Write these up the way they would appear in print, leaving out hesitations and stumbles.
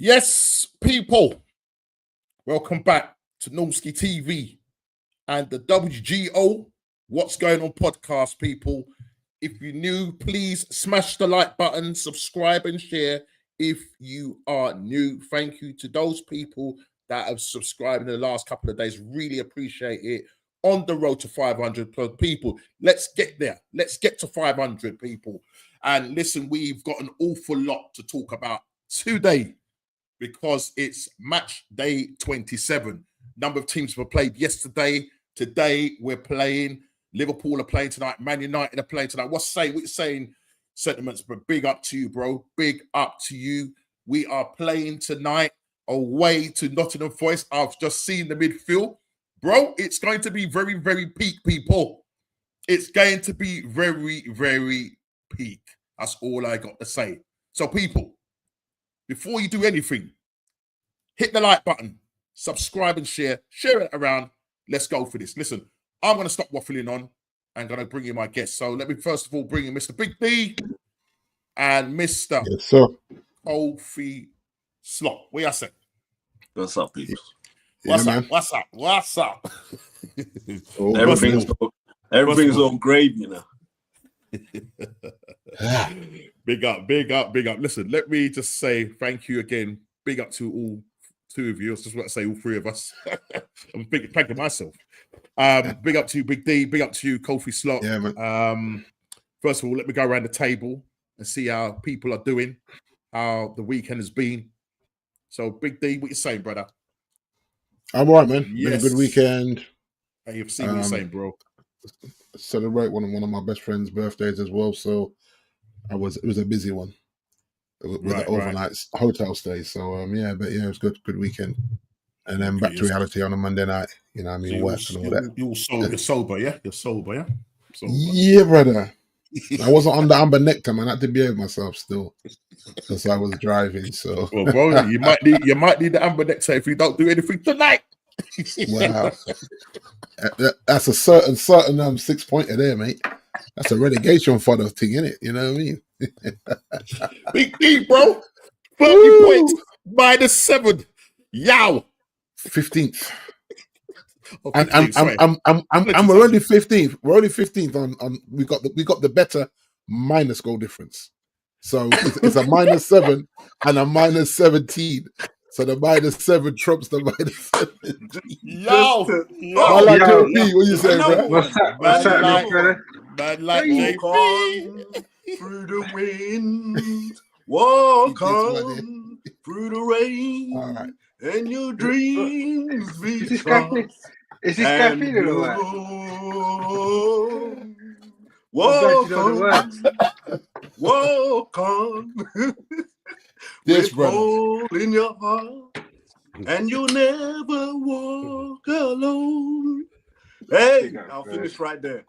Yes, people, welcome back to Norski TV and the WGO What's Going On podcast, people. If you're new, please smash the like button, subscribe and share if you are new. Thank you to those people that have subscribed in the last couple of days. Really appreciate it. On the road to 500 people. Let's get there. Let's get to 500 people. And listen, we've got an awful lot to talk about today, because it's match day 27. Number of teams were played yesterday. Today we're playing. Liverpool are playing tonight. Man United are playing tonight. What you saying sentiments? But big up to you, bro. Big up to you. We are playing tonight away to Nottingham Forest. I've just seen the midfield. Bro, it's going to be very, very peak, people. It's going to be very, very peak. That's all I got to say. So, people, before you do anything, hit the like button, subscribe and share it around. Let's go for this. Listen, I'm going to stop waffling on and going to bring you my guests. So let me first of all bring in Mr. Big D and Mr. Yes, sir. Kofi Slot. What you say? What's up, people? What's Yeah, up? man. What's up? Oh, Everything's on gravy now. Big up. Listen, let me just say thank you again. Big up to all two of you. I was just about to say all three of us. I'm thanking myself. Big up to you, Big D. Big up to you, Kofi Slot. Yeah, man. First of all, let me go around the table and see how people are doing, how the weekend has been. So, Big D, what you saying, brother? I'm all right, man. Been a Yes. good weekend. Hey, you've seen what you're saying, bro. Celebrate one of my best friend's birthdays as well. So it was a busy one with the overnight hotel stay. So it was good weekend. And then back to reality on a Monday night. You know what I mean? So work and all that. You're sober, yeah? You're sober, yeah? Sober. Yeah, brother. I wasn't on the amber nectar, man. I had to behave myself still because I was driving. So, well, bro, you might need the amber nectar if you don't do anything tonight. Wow, that's a certain 6-pointer there, mate. That's a relegation fodder thing, innit? You know what I mean? Big D, bro. 30 points -7. Yow. 15th. Oh, And 15th, we're only 15th. We're only 15th on we got the better minus goal difference. So it's a -7 and a -17. So the -7 trumps the -17. Yo, What you say, bro? What's up, brother? Man like Walk on through the wind, walk on through the rain, All right. and your dreams be Is this caffeine? Is this caffeine or what? Walk on. Yes, with brother. hope in your heart, and you'll never walk alone. Hey, I'll finish right there.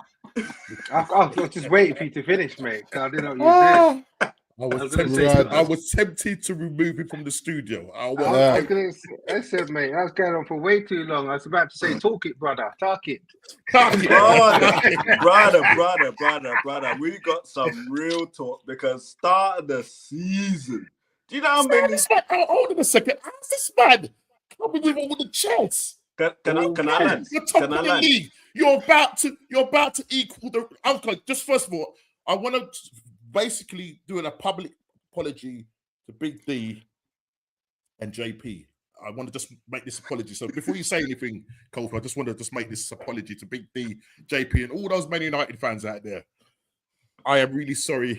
I was just waiting for you to finish, mate. 'Cause I didn't know what you did. I was tempted to remove him from the studio. I said, mate, that was going on for way too long. I was about to say, talk it, brother. Talk it. Brother. We got some real talk because start of the season. Do you know how many? Hold on a second. How's this man coming with all the chance? Can I land? You're top of the league. You're about to equal the. Okay, just first of all, I want to basically do a public apology to Big D and JP. I want to just make this apology. So before you say anything, Kofi, I just want to just make this apology to Big D, JP, and all those Man United fans out there. I am really sorry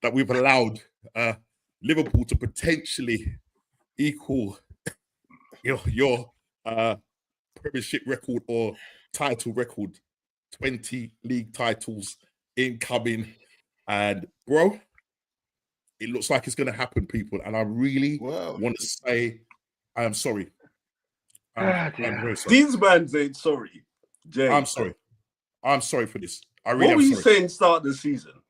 that we've allowed Liverpool to potentially equal your Premiership record or title record. 20 league titles incoming, and bro, it looks like it's going to happen, people. And I really want to say I am sorry. I'm very sorry. These man ain't sorry, Jay. I'm sorry. I'm sorry for this. I really What were am you sorry. saying start the season?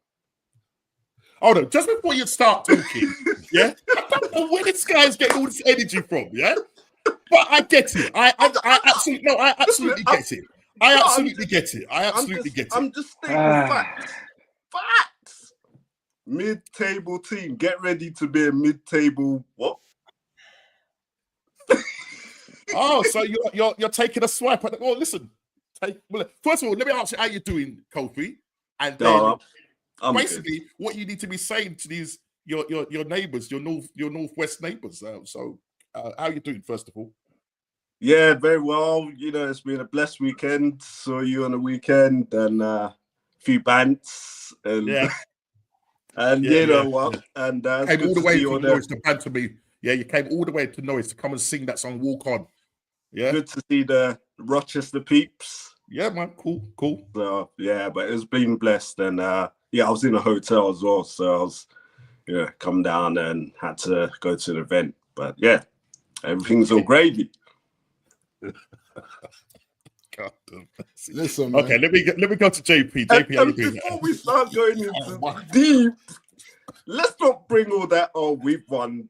Hold on, just before you start talking, yeah? I don't know where this guy's getting all this energy from, yeah? But I get it. I absolutely get it. I absolutely get it. I'm just stating facts. Facts. Mid-table team. Get ready to be a mid-table what? Oh, so you're taking a swipe at the. Well, listen. First of all, let me ask you how you're doing, Kofi, and then No, I'm basically what you need to be saying to these your neighbors, your northwest neighbors. So how you doing, first of all? Yeah, very well. You know, it's been a blessed weekend. Saw you on the weekend and a few bands and Yeah. and Yeah, you know yeah, what? yeah. And it's Came good all the to way see you from on there. Norwich to band to me. Yeah, you came all the way to Norwich to come and sing that song "Walk On." Yeah, Good to see the Rochester peeps. yeah, man. Cool. So yeah, but it's been blessed and yeah, I was in a hotel as well, so I was come down and had to go to the event. But yeah, everything's all gravy. God damn. Listen, man. Okay, let me go to JP. JP, how you And doing? before we start going into deep, let's not bring all that. Oh, we've won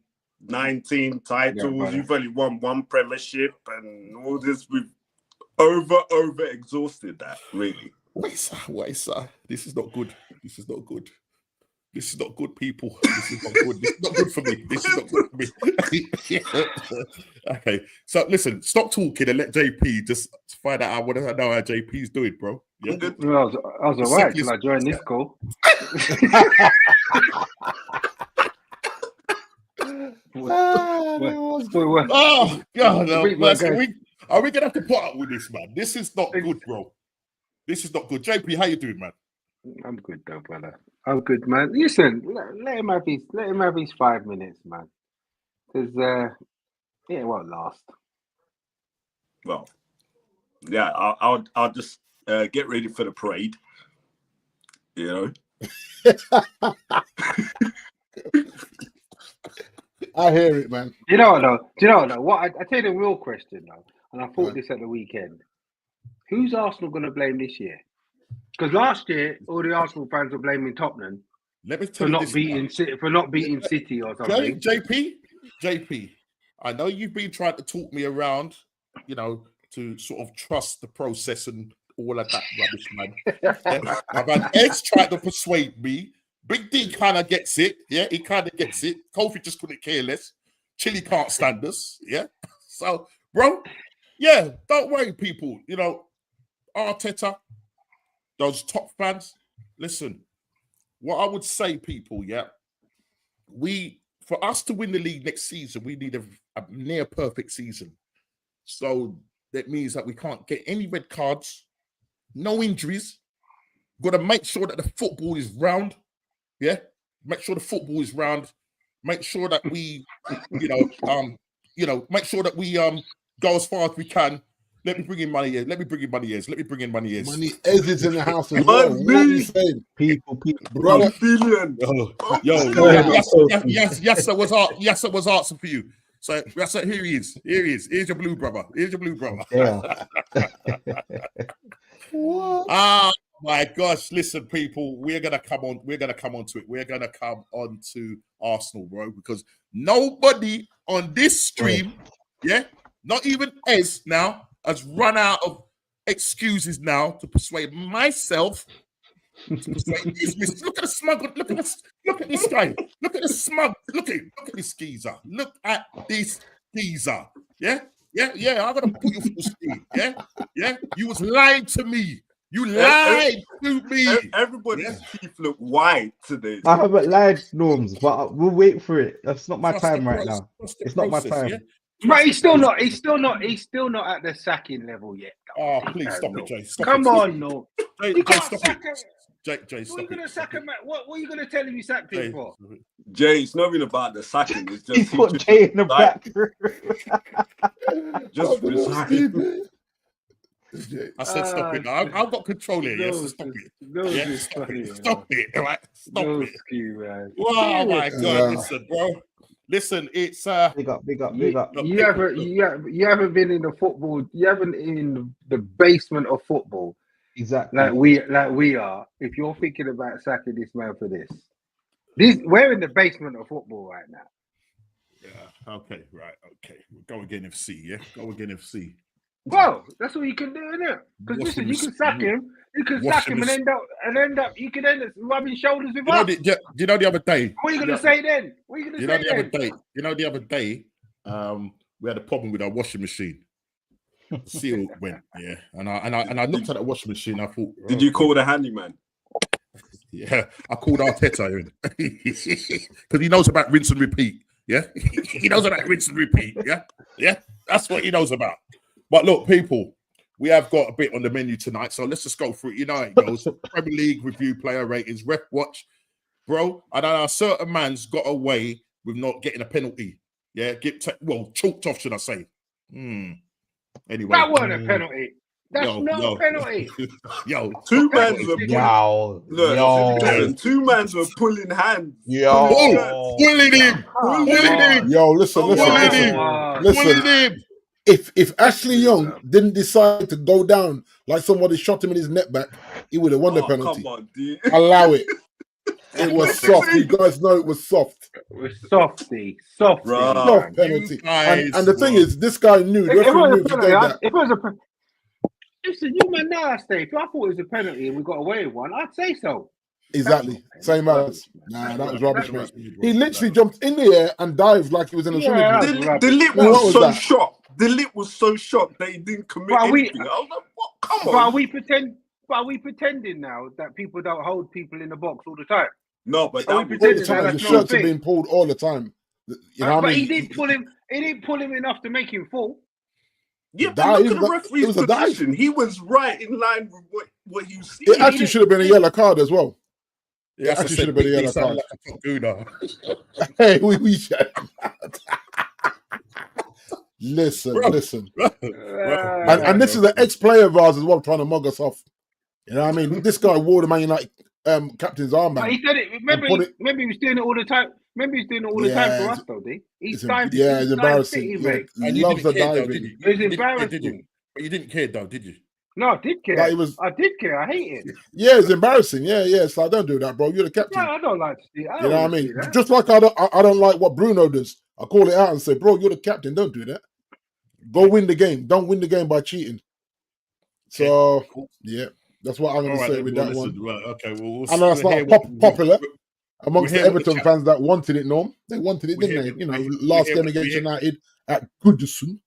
19 titles. You've only won 1 premiership, and all this. We've over exhausted that. Really. Wait, sir. This is not good. This is not good. This is not good, people. This is not good. This is not good for me. This is not good for me. Okay, so listen, stop talking and let JP just find out. I want to know how JP's doing, bro. Yeah, I'm good. Well, I was all right till I joined this call. Oh God, no, are we gonna have to put up with this, man? This is not good, bro. This is not good. JP, how you doing, man? I'm good though, brother. I'm good, man. Listen, let him have his 5 minutes, man. Because it won't last. Well, yeah, I'll just get ready for the parade. You know. I hear it, man. Do you know what though? What I tell you the real question though, and I thought this at the weekend. Who's Arsenal going to blame this year? Because last year, all the Arsenal fans were blaming Tottenham for not beating City or something. JP, I know you've been trying to talk me around, to sort of trust the process and all of that rubbish, man. Yeah? I've had Eds try to persuade me. Big D kind of gets it. Yeah, he kind of gets it. Kofi just couldn't care less. Chile can't stand us. Yeah. So, bro, yeah, don't worry, people. Arteta, those top fans, listen, what I would say, people, for us to win the league next season, we need a near perfect season. So that means that we can't get any red cards, no injuries. Got to make sure that the football is round. Yeah, make sure the football is round. Make sure that we, make sure that we go as far as we can. Let me bring in money here. Let me bring in money here. Money is in the house as well. What are you saying? People, brother. Billion. Yes, I was asking for you. So here he is. Here's your blue brother. Yeah. Ah, my gosh! Listen, people, we're gonna come on to it. We're gonna come on to Arsenal, bro, because nobody on this stream, not even Ez now, has run out of excuses now to persuade myself. Look at the smug. Look at this guy. Look at the smug. Look at this geezer. Look at this geezer. Yeah. I'm gonna put you full screen. Yeah. You was lying to me. You lied to me. Everybody's teeth look white today. I haven't lied, Norms, but we'll wait for it. That's not my time right now. It's not my time. Yeah? But he's still not at the sacking level yet. Oh, please stop it, Jay. Come on, no. Jay, You can't stop sack it. Jay, What stop are you it. gonna sack him at? What are you gonna tell him you sacked him for? Jay, it's not even about the sacking. It's just He put Jay in the back. Just resign. I said stop it. Now. I've got control here. Yes, stop it. Stop it. All right, stop it. Wow, my God, listen, bro. Listen, it's Big up. You haven't been in the football. You haven't in the basement of football. Exactly. Like we are. If you're thinking about sacking this man for this, we're in the basement of football right now. Yeah. Okay. Right. Okay. Go again, FC. Yeah. Go again, FC. Well, that's what you can do, isn't it? Because listen, you can sack him. You can sack him and end up. You can end up rubbing shoulders with us. You know the other day. What are you gonna say then? What are you gonna say then? You know the other day. We had a problem with our washing machine. The seal went, yeah. And I looked at the washing machine. I thought, Did you call the handyman? Yeah, I called Arteta in because he knows about rinse and repeat. Yeah, he knows about rinse and repeat. Yeah, that's what he knows about. But look, people, we have got a bit on the menu tonight, so let's just go through it. You know how it goes. Premier League review, player ratings, ref watch. Bro, I don't know, a certain man's got away with not getting a penalty. Yeah, chalked off, should I say. Anyway. That wasn't a penalty. That's not a penalty. Two mans were two mans were pulling hands. Pulling him. Yo, listen. If Ashley Young didn't decide to go down like somebody shot him in his neck back, he would have won the penalty. Come on, dude. Allow it. It was soft. You guys know it was soft. It was soft penalty. And the thing is, this guy knew. If it was a penalty, listen, you man nasty. If I thought it was a penalty and we got away with one, I'd say so. Exactly. Same as. Nah, that was rubbish, mate. He literally jumped in the air and dived like he was in a swimming pool. The lip was so shocked. The lip was so shocked that he didn't commit anything. I was like, what? Come on. But are we pretending now that people don't hold people in the box all the time? No, but all the time. The shirts are being pulled all the time. You know what I mean? He didn't pull him. He didn't pull him enough to make him fall. Yeah, but look at the referee's position. He was right in line with what he was seeing. It actually should have been a yellow card as well. Yeah, it actually should have been a yellow card. Hey, we should. Listen. And this is an ex-player of ours as well trying to mug us off. You know what I mean? This guy wore the Man United captain's armband. He said it. Remember he was doing it all the time. Remember he's doing it all the time for us, though, D. It's embarrassing. He loves the diving. It's embarrassing. But you didn't care, though, did you? No, I did care. I did care. I hate it. Yeah, it's embarrassing. Yeah. So I don't do that, bro. You're the captain. No, I don't like to see it. You know what I mean? Just like I don't like what Bruno does. I call it out and say, bro, you're the captain. Don't do that. Go win the game. Don't win the game by cheating. So, yeah. That's what I'm going to say with that one. Right, okay, well, I know that's not popular amongst the Everton fans that wanted it, Norm. They wanted it, didn't they? You know, last game against United at Goodison.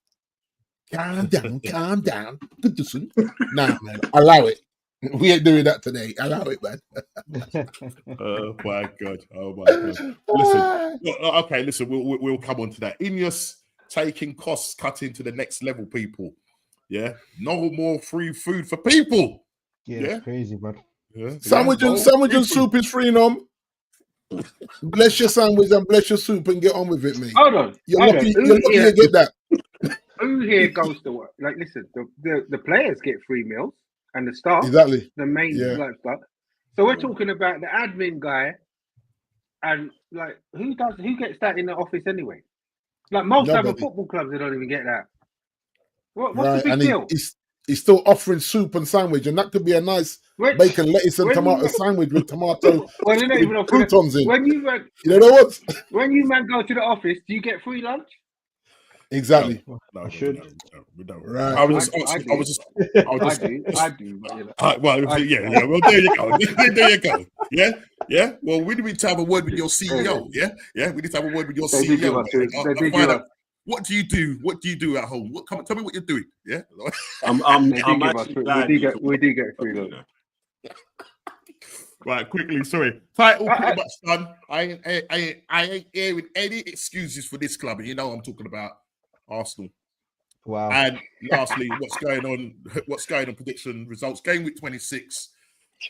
Calm down. Goodison. Nah, man. Allow it. We ain't doing that today. Allow it, man. Oh, my God. Listen, we'll come on to that. Ineos taking costs cutting to the next level, people. Yeah? No more free food for people. Yeah, it's crazy, man. Yeah. Sandwich and soup is free, Nom. Bless your sandwich and bless your soup and get on with it, mate. Hold on. You're lucky to get that. Who here goes to work? Like, listen, the players get free meals and the staff, exactly, the main stuff. So we're talking about the admin guy, and like who gets that in the office anyway? Like most other football clubs, they don't even get that. What's the big deal? He's still offering soup and sandwich, and that could be a nice bacon, lettuce, and tomato sandwich with tomato croutons in. You know what? When you man go to the office, do you get free lunch? Exactly. No, I should. Right. I do. Well, there you go. There you go. Yeah. Well, we need to have a word with your CEO. Yeah. We need to have a word with your CEO. What do you do? What do you do at home? Tell me what you're doing. Yeah. I'm actually glad we do get free lunch. Right, quickly. Sorry. Title pretty much done. I ain't hearing any excuses for this club, and you know I'm talking about Arsenal. Wow. And lastly, what's going on? Prediction results. Game week 26,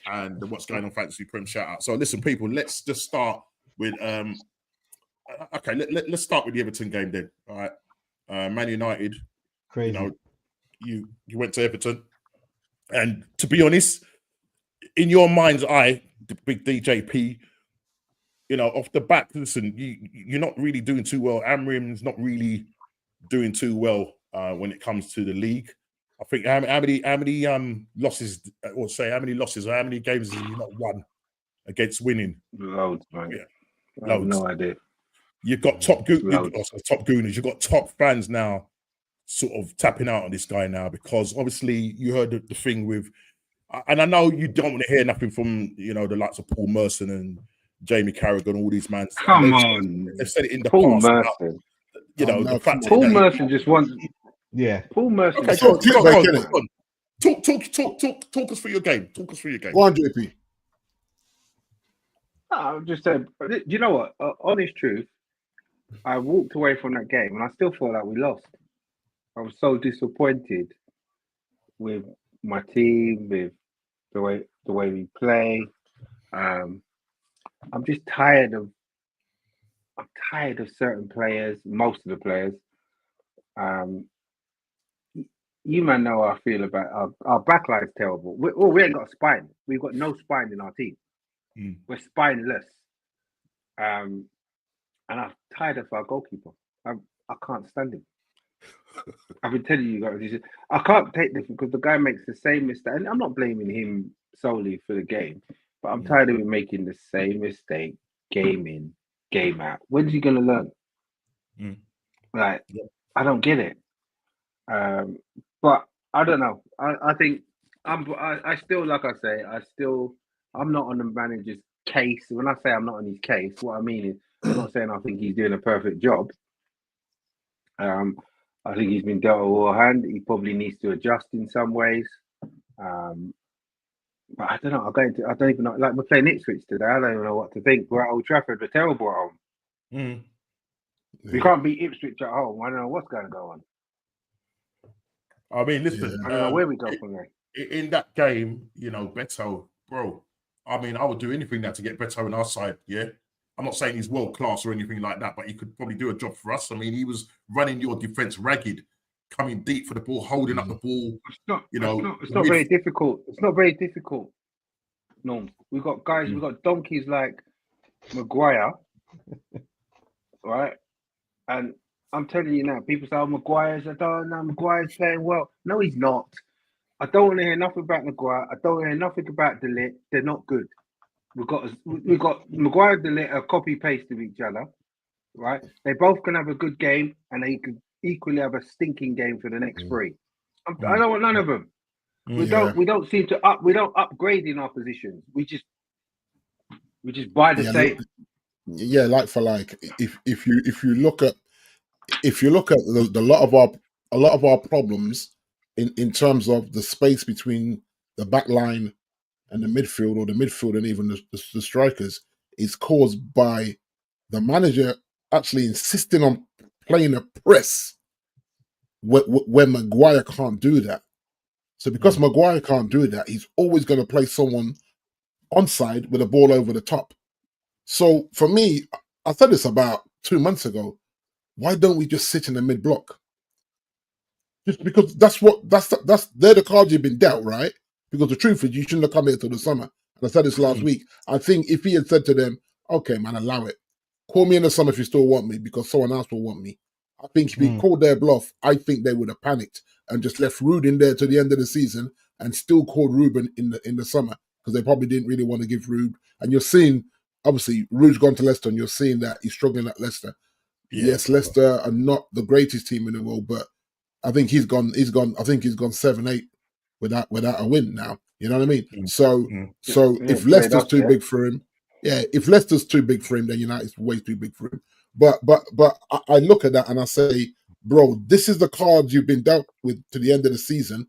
and what's going on? Fantasy Prem shout out. So listen, people. Let's just start with Okay, let's start with the Everton game then. All right, Man United. Crazy. You know, you went to Everton, and to be honest, in your mind's eye, the big DJP, you know, off the back, listen, you're not really doing too well. Amrim's not really doing too well when it comes to the league. I think how many losses, or say how many losses or how many games have you not won against winning? Loads, man. Yeah, I have no idea. You've got top gooners. You've got top fans now, sort of tapping out on this guy now because obviously you heard the thing with, and I know you don't want to hear nothing from the likes of Paul Merson and Jamie Carragher and all these man. Come on, they've said it in the Paul past. Merson. The fact Paul Merson just wants. Yeah. Paul Merson. Okay, So go feedback, on. Talk us through your game. Talk us through your game. Go on, JP. I'm just saying. You know what? Honest truth, I walked away from that game and I still feel like we lost. I was so disappointed with my team, with the way we play. I'm just tired of. I'm tired of certain players, most of the players. You man know how I feel about our backline's terrible. We ain't got a spine. We've got no spine in our team. We're spineless. And I'm tired of our goalkeeper. I can't stand him. I've been telling you guys, I can't take this because the guy makes the same mistake. And I'm not blaming him solely for the game, but I'm tired of him making the same mistake game in, game out. When's he going to learn? Like, I don't get it. But I don't know. I think I still, like I say, I'm not on the manager's case. When I say I'm not on his case, what I mean is I'm not saying I think he's doing a perfect job. I think he's been dealt a raw hand. He probably needs to adjust in some ways. But I don't know. I don't even know. Like, we're playing Ipswich today. I don't even know what to think. We're at Old Trafford. We're terrible at home. We can't beat Ipswich at home. I don't know what's going to go on. I mean, listen. I don't know where we go from there. In that game, Beto, bro. I mean, I would do anything now to get Beto on our side. Yeah. I'm not saying he's world class or anything like that, but he could probably do a job for us. I mean, he was running your defense ragged, coming deep for the ball, holding up the ball. It's not very difficult. It's not very difficult. No, we've got guys. We've got donkeys like Maguire, right? And I'm telling you now, people say, "Oh, Maguire's playing well." No, he's not. I don't want to hear nothing about Maguire. I don't want to hear nothing about De Ligt. They're not good. We've got Maguire and De Ligt are copy paste of each other, right? They both can have a good game, and they could equally have a stinking game for the next three. I don't want none of them. We don't seem to we don't upgrade in our positions. We just buy the same. Yeah, like for like. If you look at a lot of our problems in terms of the space between the back line and the midfield, or the midfield and even the strikers, is caused by the manager actually insisting on playing a press when Maguire can't do that. So because Maguire can't do that, he's always going to play someone onside with a ball over the top. So for me, I said this about 2 months ago. Why don't we just sit in the mid block? Just because they're the cards you've been dealt, right? Because the truth is, you shouldn't have come here till the summer. And I said this last week. I think if he had said to them, "Okay, man, allow it. Call me in the summer if you still want me, because someone else will want me." I think if he called their bluff, I think they would have panicked and just left Ruud in there to the end of the season and still called Ruben in the summer, because they probably didn't really want to give Ruud. And you're seeing, obviously, Ruud's gone to Leicester, and you're seeing that he's struggling at Leicester. Yeah. Yes, Leicester are not the greatest team in the world, but I think he's gone 7-8 without a win now. You know what I mean? So if Leicester's too big for him, if Leicester's too big for him, then United's way too big for him. But I look at that and I say, bro, this is the cards you've been dealt with to the end of the season.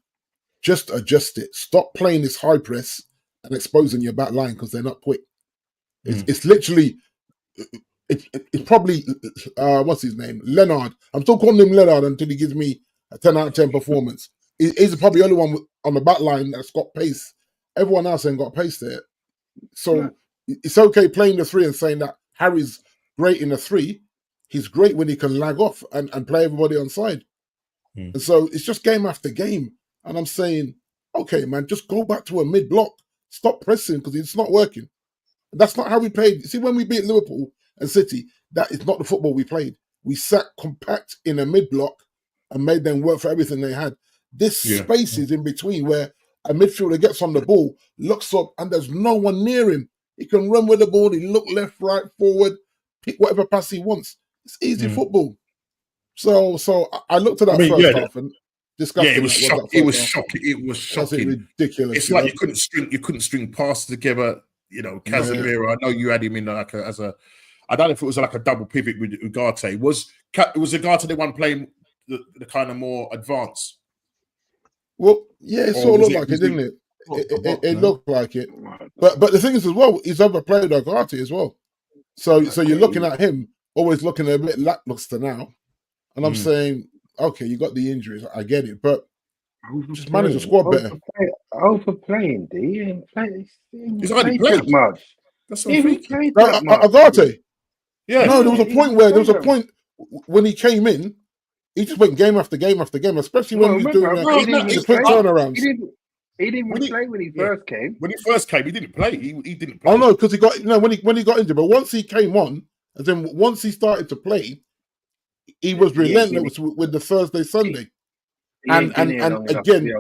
Just adjust it. Stop playing this high press and exposing your back line, because they're not quick. It's literally, it's probably what's his name, Leonard. I'm still calling him Leonard until he gives me a 10 out of 10 performance. He's probably the only one on the back line that's got pace. Everyone else ain't got pace there. So it's okay playing the three and saying that Harry's great in the three. He's great when he can lag off and play everybody on side. And so it's just game after game. And I'm saying, okay, man, just go back to a mid block. Stop pressing, because it's not working. That's not how we played. See, when we beat Liverpool and City, that is not the football we played. We sat compact in a mid block and made them work for everything they had. This space is in between where a midfielder gets on the ball, looks up, and there's no one near him. He can run with the ball, he look left, right, forward, pick whatever pass he wants. It's easy football. So I looked at that first half and discussed it. It was shocking. It was shocking. It was shocking. Ridiculous. It's like you couldn't string passes together. Casemiro. I know you had him in I don't know if it was like a double pivot with Ugarte. Was Ugarte the one playing the kind of more advanced? Well, yeah, it sort of looked like it, didn't it? It looked like it. But the thing is as well, he's overplayed Ugarte as well. So you're looking at him always looking a bit lackluster now. And I'm saying, okay, you got the injuries, I get it, but just manage the squad better. Overplaying, D. He's already played much. That's something. Ugarte. Yeah. No, there was a point when he came in, he just went game after game after game, especially when he was doing the quick turnarounds. He didn't even play when he first came. When he first came, he didn't play. He didn't play. Oh no, because he got when he got injured. But once he came on, and then once he started to play, he was relentless with the Thursday, Sunday. And again,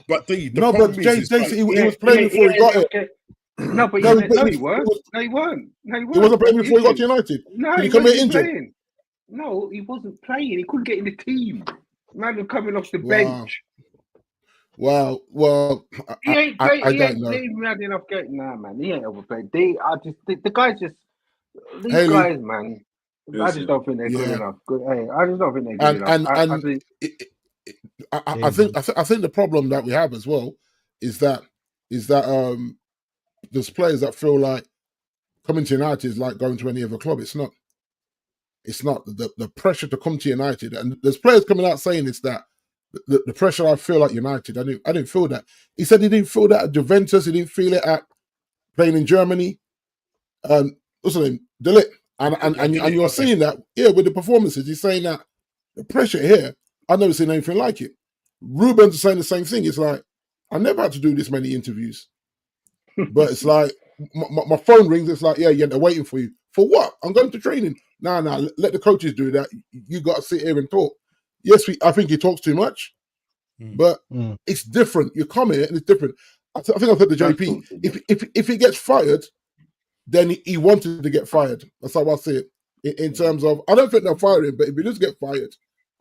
but Jay, he was playing before he got it. No, but he weren't. No, he weren't. He wasn't playing before he got to United. No, he come in injured. Playing. No, he wasn't playing. He couldn't get in the team. Man was coming off the bench. Well, he ain't played. I don't know. He ain't had enough game. Nah, man, he ain't overplayed. The guys just these guys, man. I just don't think they're good enough. I just don't think they're good enough. I think the problem that we have as well is that there's players that feel like coming to United is like going to any other club. It's not. It's not the pressure to come to United, and there's players coming out saying it's that the pressure I feel at United. I didn't feel that. He said he didn't feel that at Juventus. He didn't feel it at playing in Germany. What's his name? De Ligt. And you're seeing that, with the performances. He's saying that the pressure here, I've never seen anything like it. Ruben's saying the same thing. It's like, I never had to do this many interviews. But it's like, my phone rings. It's like, they're waiting for you. For what? I'm going to training. Nah, let the coaches do that. You got to sit here and talk. Yes, I think he talks too much, but it's different. You come here and it's different. I think I said to JP, if he gets fired, then he wanted to get fired. That's how I see it. In terms of, I don't think they'll fire him, but if he does get fired,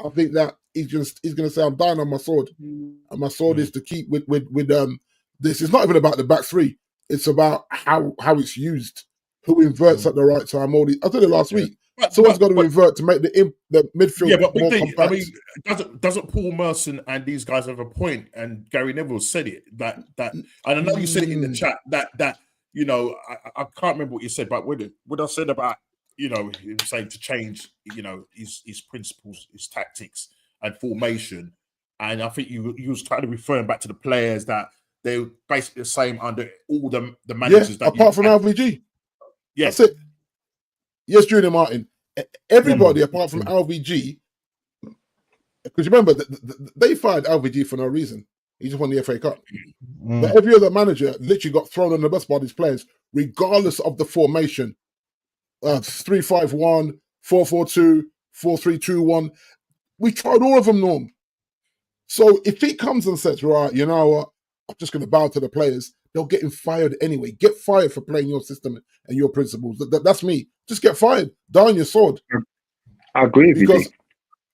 I think that he's going to say, I'm dying on my sword. And my sword is to keep with this. It's not even about the back three. It's about how it's used, who inverts at the right time. I said it last week. Someone's got to invert to make the midfield more compact. I mean, doesn't Paul Merson and these guys have a point? And Gary Neville said it that and I know you said it in the chat that I can't remember what you said, but what I said about him saying to change his principles, his tactics and formation, and I think you was kind of referring back to the players that they're basically the same under all the managers. Yeah, apart from LVG. Yes. That's it. Yes, Junior Martin. Everybody apart from LVG, because remember, they fired LVG for no reason. He just won the FA Cup. But every other manager literally got thrown on the bus by these players, regardless of the formation. 3-5-1, 4-4-2, 4-3-2-1. We tried all of them, Norm. So if he comes and says, right, you know what, I'm just going to bow to the players, they'll get him fired anyway. Get fired for playing your system and your principles. That's me. Just get fired. Die on your sword. I agree with you.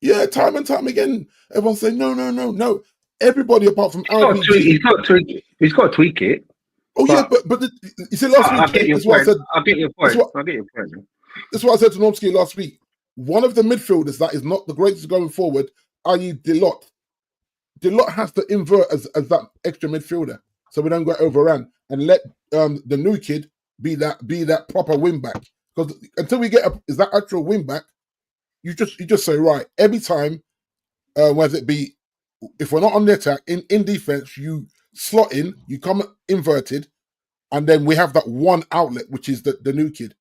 Yeah, time and time again, everyone's saying, no. Everybody apart from LVG. He's got to tweak it. Oh, but you see, last week, I get your point. I get your point. That's what I said to Normski last week. One of the midfielders that is not the greatest going forward, i.e. De Ligt. De Ligt has to invert as that extra midfielder, so we don't get overrun, and let the new kid be that proper wing back. Because until we get is that actual wing back, you just say, right, every time, whether it be if we're not on the attack, in defense, you slot in, you come inverted, and then we have that one outlet, which is the new kid.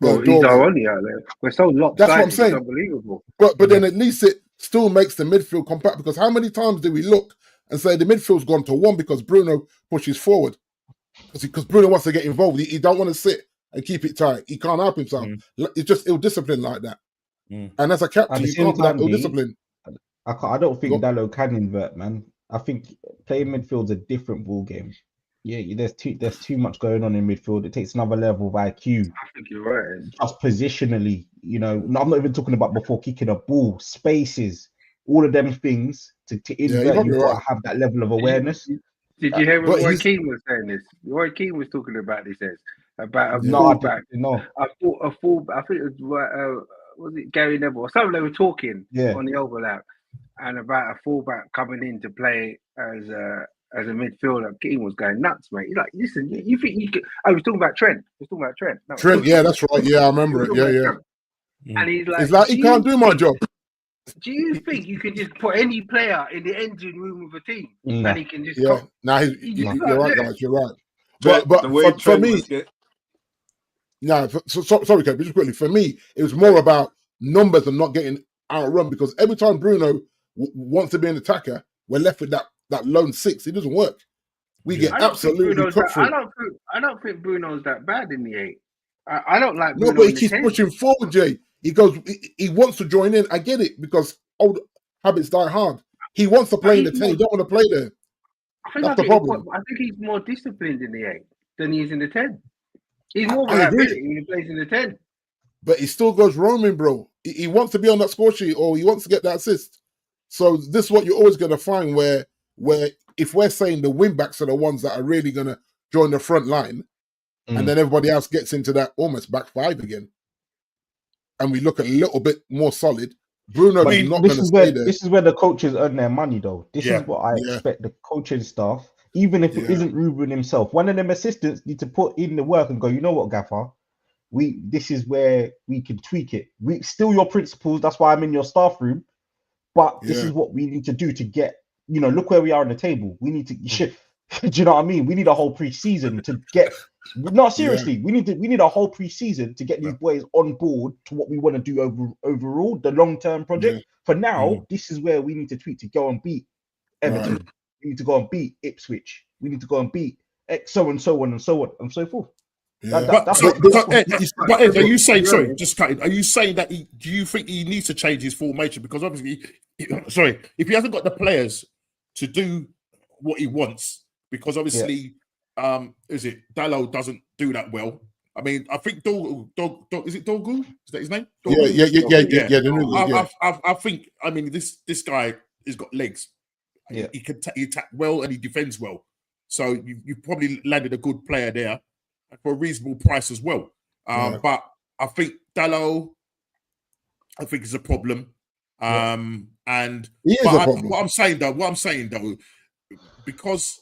Well, he's our only outlet. We're so lopsided. That's what I'm saying. It's unbelievable. But then at least it still makes the midfield compact, because how many times do we look and say the midfield's gone to one because Bruno pushes forward? Because Bruno wants to get involved. He don't want to sit and keep it tight. He can't help himself. It's just ill-discipline like that. And as a captain, you can't have ill-discipline. I don't think Dalot can invert, man. I think playing midfield's a different ball game. Yeah, there's too much going on in midfield. It takes another level of IQ. I think you're right. Just positionally, I'm not even talking about before kicking a ball, spaces, all of them things to invert. You've got to have that level of awareness. Did you hear what Roy Keane was saying? This Roy Keane was talking about this about a fullback. No, a fullback. I think it was was it Gary Neville or something? They were talking Yeah. on the overlap and about a fullback coming in to play as a midfielder. Keane was going nuts, mate. He's like, listen, you think you could? I was talking about Trent. No, Trent, yeah, that's right. Yeah, I remember it. Yeah. And he's like, It's like he can't do my job. Do you think you can just put any player in the engine room of a team and he can just? Yeah, now you're right, guys. You're right. But the way for me, sorry, Kev, just quickly. For me, it was more about numbers and not getting outrun, because every time Bruno wants to be an attacker, we're left with that lone six. It doesn't work. We get absolutely cut through. I don't think Bruno's that bad in the 8. I don't like Bruno. No, but he keeps pushing forward, Jay. He goes. He wants to join in. I get it, because old habits die hard. He wants to play in the 10. He don't want to play there. That's the problem. I think he's more disciplined in the 8 than he is in the 10. He's more of a liability when he plays in the 10. But he still goes roaming, bro. He wants to be on that score sheet, or he wants to get that assist. So this is what you're always going to find, where if we're saying the wing backs are the ones that are really going to join the front line, and then everybody else gets into that almost back 5 again, and we look a little bit more solid, Bruno is not going to stay there. This is where the coaches earn their money, though. This is what I expect the coaching staff, even if it isn't Ruben himself, one of them assistants need to put in the work and go, you know what, Gaffer? This is where we can tweak it. We still your principles. That's why I'm in your staff room. But this is what we need to do to get, look where we are on the table. We need to shift. Do you know what I mean? We need a whole preseason to get. No, seriously, we need a whole preseason to get these boys on board to what we want to do overall, the long-term project. For now, this is where we need to tweak to go and beat Everton. Right. We need to go and beat Ipswich. We need to go and beat X, so and so on and so on and so forth. Yeah. But Ed, are you saying? Sorry, just cut it. Are you saying that? Do you think he needs to change his formation? Because obviously, if he hasn't got the players to do what he wants, because obviously, is it Dalot doesn't do that well. I mean, I think is it Dorgu? Is that his name? Dorgu? Yeah. I think. I mean, this guy has got legs. Yeah. He can attack well and he defends well. So you've probably landed a good player there for a reasonable price as well. But I think Dalot, is a problem. And what I'm saying though, because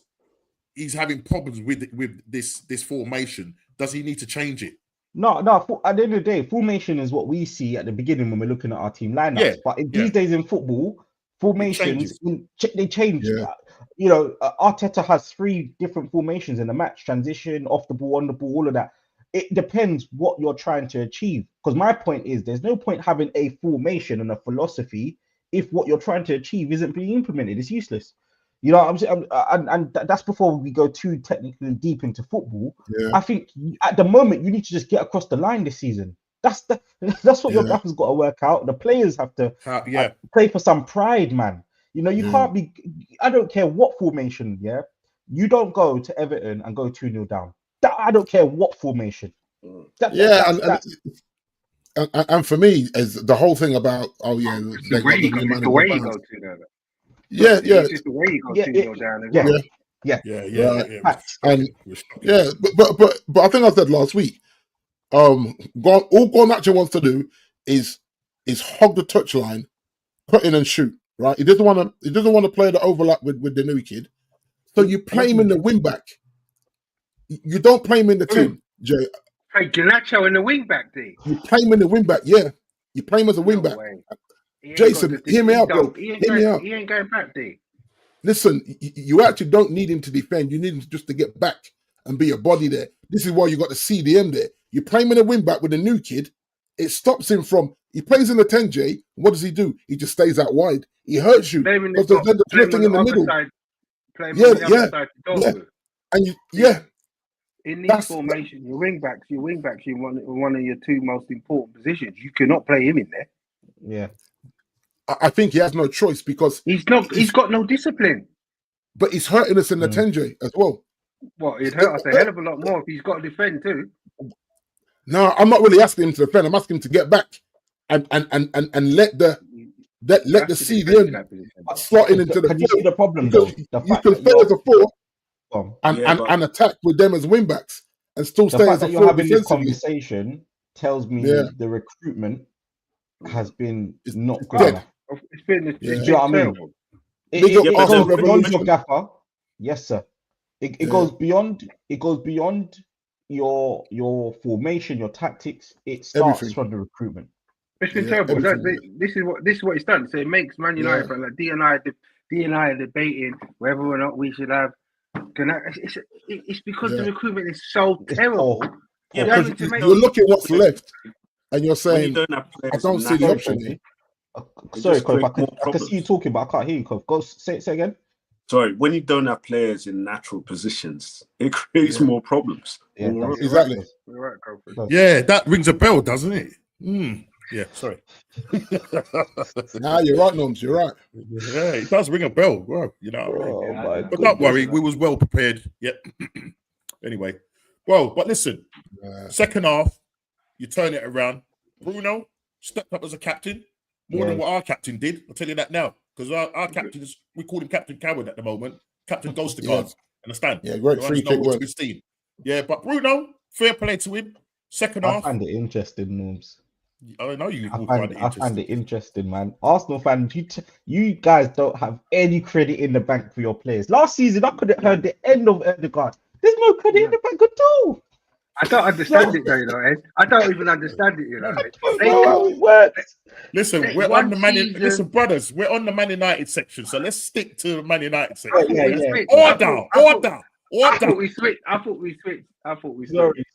he's having problems with this formation, does he need to change it? No. At the end of the day, formation is what we see at the beginning when we're looking at our team lineups. Yeah, but these days in football, formations they change. Yeah. Arteta has 3 different formations in the match: transition, off the ball, on the ball, all of that. It depends what you're trying to achieve. Because my point is, there's no point having a formation and a philosophy if what you're trying to achieve isn't being implemented. It's useless. You know what I'm saying? And that's before we go too technically deep into football. Yeah. I think at the moment you need to just get across the line this season. That's what your gaffer's got to work out. The players have to play for some pride, man. You can't be. I don't care what formation. Yeah, you don't go to Everton and go 2-0 down. I don't care what formation. And for me, as the whole thing about the way you go to that. Yeah. It's just the way you go 2-0 down. But I think I said last week. All Garnacho wants to do is hog the touchline, cut in and shoot. Right? He doesn't want to play the overlap with the new kid. So you play him in the wing back. You don't play him in the team, Jay. Hey, Garnacho in the wing back, D. You play him in the wing back, yeah. You play him as a wing back. Jason, hear me out, bro. Hear me out. He ain't going back, D. Listen, you actually don't need him to defend. You need him just to get back and be a body there. This is why you got the CDM there. You play him in a wing back with a new kid. It stops him from. He plays in the 10J. What does he do? He just stays out wide. He hurts you because there's the drifting in the middle. In these formations, your wing backs, you one of your 2 most important positions. You cannot play him in there. Yeah, I think he has no choice because he's got no discipline. But he's hurting us in the 10J as well. What, it'd hurt us a hell of a lot more if he's got to defend too. No, I'm not really asking him to defend. I'm asking him to get back and let the CDM slot in into the. Can you see the problem though? You can stay as a 4 and attack with them as wing backs and still stay as a 4. You're having this conversation tells me the recruitment has been not it's good dead. enough. It's been, Do you know what I mean? terrible. It Big up goes Arsenal beyond Revolution. your gaffer. Yes, sir. It Yeah. goes beyond. It goes beyond your formation, your tactics. It starts Everything. from the recruitment. It's been Yeah, terrible. everything. This is what it's done. So it makes Man United, but like D and I are debating whether or not we should have. It's because the recruitment is so terrible. Poor. Yeah, because you're looking what's left, and you're saying, I don't see the option here. Sorry, Cove, I can see you talking, but I can't hear you, Cove. Go say again. Sorry, when you don't have players in natural positions, it creates more problems. Yeah, Exactly. You're right, Cove. Yeah, that rings a bell, doesn't it? Yeah, sorry. Nah, you're right, Noms. You're right. Yeah, it does ring a bell, bro. You know what I mean? My But don't worry, we was well prepared. Yep. Anyway, well, but listen, second half, you turn it around. Bruno stepped up as a captain more than what our captain did. I'll tell you that now, because our captain is, we call him Captain Coward at the moment. Captain goes to guards. Understand? Yeah, great free kick work. Yeah, but Bruno, fair play to him. Second half, I find it interesting, Norms. I know you. I find it interesting, man. Arsenal fans, you guys don't have any credit in the bank for your players. Last season, I could have heard the end of Ødegaard. There's no credit in the bank at all. I don't understand it, though, you know, Ed. I don't even understand it, you know. It works. Listen, we're on the Listen, brothers, we're on the Man United section, so let's stick to the Man United section. Order. I thought we switched.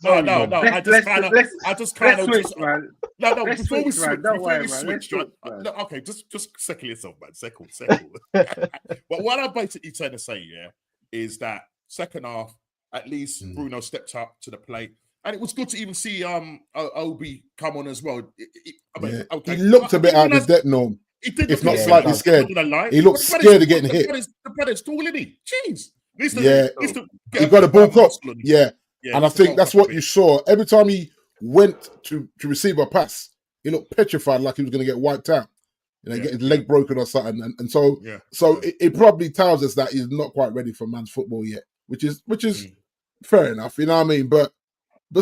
Sorry. No. I just kind of switch, man. No. Let's Before we switch, man. switch, Don't worry, man. okay, just settle yourself, man. Settle. But what I'm basically trying to say, is that second half, at least Bruno stepped up to the plate, and it was good to even see Obi come on as well. He looked a bit out of his depth, Norm. If not slightly scared. He looked scared of getting hit. The brother's tall, isn't he? Jeez. He got a ball up. Yeah, and I think that's what you saw. Every time he went to receive a pass, he looked petrified, like he was going to get wiped out. Get his leg broken or something. And so it probably tells us that he's not quite ready for man's football yet, which is fair enough. You know what I mean? But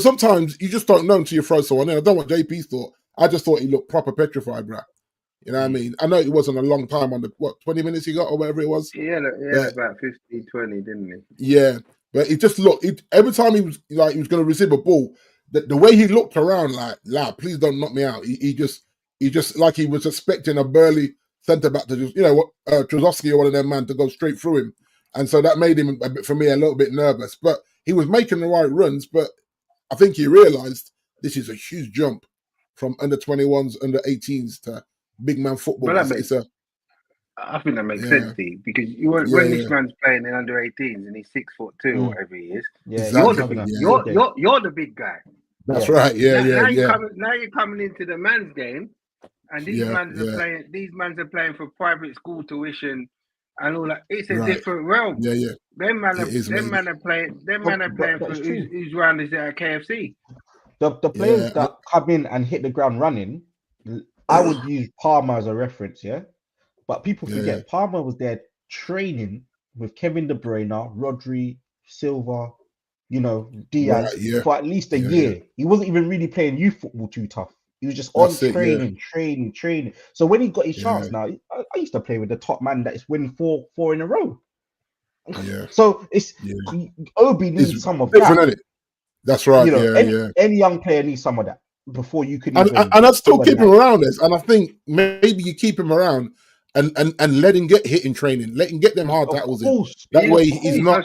sometimes you just don't know until you throw someone in. I don't know what JP thought. I just thought he looked proper petrified, bro. You know what I mean? I know it wasn't a long time on the 20 minutes he got or whatever it was. Yeah, about 15, 20, didn't he? Yeah, but it just looked. Every time he was going to receive a ball, the way he looked around, like, lad, please don't knock me out. He just like he was expecting a burly centre back to just, Trzaskowski or one of them man to go straight through him, and so that made him for me a little bit nervous. But he was making the right runs, but I think he realised this is a huge jump from under 21s, under 18s to big man football. I think that makes sense, Steve, because when this man's playing in under 18s and he's 6'2" or whatever he is, you're the big guy. That's right. Now you're coming into the man's game, and these mans are playing for private school tuition and all that. It's a different realm. Yeah. Them man are playing for who's round is at KFC. The players that come in and hit the ground running, I would use Palmer as a reference, but people forget Palmer was there training with Kevin De Bruyne, Rodri, Silva, Diaz for at least a year. He wasn't even really playing youth football too tough. He was just training. So when he got his chance now, I used to play with the top man that is winning four in a row. Yeah. So it's Obi needs some of that. That's right. Any young player needs some of that before you can. And I'd still keep him around this. And I think maybe you keep him around and let him get hit in training. Let him get them hard tackles in. That way he's not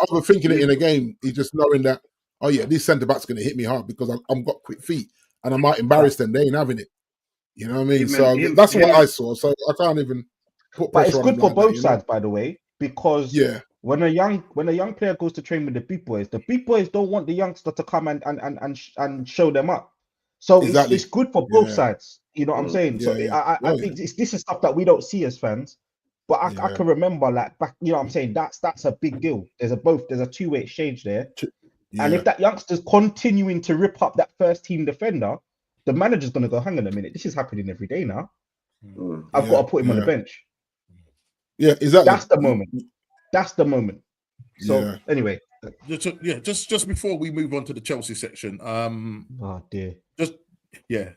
overthinking it in a game. He's just knowing that, this centre back's going to hit me hard because I've got quick feet and I might embarrass them. They ain't having it. You know what I mean? So that's what I saw. So I can't even put pressure on him. But it's good for both sides, by the way, because when a young player goes to train with the big boys don't want the youngster to come and show them up. So it's good for both sides. You know what I'm saying? So I think this is stuff that we don't see as fans. But I can remember, like, back, you know what I'm saying? That's a big deal. There's a two-way exchange there. And if that youngster's continuing to rip up that first team defender, the manager's gonna go, hang on a minute, this is happening every day now. I've got to put him on the bench. Yeah, exactly. That's the moment. So anyway. Just before we move on to the Chelsea section, oh dear. Yeah.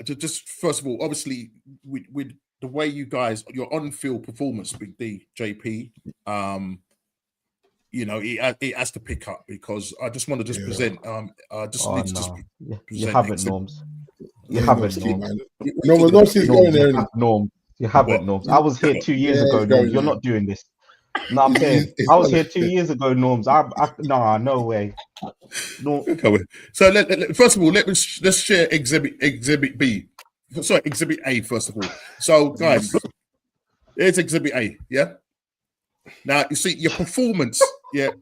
Just first of all, obviously, with the way you guys, your on-field performance, Big D, JP, you know, it has to pick up, because I just want to just present. You haven't, Norms. You haven't, Norms. Norms is going there. Norms. You haven't, Norms. I was here 2 years ago, Norms. You're not doing this. No, I'm saying I was here 2 years ago, Norms. No way. No. So first of all, let's share exhibit B. Sorry, exhibit A first of all. So guys, here's exhibit A. Yeah. Now you see your performance. Yeah,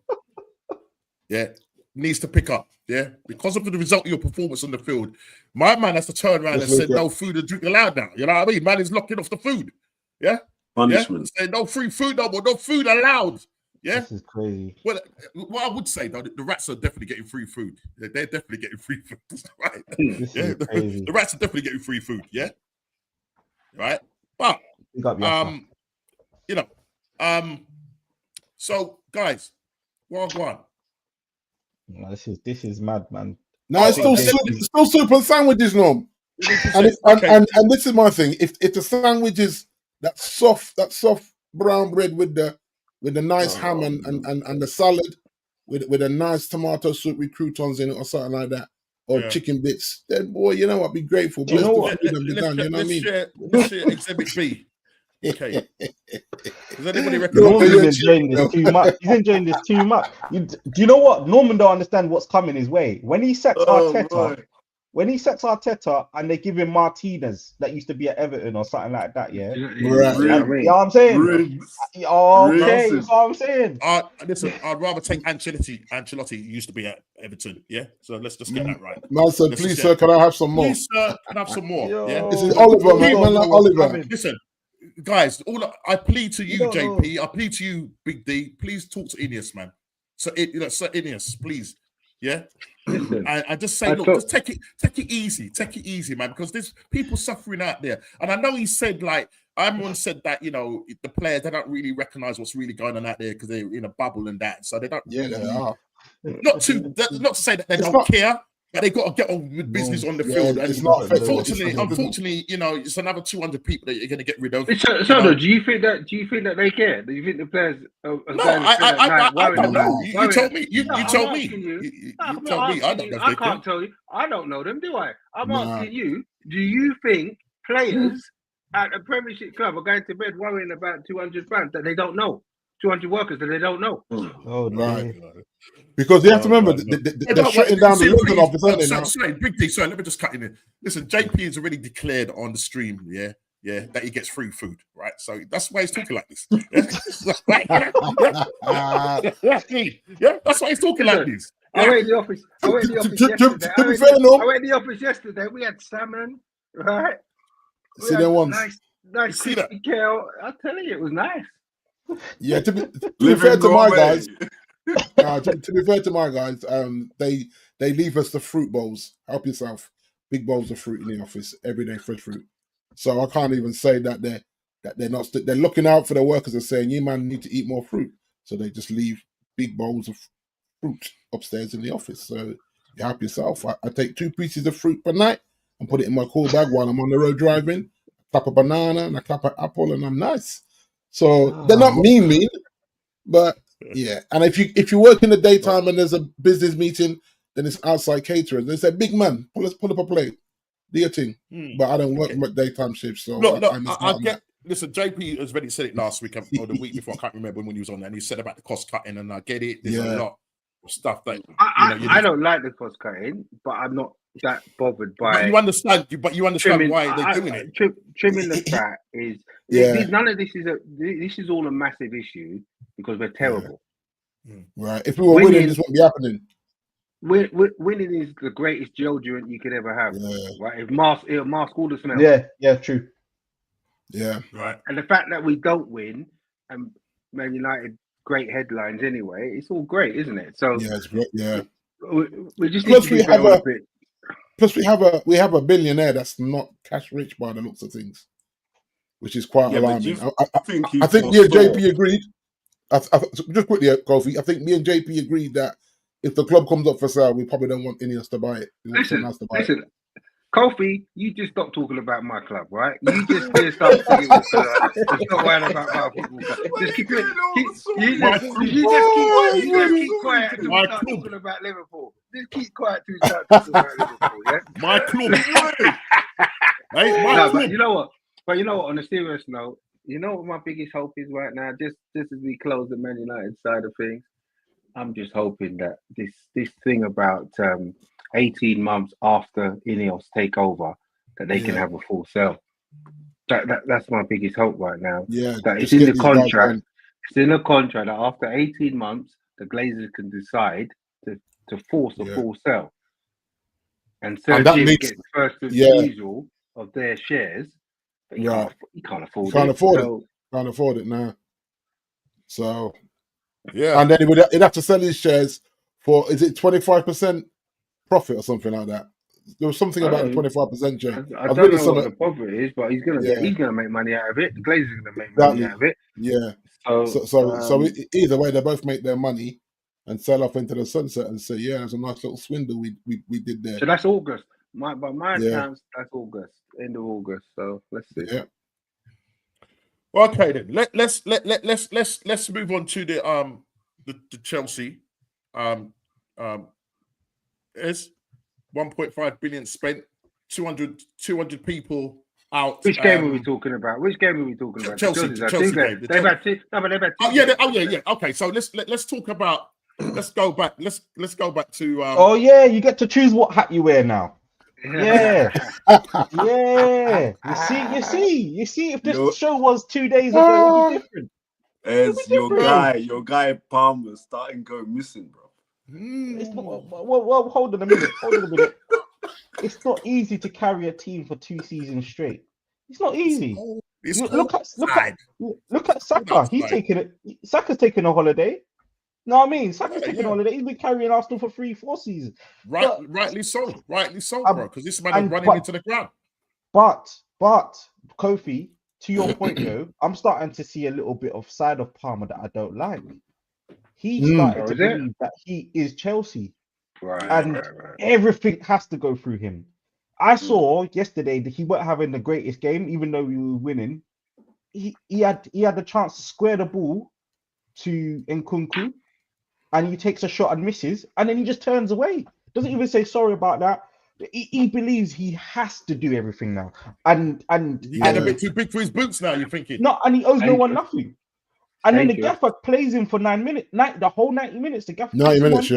needs to pick up. Yeah, because of the result of your performance on the field, my man has to turn around and say no food and drink allowed now. You know what I mean? Man is locking off the food. Yeah. Punishment. Yeah? Say no free food no more, no food allowed. Yeah, this is crazy. Well, what I would say though, the rats are definitely getting free food. They're definitely getting free food. Right? The rats are definitely getting free food. Yeah, right. But you know, so guys, one. No, this is mad, man. No, it's still soup and sandwiches, Norm. And this is my thing. If the sandwich is that soft brown bread with the nice ham and the salad with a nice tomato soup with croutons in it or something like that, or chicken bits, then boy, you know what? Be grateful. You know what? Let's share exhibit B. Okay. Does anybody reckon Norman's enjoying this too much? He's enjoying this too much. Do you know what? Norman don't understand what's coming his way. When he sets Arteta and they give him Martinez that used to be at Everton or something like that, yeah? You know what I'm saying? Okay, you know what I'm saying? Listen, I'd rather take Ancelotti. Ancelotti used to be at Everton, yeah? So let's just get that right. Man, sir, please, sir, can I have some more? Please, sir, can I have some more? Yeah? This is Oliver, man. Oliver. Listen, guys, I plead to you, JP. I plead to you, Big D. Please talk to Ineos, man. So, Sir Ineos, please. Yeah. I just say, look, just take it easy, man, because there's people suffering out there. And I know he said, like, everyone said that, you know, the players, they don't really recognize what's really going on out there because they're in a bubble and that. So they don't. Yeah, they are. Not to say that they don't care. But they got to get on with business on the field. And unfortunately, you know, it's another 200 people that you're going to get rid of. So, do you think that they care? Do you think the players? No, I don't know. You told me. You told me. You told me. I don't know. I can't tell you. I don't know them, do I? I'm asking you. Do you think players at a Premiership club are going to bed worrying about 200 fans that they don't know? 200 workers that they don't know. Oh, right. Because you have to remember, they're shutting down the London office, aren't they now? Sorry, Big D, sorry, let me just cut in there. Listen, JP has already declared on the stream, yeah, that he gets free food, right? So that's why he's talking like this. Yeah, that's why he's talking like this. I went in the office yesterday. We had salmon, right? See that one? Nice crispy kale. I'm telling you, it was nice. Yeah, to be fair to my guys, to be fair to my guys, they leave us the fruit bowls. Help yourself. Big bowls of fruit in the office every day, fresh fruit. So I can't even say that they're not. They're looking out for the workers and saying, "You man need to eat more fruit." So they just leave big bowls of fruit upstairs in the office. So you help yourself. I take 2 pieces of fruit per night and put it in my cool bag while I'm on the road driving. I clap a banana and I clap an apple, and I'm nice. So they're not mean, but yeah. And if you work in the daytime and there's a business meeting, then it's outside caterers. They say, "Big man, pull up a plate, do your thing." But I don't work daytime shifts, so I get. Listen, JP has already said it last week or the week before. I can't remember when he was on, and he said about the cost cutting, and I get it. There's a lot of stuff that I don't like the cost cutting, but I'm not that bothered by. But you understand why they're doing it. Trimming the fat is. Yeah. None of this is all a massive issue because we're terrible. Right. If we were winning, this wouldn't be happening. Winning is the greatest deodorant you could ever have. Right. It'll mask all the smells. Yeah, true. Yeah. Right. And the fact that we don't win and Man United great headlines anyway, it's all great, isn't it? So yeah, it's great. Yeah. We just need to be a bit. Plus we have a billionaire that's not cash rich by the looks of things, which is quite alarming. I think me and JP agreed. Just quickly, Kofi. I think me and JP agreed that if the club comes up for sale, we probably don't want Ineos to buy it. We want someone else to buy it. Kofi, you just stop talking about my club, right? You just stop singing with just not worrying about my football club. Just keep it. You just keep quiet until we start talking about Liverpool. Just keep quiet till we start talking about Liverpool, yeah? My club. But you know what? On a serious note, you know what my biggest hope is right now? Just as we close the Man United side of things, I'm just hoping that this thing about 18 months after Ineos take over, that they can have a full sell. That's my biggest hope right now. Yeah, that it's in the contract. It's in the contract that after 18 months, the Glazers can decide to force a full sell. And Sir Jim gets first refusal of their shares. But you can't afford it. Can't afford it now. So yeah, and then he'd have to sell his shares for, is it 25% profit or something like that? There was something about the 25% share. I don't know what the profit is, but he's gonna make money out of it. The Glazers are gonna make money out of it. Yeah. So either way, they both make their money and sell off into the sunset and say, yeah, there's a nice little swindle we did there. So that's August. My accounts, that's August, end of August. So let's see. Yeah. Okay then. Let's move on to the Chelsea. Is 1.5 billion spent, 200 people out. Which game are we talking about? Chelsea game. They've had two. Yeah. Okay, so let's talk about. Let's go back. Let's go back to. You get to choose what hat you wear now. Yeah. You see. If this show was 2 days ago, it would be different. As your guy Palmer's starting to go missing, bro. Well, hold on a minute. It's not easy to carry a team for 2 seasons straight. It's not easy. Look at Saka. Saka's taking a holiday. Know what I mean? Saka's taking a holiday. He's been carrying Arsenal for 3-4 seasons. Rightly so, bro. Because this man is running into the ground. But Kofi, to your point though, I'm starting to see a little bit of side of Palmer that I don't like. He started to believe that he is Chelsea. Right. Everything has to go through him. I saw yesterday that he weren't having the greatest game, even though we were winning. He had the chance to square the ball to Nkunku, and he takes a shot and misses, and then he just turns away. Doesn't even say sorry about that. He believes he has to do everything now, and he's a bit too big for his boots now. You're thinking no, and he owes no one nothing. And then the gaffer plays him for 9 minutes, the whole 90 minutes. The gaffer 90 minutes,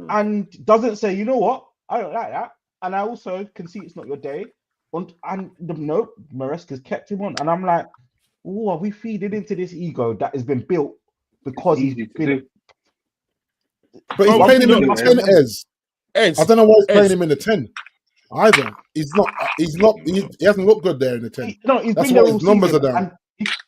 and doesn't say, you know what, I don't like that, and I also can see it's not your day. And nope, Maresca's kept him on, and I'm like, oh, are we feeding into this ego that has been built because he's been? But he's playing him in the 10 as. I don't know why he's playing him in the 10 either. He hasn't looked good there in the 10. He's That's been there why all his numbers season, are down. And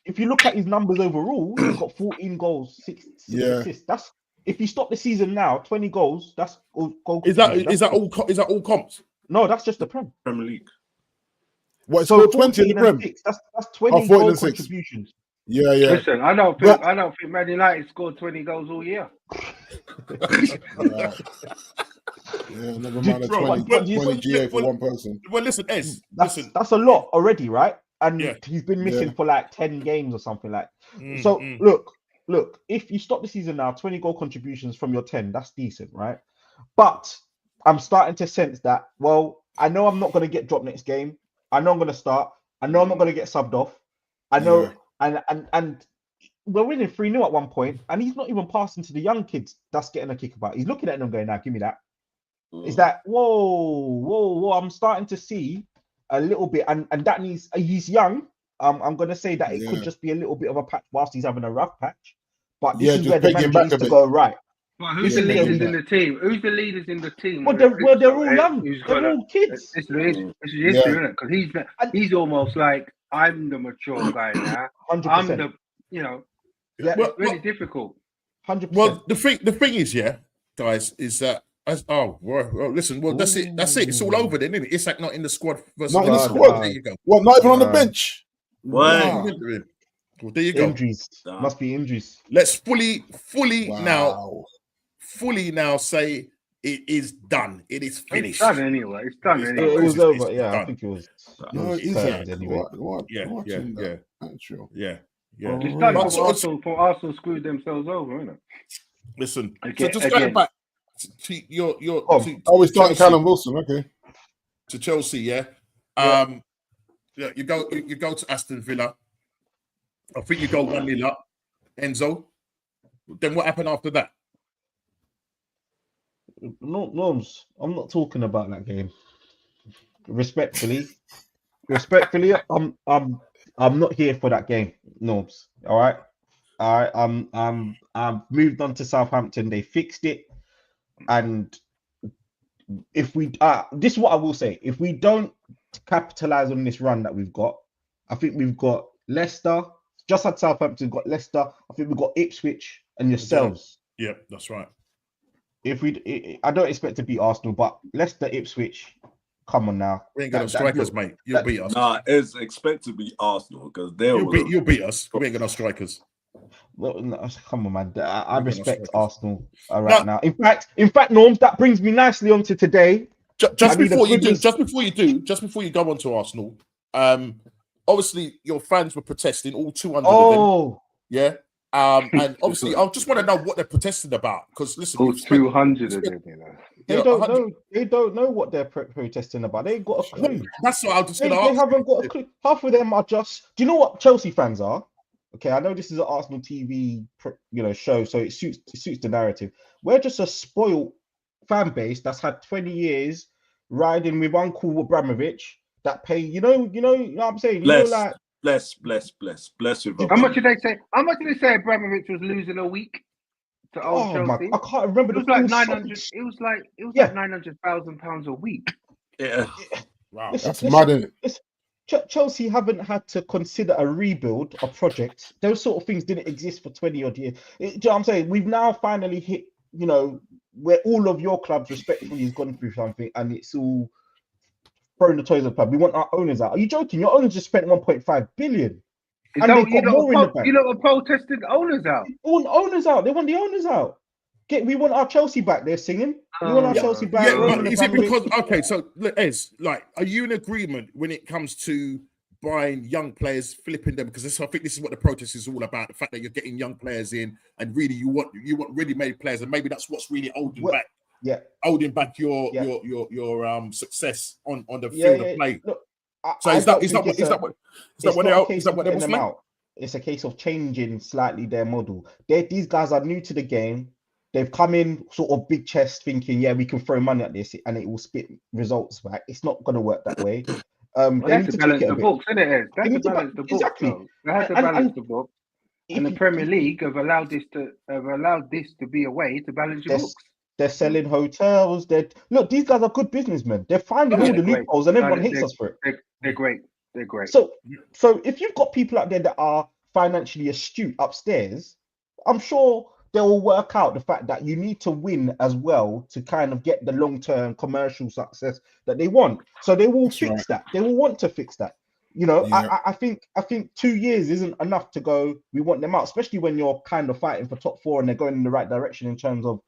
if you look at his numbers overall, he's got 14 goals, 6 assists. That's if you stop the season now, 20 goals. That's all. Is that all comps? No, that's just the Premier League. What? It's so 20 in the Prem. That's 20 goal contributions. Yeah. Listen, I don't think Man United scored 20 goals all year. Yeah, never mind a 20 GA for one person. Well, listen, Ez, that's a lot already, right? And he's been missing for like 10 games or something like. So look, if you stop the season now, 20 goal contributions from your 10, that's decent, right? But I'm starting to sense that, well, I know I'm not going to get dropped next game. I know I'm going to start. I know I'm not going to get subbed off. I know, and we're winning 3-0 at one point, and he's not even passing to the young kids that's getting a kick about. He's looking at them going, now, give me that. Is that, whoa, I'm starting to see a little bit, and that needs, he's young. I'm going to say that it could just be a little bit of a patch whilst he's having a rough patch. But this is where the manager needs to go right. Well, who's the leaders in the team? Who's the leaders in the team? Well, they're all young. They're all kids. This is history, isn't it? Because he's almost like, I'm the mature guy now. 100%. I'm the, it's really difficult. 100%. Well, the thing is, guys, is that listen. Well, that's it. It's all over then, isn't it? Isak not in the squad. Not in the squad. There you go. What? Not even on the bench. Wow. Well, there you go. Injuries. Must be injuries. Let's fully now say it is done. It is finished. It's done anyway. It's done anyway. It was over. Yeah, I think it was. No, it is anyway. What? Yeah. Actual. Yeah. It's done for Arsenal screwed themselves over, isn't it? Listen, again, so just going back to your we starting Callum Wilson, okay. To Chelsea, yeah. You go to Aston Villa. I think you go 1-0 up, Enzo. Then what happened after that? No, Norms, I'm not talking about that game. Respectfully, I'm not here for that game, Norms. All right. I'm moved on to Southampton. They fixed it, and if we this is what I will say: if we don't capitalize on this run that we've got, I think we've got Leicester. Just had Southampton, got Leicester. I think we've got Ipswich and yourselves. Yeah, that's right. I don't expect to beat Arsenal, but Leicester, Ipswich, come on now. We ain't got no strikers, mate. You'll beat us. Nah, it's expect to beat Arsenal because you'll beat us. We ain't got no strikers. Well, no, come on, man. I respect Arsenal right now. In fact, Norms, that brings me nicely onto today. Just before you go on to Arsenal, obviously your fans were protesting, all 200 of them. Yeah. And obviously, I just want to know what they're protesting about. Because listen, all 200 of them, you know. They don't know what they're protesting about. They ain't got a clue. That's what I was just going to ask. They haven't got a clue. Half of them are just. Do you know what Chelsea fans are? Okay, I know this is an Arsenal TV, show, so it suits the narrative. We're just a spoiled fan base that's had 20 years riding with Uncle Abramovich that pay. You know what I'm saying. Bless with. How much did they say? How much did they say Abramovich was losing a week to old Chelsea? I can't remember. It was like 900. It was like £900,000 a week. Yeah. Wow. That's mad, isn't it? Chelsea haven't had to consider a rebuild, a project. Those sort of things didn't exist for 20 odd years. Do you know what I'm saying? We've now finally hit, where all of your clubs respectfully has gone through something and it's all throwing the toys at the club. We want our owners out. Are you joking? Your owners just spent 1.5 billion. And they got more in the bank. You know what protested owners out? They want owners out. They want the owners out. We want our Chelsea back. They're singing. We want our Chelsea back. Yeah, but is it because so Ez, are you in agreement when it comes to buying young players, flipping them? Because I think this is what the protest is all about. The fact that you're getting young players in, and really you want ready-made players, and maybe that's what's really holding back your success on the field of play. Look, is that what they're saying? It's a case of changing slightly their model. These guys are new to the game. They've come in sort of big chest thinking, we can throw money at this and it will spit results back. It's not going to work that way. They have to balance the books, isn't it? They have to balance the books. Exactly. They have to balance the books. And the Premier League have allowed this to be a way to balance your books. They're selling hotels. Look, these guys are good businessmen. They're finding all the loopholes and everyone hates us for it. They're great. So if you've got people out there that are financially astute upstairs, I'm sure they'll work out the fact that you need to win as well to kind of get the long-term commercial success that they want. So they will fix that. They will want to fix that. I think 2 years isn't enough to go, we want them out, especially when you're kind of fighting for top four and they're going in the right direction in terms of,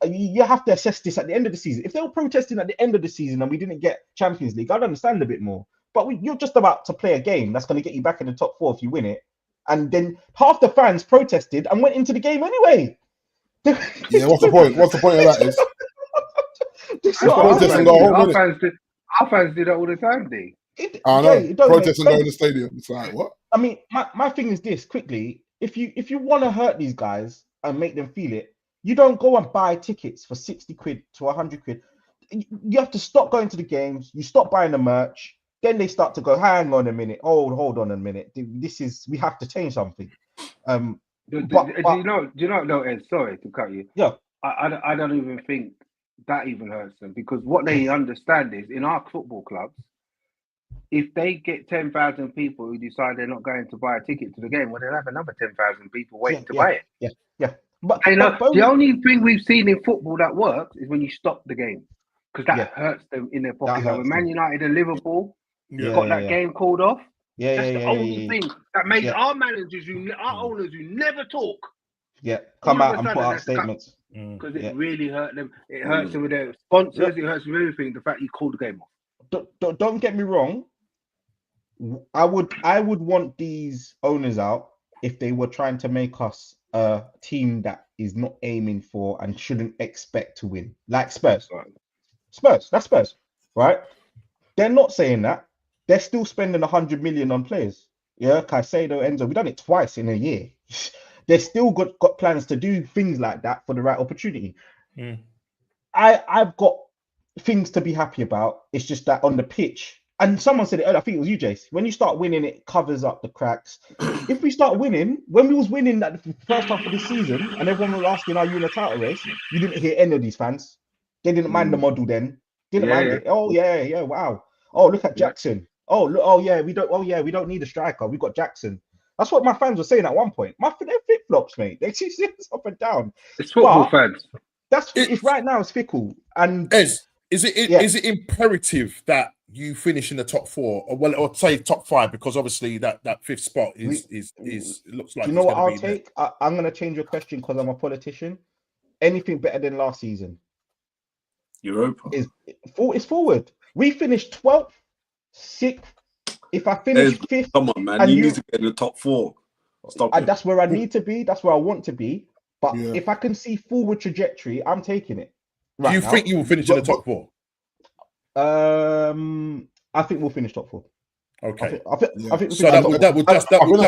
you have to assess this at the end of the season. If they were protesting at the end of the season and we didn't get Champions League, I'd understand a bit more. But you're just about to play a game that's going to get you back in the top four if you win it. And then half the fans protested and went into the game anyway. What's the point? What's the point of that? Our fans did that all the time, D. I know. Protesting going to the stadium. It's like, what? I mean, my thing is this, quickly. If you want to hurt these guys and make them feel it, you don't go and buy tickets for 60 quid to 100 quid. You have to stop going to the games. You stop buying the merch. Then they start to go, hang on a minute. Oh, hold on a minute. We have to change something. Do you know, Ed, sorry to cut you. Yeah. I don't even think that even hurts them, because what they understand is in our football clubs, if they get 10,000 people who decide they're not going to buy a ticket to the game, well, they'll have another 10,000 people waiting to buy it. Yeah. But the only thing we've seen in football that works is when you stop the game, because that hurts them in their pocket. When Man United and Liverpool got that game called off, that's the only thing that makes our managers, our owners who never talk, come out and put out statements. because it really hurt them. It hurts them with their sponsors. It hurts with everything. The fact you called the game off. Don't get me wrong. I would want these owners out if they were trying to make us a team that is not aiming for and shouldn't expect to win, like Spurs. That's Spurs, right? They're not saying that. They're still spending 100 million on players. Yeah, Caicedo, Enzo. We've done it twice in a year. They've still got plans to do things like that for the right opportunity. I've got things to be happy about. It's just that on the pitch. And someone said it earlier, I think it was you, Jace. When you start winning, it covers up the cracks. If we start winning, when we was winning that the first half of this season, and everyone was asking, are you in a title race? You didn't hear any of these fans. They didn't mind the model then. Didn't mind it. Oh yeah, wow. Oh, look at Jackson. Oh, look, we don't need a striker. We've got Jackson. That's what my fans were saying at one point. They're flip flops, mate. They see this up and down. It's football fans. It's right now. It's fickle. And is it imperative that you finish in the top 4, or say top 5, because obviously that 5th spot is it looks like. Do you know what I'll take? I'm going to change your question because I'm a politician. Anything better than last season? Europa is forward. We finished 12th, 6th. If I finish 5th, come on, man, you need to get in the top 4. That's where I need to be. That's where I want to be. But if I can see forward trajectory, I'm taking it. Do you think you will finish in the top 4? I think we'll finish top 4. Okay. I think so that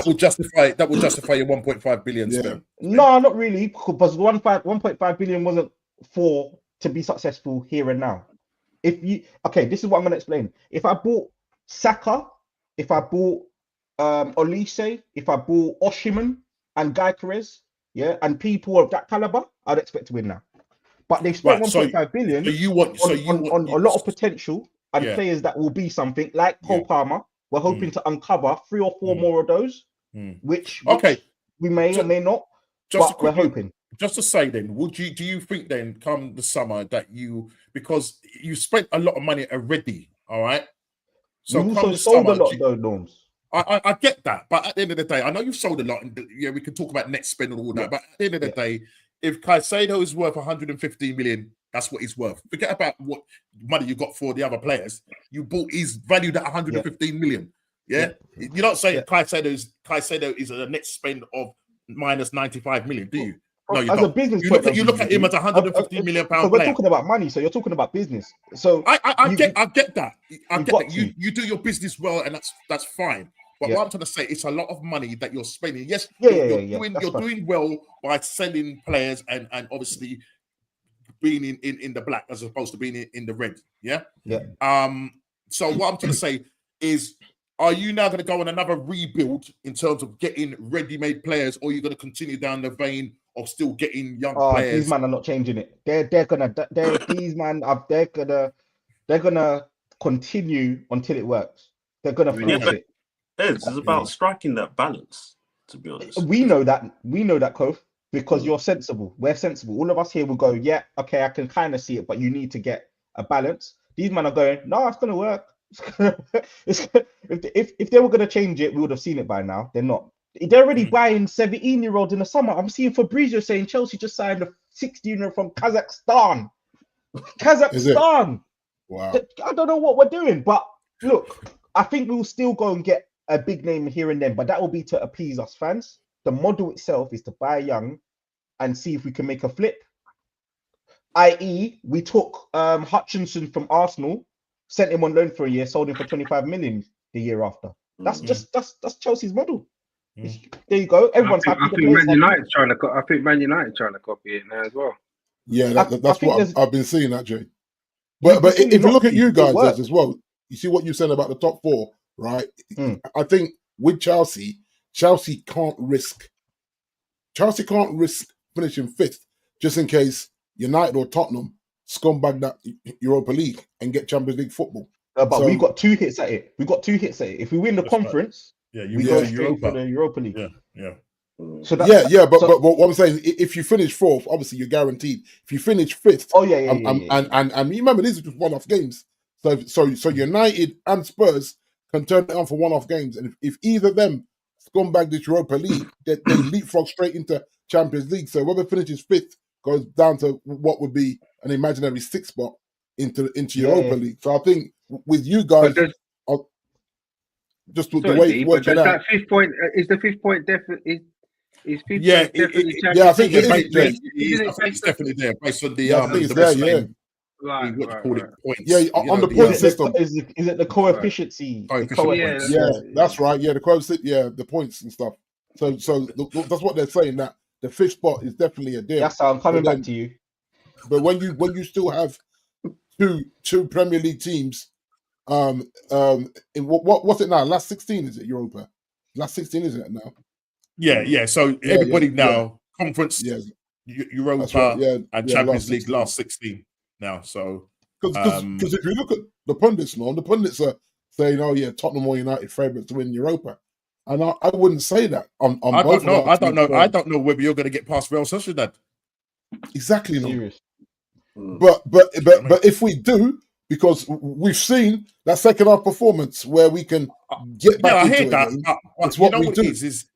will justify your 1.5 billion spend. No, not really, because 1.5 billion wasn't to be successful here and now. This is what I'm going to explain. If I bought Saka, if I bought Olise, if I bought Osimhen and Gyökeres, and people of that caliber, I'd expect to win now. But they've spent 1.5 billion on a lot of potential and players that will be something like Cole Palmer. We're hoping to uncover 3 or 4 more of those, which we may or may not, but we're hoping. Just to say then, do you think then come the summer that because you spent a lot of money already, all right? So you also sold a lot though, Norms. I get that, but at the end of the day, I know you've sold a lot, and we can talk about net spend and all that, but at the end of the day, if Caicedo is worth 115 million, that's what he's worth. Forget about what money you got for the other players. He's valued at 115 million. Yeah? You don't say Caicedo is a net spend of minus 95 million, do you? No, you don't. You look at him as 150 million pound player. We're talking about money, so you're talking about business. So I get that. I get that. You do your business well, and that's fine. But what I'm trying to say, it's a lot of money that you're spending. Yes, you're doing well by selling players and obviously being in the black as opposed to being in the red. Yeah. So what I'm trying to say is, are you now going to go on another rebuild in terms of getting ready-made players, or are you going to continue down the vein of still getting young players? These men are not changing it. They're gonna continue until it works. They're gonna force it. It's about striking that balance, to be honest. We know that, Kof, because you're sensible. We're sensible. All of us here will go, I can kind of see it, but you need to get a balance. These men are going, no, it's gonna work. If they were gonna change it, we would have seen it by now. They're not. They're already buying 17-year-olds in the summer. I'm seeing Fabrizio saying Chelsea just signed a 16-year-old from Kazakhstan. Wow. I don't know what we're doing, but look, I think we'll still go and get a big name here and then, but that will be to appease us fans. The model itself is to buy young and see if we can make a flip. I.e., we took Hutchinson from Arsenal, sent him on loan for a year, sold him for 25 million the year after. That's that's Chelsea's model. There you go. Everyone's happy. I think Man United trying to copy it now as well. Yeah, that's what I've been seeing, actually. But if you look at you guys as well, you see what you said about the top 4, right? I think with Chelsea can't risk finishing 5th just in case United or Tottenham scumbag that Europa League and get Champions League football. But we've got 2 hits at it. If we win the conference, we go straight for the Europa League. So but what I'm saying, if you finish 4th, obviously you're guaranteed. If you finish 5th, and remember, these are just one-off games. So United and Spurs can turn it on for one-off games, and if either of them scumbag this Europa League, they leapfrog straight into Champions League. So whoever finishes 5th goes down to what would be an imaginary 6th spot into Europa League. So I think with you guys, just the way it's working out. That 5th point is the 5th point definitely. Is 5th point definitely? I think it is. It's definitely there based on the Right. Yeah, on the point system. Is it the coefficiency? Yeah, that's right. Yeah, the coefficient. Yeah, the points and stuff. So that's what they're saying, that the 5th spot is definitely a deal. That's how I'm coming back to you. But when you still have two Premier League teams, in what's it now? Last 16 is it Europa? Last 16 isn't it now? Yeah. So everybody now conference, Europa, and Champions League last 16 now. So because if you look at the pundits, the pundits are saying, "Oh yeah, Tottenham or United favourites to win Europa," and I wouldn't say that. I don't know whether you're going to get past Real Sociedad. Exactly. But if we do, because we've seen that second half performance where we can get back into it. It's what we do. Is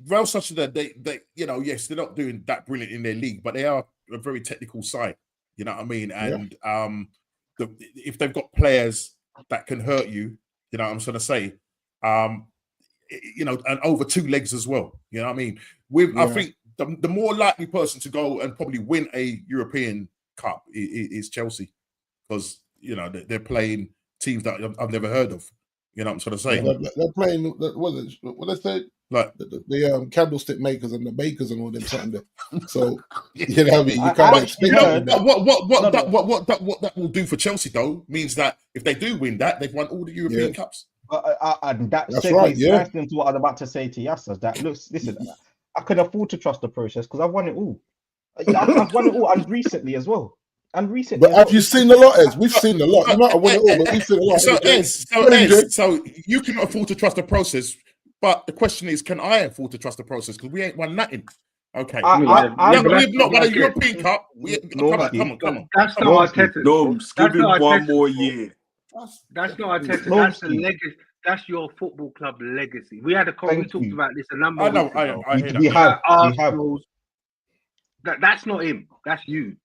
Real Sociedad, they yes, they're not doing that brilliant in their league, but they are a very technical side. You know what I mean? And if they've got players that can hurt you, you know what I'm trying to say, and over 2 legs as well. You know what I mean? I think the more likely person to go and probably win a European Cup is Chelsea, because they're playing teams that I've never heard of. You know what I'm trying to say? They're playing what they say, like the candlestick makers and the bakers and all them something there. So you know what I mean? You can't expect what that will do for Chelsea though means that if they do win that, they've won all the European Cups. And that's right. Into what I'm about to say to Yasser. That listen, I can afford to trust the process because I've won it all. I've won it all, and recently as well. But have you seen a lot, Ez? We've seen a lot. You might have won it all, but we've seen a lot. So you can afford to trust the process, but the question is, can I afford to trust the process? Because we ain't won nothing. Okay. We've not won a European Cup. Come on. That's not Arteta. No, give him one more year. That's not Arteta. That's the legacy. That's your football club legacy. We had we talked about this a number of weeks ago. We have. That's not him. That's you.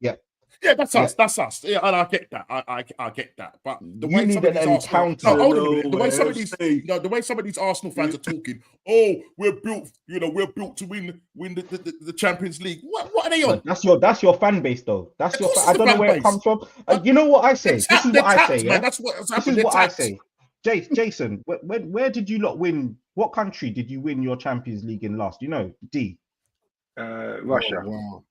Yeah, that's us. That's us. Yeah, and I get that. I get that. But the way some of these Arsenal fans are talking, we're built to win the Champions League. What are they on? That's your fan base, though. That's your. I don't know where it comes from. You know what I say? This is what I say. This is what I say. Jason, where did you lot win? What country did you win your Champions League in last? You know, D. Russia. Oh, wow.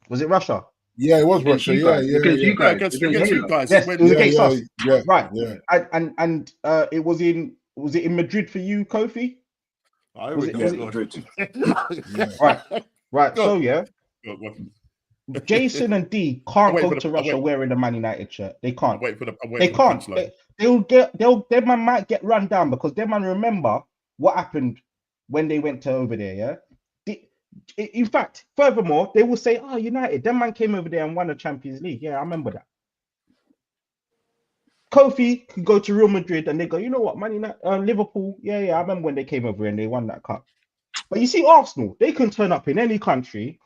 Was it Russia? Yeah, it was Russia. Against you guys. Yes, it was against us. Yeah, right. Yeah. And it was in Madrid for you, Kofi? Was it Madrid? Right. So Jason and D can't go to Russia wearing the Man United shirt. They can't. They can't. Their man might get run down because their man remember what happened when they went to over there. Yeah. In fact, furthermore, they will say, United, that man came over there and won a Champions League. Yeah, I remember that. Kofi could go to Real Madrid and they go, you know what, Man United, Liverpool, I remember when they came over and they won that cup. But you see, Arsenal, they can turn up in any country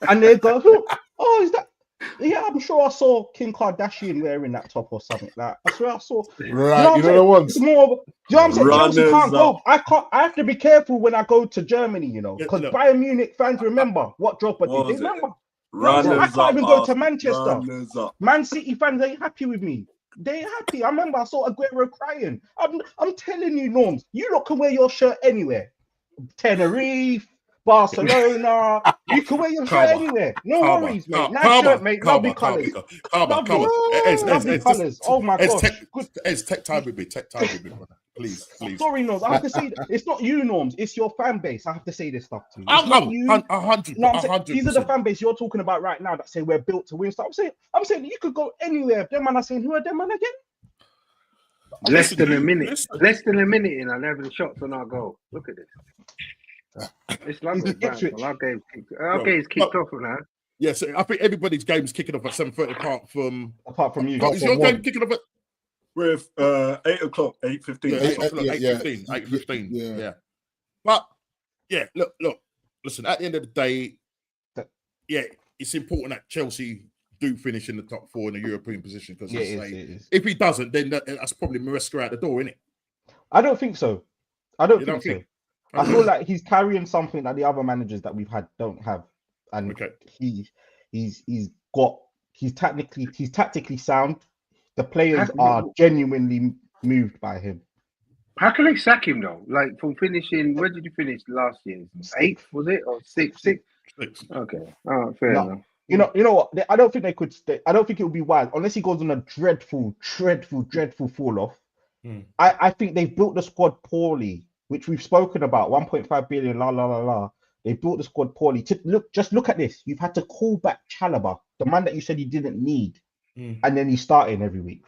and they go, is that? Yeah, I'm sure I saw Kim Kardashian wearing that top or something. Like, I swear I saw. Right, you know the ones. It's more. You know what I'm saying? Chelsea can't go. I have to be careful when I go to Germany. Because Bayern Munich fans remember what Drogba did. They remember. I can't even go to Manchester. Man City fans ain't happy with me. They ain't happy. I remember I saw Aguero crying. I'm telling you, Norms, you lot can wear your shirt anywhere. Tenerife. Barcelona, you can wear your shirt anywhere. No worries, mate. Nice shirt, mate. Lovely colours. Lovely colours. Oh my gosh. Take time with me. Brother. Please. Sorry, Norms. I have to say that. It's not you, Norms. It's your fan base. I have to say this stuff to you. I know. 100%. These are the fan base you're talking about right now that say we're built to win stuff. I'm saying you could go anywhere. Them man are saying, who are them man again? Less than a minute in 11 shots on our goal. Look at this. It's London, our game's kicked off now. Yes, I think everybody's game is kicking off at 7:30 apart from you. Is your game kicking off at? With 8 o'clock, 8:15. 8:15. Yeah. But look. Listen. At the end of the day, yeah, it's important that Chelsea do finish in the top 4 in the European position because it is. If he doesn't, then that's probably Maresca out the door, isn't it? I don't think so. I don't think so. Okay. I feel like he's carrying something that the other managers that we've had don't have, and he's tactically sound. The players are genuinely moved by him. How can they sack him though? Like from finishing, where did you finish last year? 8th was it or 6th? Okay, fair enough. You know what? I don't think they could. I don't think it would be wise unless he goes on a dreadful fall off. I think they've built the squad poorly, which we've spoken about. 1.5 billion, They built the squad poorly. Just look at this. You've had to call back Chalobah, the man that you said you didn't need, and then he's starting every week.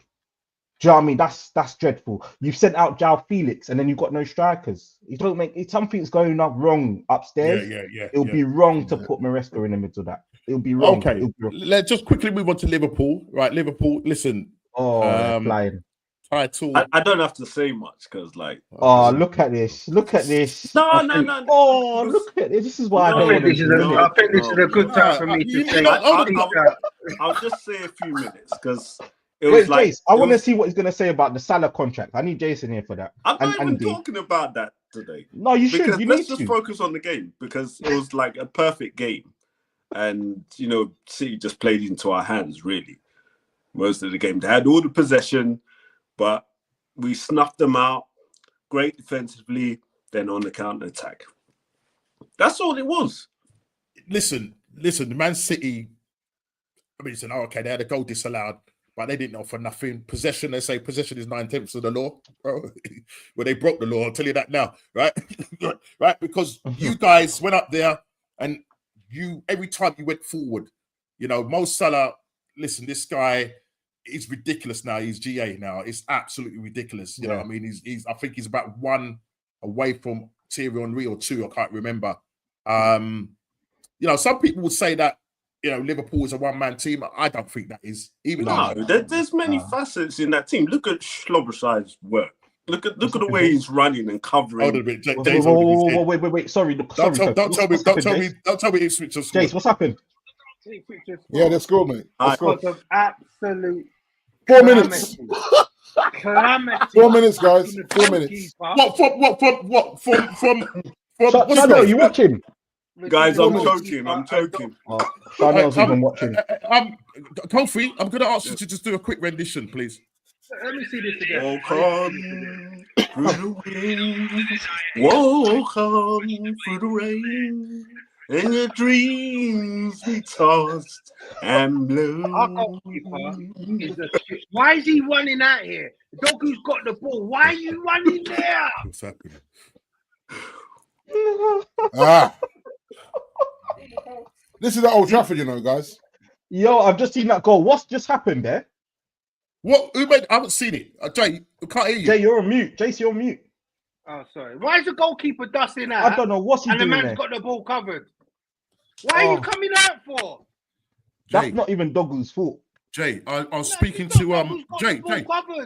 Do you know what I mean? That's dreadful. You've sent out João Felix, and then you've got no strikers. You don't make something's going up wrong upstairs. It'll be wrong to put Maresca in the middle of that. It'll be wrong. Okay, let's just quickly move on to Liverpool. Right, Liverpool. Listen. Flying. Title. I don't have to say much because, like, look at this. No. Oh, look at this. This is why I think this is a good time for me to say. I'll just say a few minutes because. Jace, I want to see what he's going to say about the Salah contract. I need Jason here for that. I'm not even talking about that today. No, you should. Let's just focus on the game because it was like a perfect game. And, City just played into our hands, really. Most of the game. They had all the possession, but we snuffed them out. Great defensively, then on the counter-attack. That's all it was. Listen, the Man City, they had a goal disallowed. But they didn't know for nothing. Possession, they say possession is 9/10 of the law. Bro. Well, they broke the law. I'll tell you that now, right? Right? Because you guys went up there and every time you went forward, Mo Salah, listen, this guy is ridiculous now. He's GA now. It's absolutely ridiculous. You know what I mean? I think he's about 1 away from Thierry Henry or 2. I can't remember. Some people would say that, Liverpool is a one-man team. I don't think that is. There's many facets in that team. Look at Schlobberside's work. Look at the way he's running and covering. Hold on a minute. Wait. Sorry. Don't tell me it's switched off. Jace, what's happened? Yeah, that's cool, mate. Absolute 4 minutes. Calamity. 4 minutes, guys. 4 minutes. What? From Shadow, you watching? Guys, I'm choking. Shadow's even watching. Kofi, I'm going to ask you to just do a quick rendition, please. Let me see this again. Walk on through the wind. Walk on through the rain. And your dreams be tossed and blown. Why is he running out here? Doku's got the ball. Why are you running there? What's happening? This is at Old Trafford, guys. Yo, I've just seen that goal. What's just happened there? What? Who made? I haven't seen it. Jay, I can't hear you. Jay, you're on mute. Jace, you're on mute. Oh, sorry. Why is the goalkeeper dusting out? I don't know what's he doing. And the man's there. got the ball covered. Why are you coming out for? That's Jay, not even Douglas' fault. Jay, I was speaking to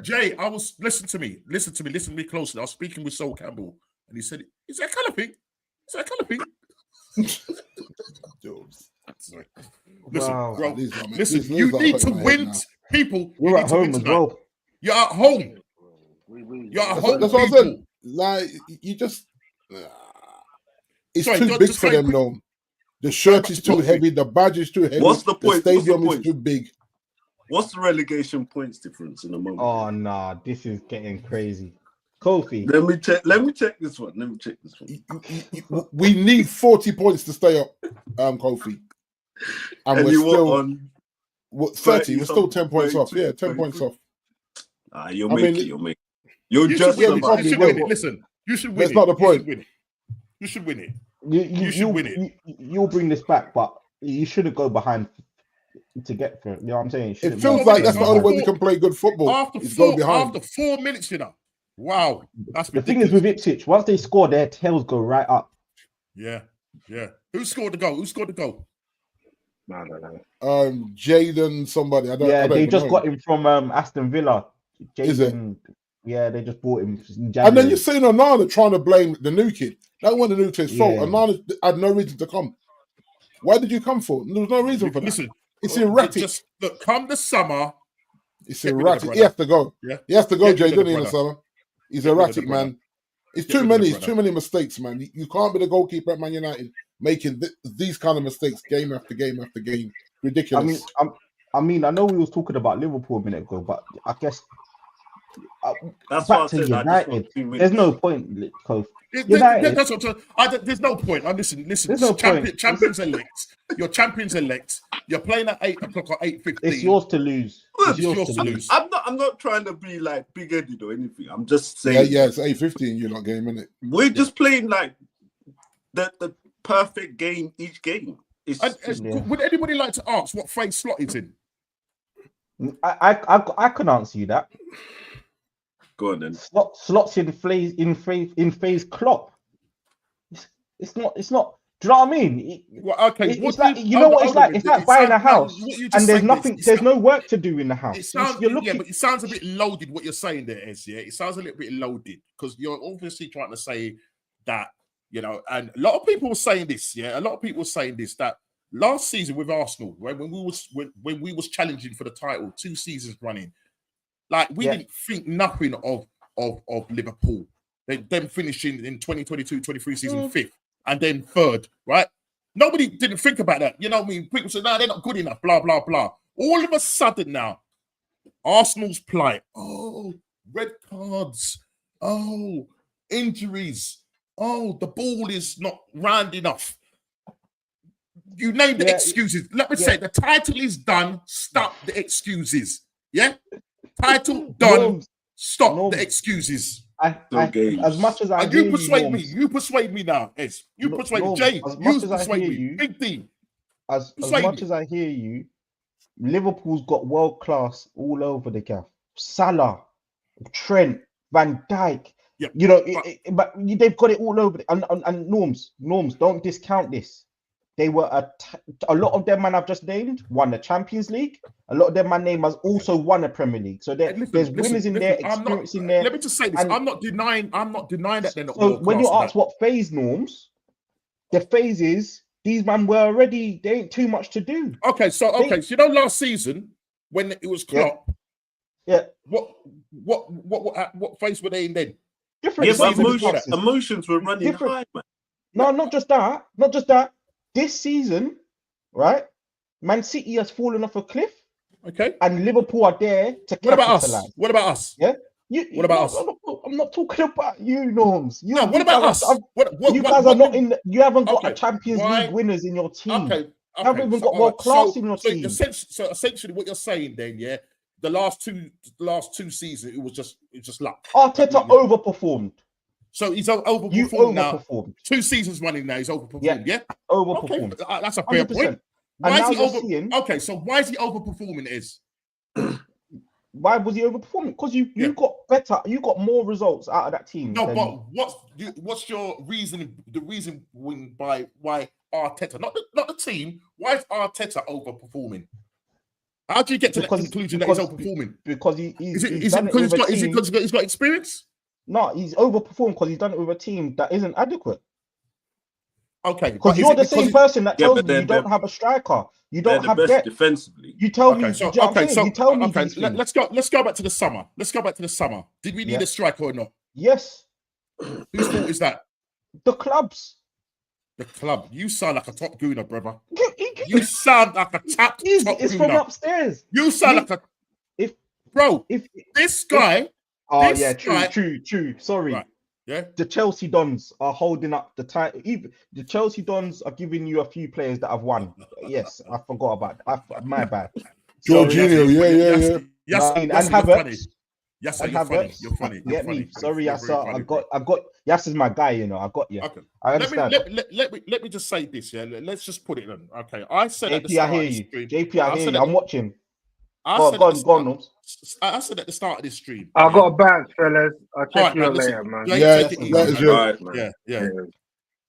Jay. I was listen to me closely. I was speaking with Sol Campbell, and he said, "Is that kind of thing? Is that kind of thing?" Listen, Wow. bro. Listen, you need to win, people. We're at home as well. You're at home. You're at home. That's what I said. Like you just, it's too big for them, though. The shirt is too heavy. The badge is too heavy. What's the point? The stadium is too big. What's the relegation points difference in a moment? Oh nah, this is getting crazy. Kofi. Let me check this one. We need 40 points to stay up, Kofi. And we're still on 30. We're still 10 points off. Yeah, 10 points off. You'll make it. You'll just listen. You should win. That's not the point. You should win it. You should win it. You'll bring this back, but you shouldn't go behind to get through. You know what I'm saying? It feels like that's the only way we can play good football. After 4 minutes, Wow, that's the thing is with Ipswich. Once they score, their tails go right up. Yeah. Who scored the goal? No. Jaden, somebody. I don't they just know. got him from Aston Villa. Jaden, is it? Yeah, they just bought him. And then you're seeing Onana trying to blame the new kid. That wasn't the new kid's fault. Onana had no reason to come. Why did you come for? There was no reason for that. Listen, it's erratic. Just look, come the summer. It's erratic. He has to go. Yeah, he has to go, Jay. Don't he, in the summer? He's erratic, man. It's too many. It's too many mistakes, man. You can't be the goalkeeper at Man United making these kind of mistakes game after game after game. Ridiculous. I mean, I know we was talking about Liverpool a minute ago, but I guess that's back to United. There's no point because that's what there's no point. Listen. There's no point. Champions elect. You're champions elect. You're playing at 8 o'clock or 8:15. It's yours to lose. It's yours to lose. I'm not trying to be like big-headed or anything. I'm just saying. Yeah, it's 8:15. You're not game, innit? We're just playing like the perfect game each game. Would anybody like to ask what phase slot is in? I can answer you that. Go on then. Slots in phase Klopp. It's not. Do you know what I mean? It's like it's like. It's like buying a house and there's nothing. There's no work to do in the house. But it sounds a bit loaded. What you're saying there is, yeah, it sounds a little bit loaded because you're obviously trying to say that, you know, and a lot of people were saying this. Yeah, a lot of people were saying this that last season with Arsenal, right, when we was challenging for the title 2 seasons running. Like, we didn't think nothing of Liverpool. Them finishing in 2022-23 season 5th and then 3rd, right? Nobody didn't think about that. You know what I mean? People said, no, they're not good enough, blah, blah, blah. All of a sudden now, Arsenal's plight. Oh, red cards. Oh, injuries. Oh, the ball is not round enough. You name the excuses. Let me say, the title is done. Stop the excuses. Yeah? Title done. Stop the excuses. As much as I hear you persuade me now, Es. You persuade me, Jay. You persuade me. Big D. As much as I hear you, Liverpool's got world class all over the gaff. Salah, Trent, Van Dijk. Yeah, you know, but they've got it all over. And Norms, don't discount this. They were a lot of them man I've just named won the Champions League. A lot of them man name has also won a Premier League. So there's winners in there, experience in there. Let me just say this: I'm not denying that they're not. So when you ask what phase, Norms, the phase is these man were already. They ain't too much to do. Okay, so you know, last season when it was Klopp, what phase were they in then? Different. Yeah, emotions were running high, man. No, not just that. This season, right? Man City has fallen off a cliff. Okay. And Liverpool are there to capitalize. What about us? Yeah. What about us? I'm not talking about you, Norms. What about us? You guys are not in. You haven't got a Champions League winners in your team. Okay. You haven't even got world class in your team. So essentially, what you're saying then, yeah, the last two seasons, it was just luck. Arteta overperformed. So he's overperformed now. 2 seasons running now. He's overperformed. Yeah. Overperformed. Okay. That's a fair 100%. Point. Why is he Okay, so why is he overperforming? Why was he overperforming? Because you got better. You got more results out of that team. No, but what's your reason? The reason why Arteta, not the team. Why is Arteta overperforming? How do you get to that conclusion that he's overperforming? Because is it because he's got experience? No, he's overperformed because he's done it with a team that isn't adequate. Okay, because you're the same person that tells me you don't have a striker, you don't have depth defensively. You tell me. You tell me. Okay, let's go back to the summer. Did we need a striker or not? Yes. Whose fault is that? The club's. The club. You sound like a top gooner, brother. You sound like a top gooner. It's from upstairs. You sound like this guy. Oh yeah, true. Sorry. Right. Yeah. The Chelsea Dons are holding up the title. The Chelsea Dons are giving you a few players that have won. Yes, I forgot about that. My bad. Jorginho, yeah. Yes, and Havertz. Yes, you're funny. Get me. Sorry, Yasser. I got Yasser's my guy. You know, I got you. Okay. I understand. Let me just say this. Yeah. Let's just put it in. Okay. I said JP, I hear you. JP, I hear you. I'm watching. Go on. I said at the start of this stream. I got a bounce, fellas. I'll check you later, man. Yeah.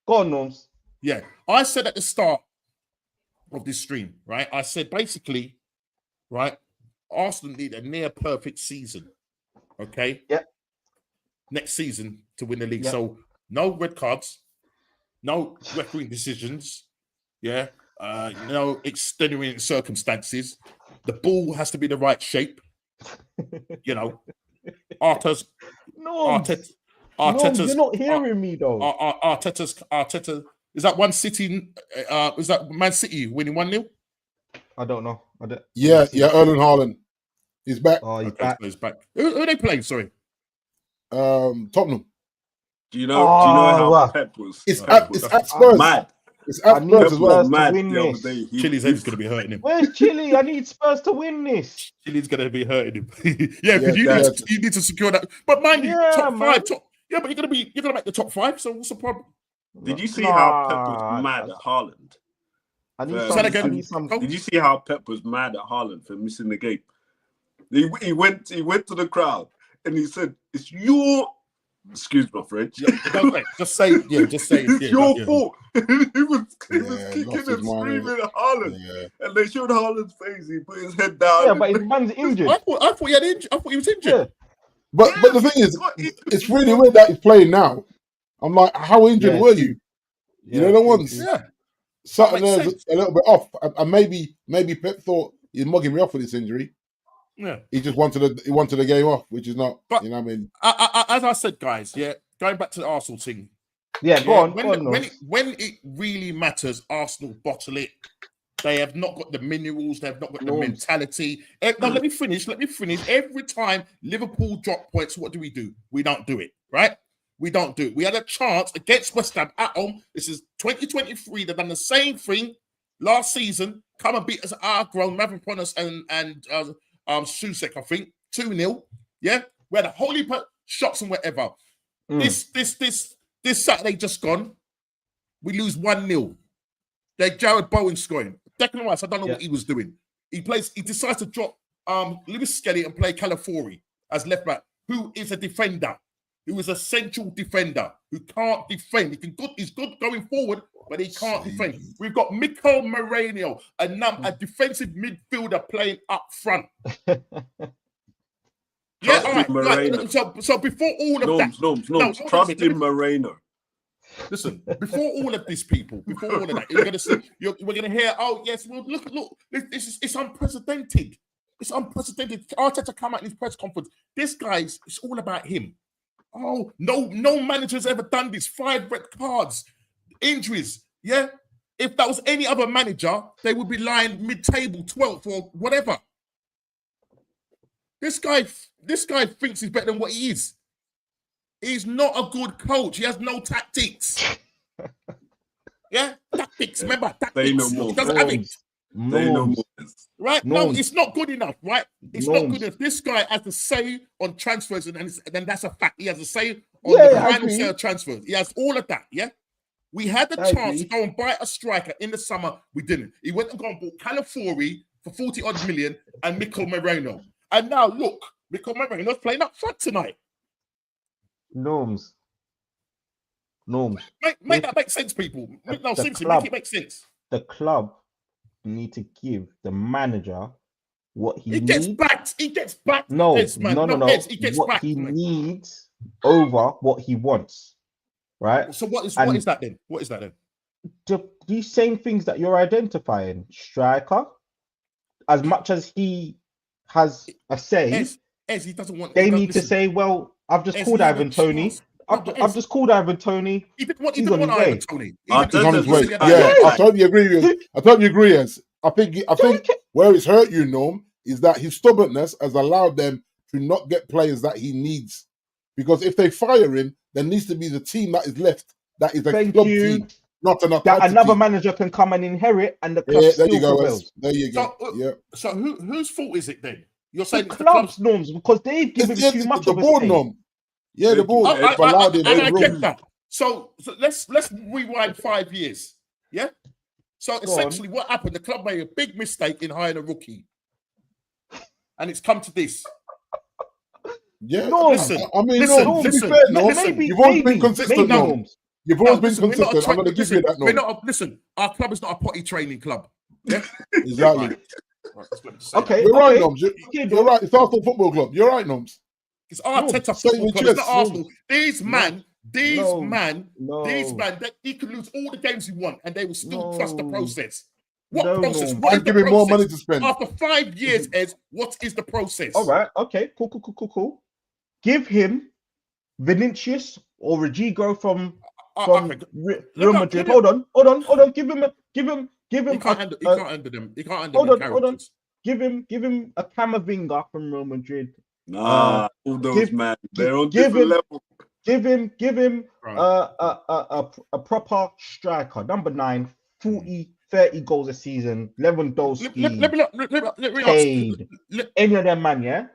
Go on, Norms. Yeah. I said at the start of this stream, right? I said basically, right, Arsenal need a near perfect season. Okay. Yeah. Next season to win the league. Yeah. So no red cards, no refereeing decisions. Yeah. extenuating circumstances. The ball has to be the right shape. Arteta's. You're not hearing me though. Arteta. Is that Man City? Is that Man City winning 1-0? I don't know. Yeah, Erling Haaland. He's back. Oh, he's Okay, back. so he's back. Who are they playing? Sorry. Tottenham. Do you know how Pep was? It's at Spurs. Mad. It's at Spurs as well. Mad win the other this. day. Chili's head's going to be hurting him. Where's Chile? I need Spurs to win this. Chili's going to be hurting him. Because you need to secure that. But mind you, top 5. Yeah, but you're going to make the top 5. So what's the problem? Did you see how Pep was mad at Haaland? Did you see how Pep was mad at Haaland for missing the game? He went to the crowd and he said, "It's your." Excuse my French. Just say it's your fault. He was kicking and screaming at Haaland, and they showed Haaland's face. He put his head down. Yeah, but his man's injured. I thought he had injured. I thought he was injured. Yeah. But the thing is, it's really weird that he's playing now. I'm like, how injured were you? You know, the ones. Yeah. Something there's a little bit off, and maybe Pep thought he's mugging me off with this injury. Yeah, he just wanted the game off, which is not. But, you know what I mean? As I said, guys, going back to the Arsenal thing. Go on. When it really matters, Arsenal bottle it. They have not got the minerals. They have not got the mentality. Now, let me finish. Every time Liverpool drop points, what do? We don't do it, right? We don't do it. We had a chance against West Ham at home. This is 2023. They've done the same thing last season. Come and beat us at our ground, Mavropanos and Susek, I think, 2-0. Yeah, we had a whole heap of shots and whatever. This Saturday just gone, we lose 1-0. Jared Bowen scoring. Declan Rice, I don't know what he was doing. He decides to drop Lewis Skelly and play Calafiori as left back, who is a defender, who is a central defender, who can't defend. He's good going forward, but he can't defend. We've got Mikel Moreno, a defensive midfielder playing up front. So before all of that, trust in Moreno. Listen, before all of this, people, we're going to hear, oh yes, well look, it's unprecedented. It's unprecedented. Arteta come out in his press conference. This guy's, it's all about him. Oh, no manager's ever done this. 5 red cards, injuries. Yeah, if that was any other manager, they would be lying mid-table, 12th or whatever. This guy thinks he's better than what he is. He's not a good coach. He has no tactics. Yeah, tactics. Remember, tactics. He doesn't have it. Right? No, it's not good enough, right? It's not good enough. This guy has a say on transfers, and then that's a fact. He has a say on the final say of transfers. He has all of that, yeah? We had the chance to go and buy a striker in the summer. We didn't. He went and bought Calafiori for 40-odd million and Mikel Moreno. And now, look, Mikel Moreno's playing up front tonight. Norms. Make that make sense, people. Seriously, make it make sense. The club need to give the manager what he needs. He gets backed. No. He gets what backed. He needs over what he wants. Right? So what is that then? What is that then? These same things that you're identifying. Striker, as much as he has a say, he doesn't want. They need to say, well, I've just called Ivan Toney. I've just called Ivan Toney. He didn't want Ivan Toney. He's on his way. Yeah, I totally agree with you. I think where it's hurt you, Norm, is that his stubbornness has allowed them to not get players that he needs. Because if they fire him, there needs to be the team that is left that is a club team, not another manager can come and inherit, and the club still prevails. There you go. So whose fault is it then? You're saying the club's Norms, because they've given too much of a board, Norm. Yeah, the board. I get that. So let's rewind 5 years. Yeah. So essentially, what happened? The club made a big mistake in hiring a rookie, and it's come to this. Yeah. No, listen. You've always been consistent, Norm. You've always been consistent. I'm going to give you that, Norm. Listen, our club is not a potty training club. Yeah. Exactly. Right, okay, you're right, Noms. You're right. It's Arsenal Football Club. You're right, Noms. It's Arteta Football Club. It's not Arsenal. These man, they, he can lose all the games he want, and they will still trust the process. What process? Norms. What is the give him more money process? to spend. After 5 years, Ez, what is the process? All right. Okay. Cool. Give him Vinicius or Rodrigo from Real Madrid. Hold on. Give him. He can't handle them. He can't handle them. Hold on. Give him a Camavinga from Real Madrid. Nah, all those man, they're on different level. Give him a proper striker, number 9, 30 goals a season, Lewandowski, Cade, any of them, man, yeah?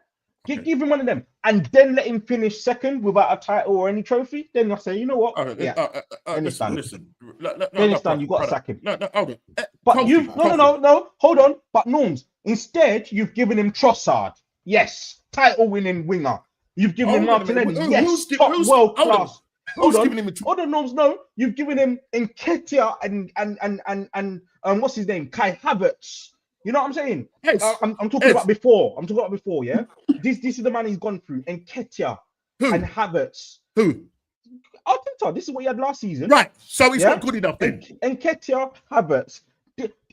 Give him one of them, and then let him finish second without a title or any trophy. Then I'll say, you know what? Listen. Then it's done. You got to sack him. No, hold on. But no. Hold on. But Norms, instead, you've given him Trossard. Yes, title-winning winger. You've given him Martinelli. Yes, top world class. Hold on, Norms. No, you've given him Nketiah and what's his name? Kai Havertz. You know what I'm saying? Yes. I'm talking about before. Yeah. This is the man he's gone through. Nketiah and Havertz. Who? Arteta. This is what he had last season. Right. So he's not good enough then. Nketiah, Havertz,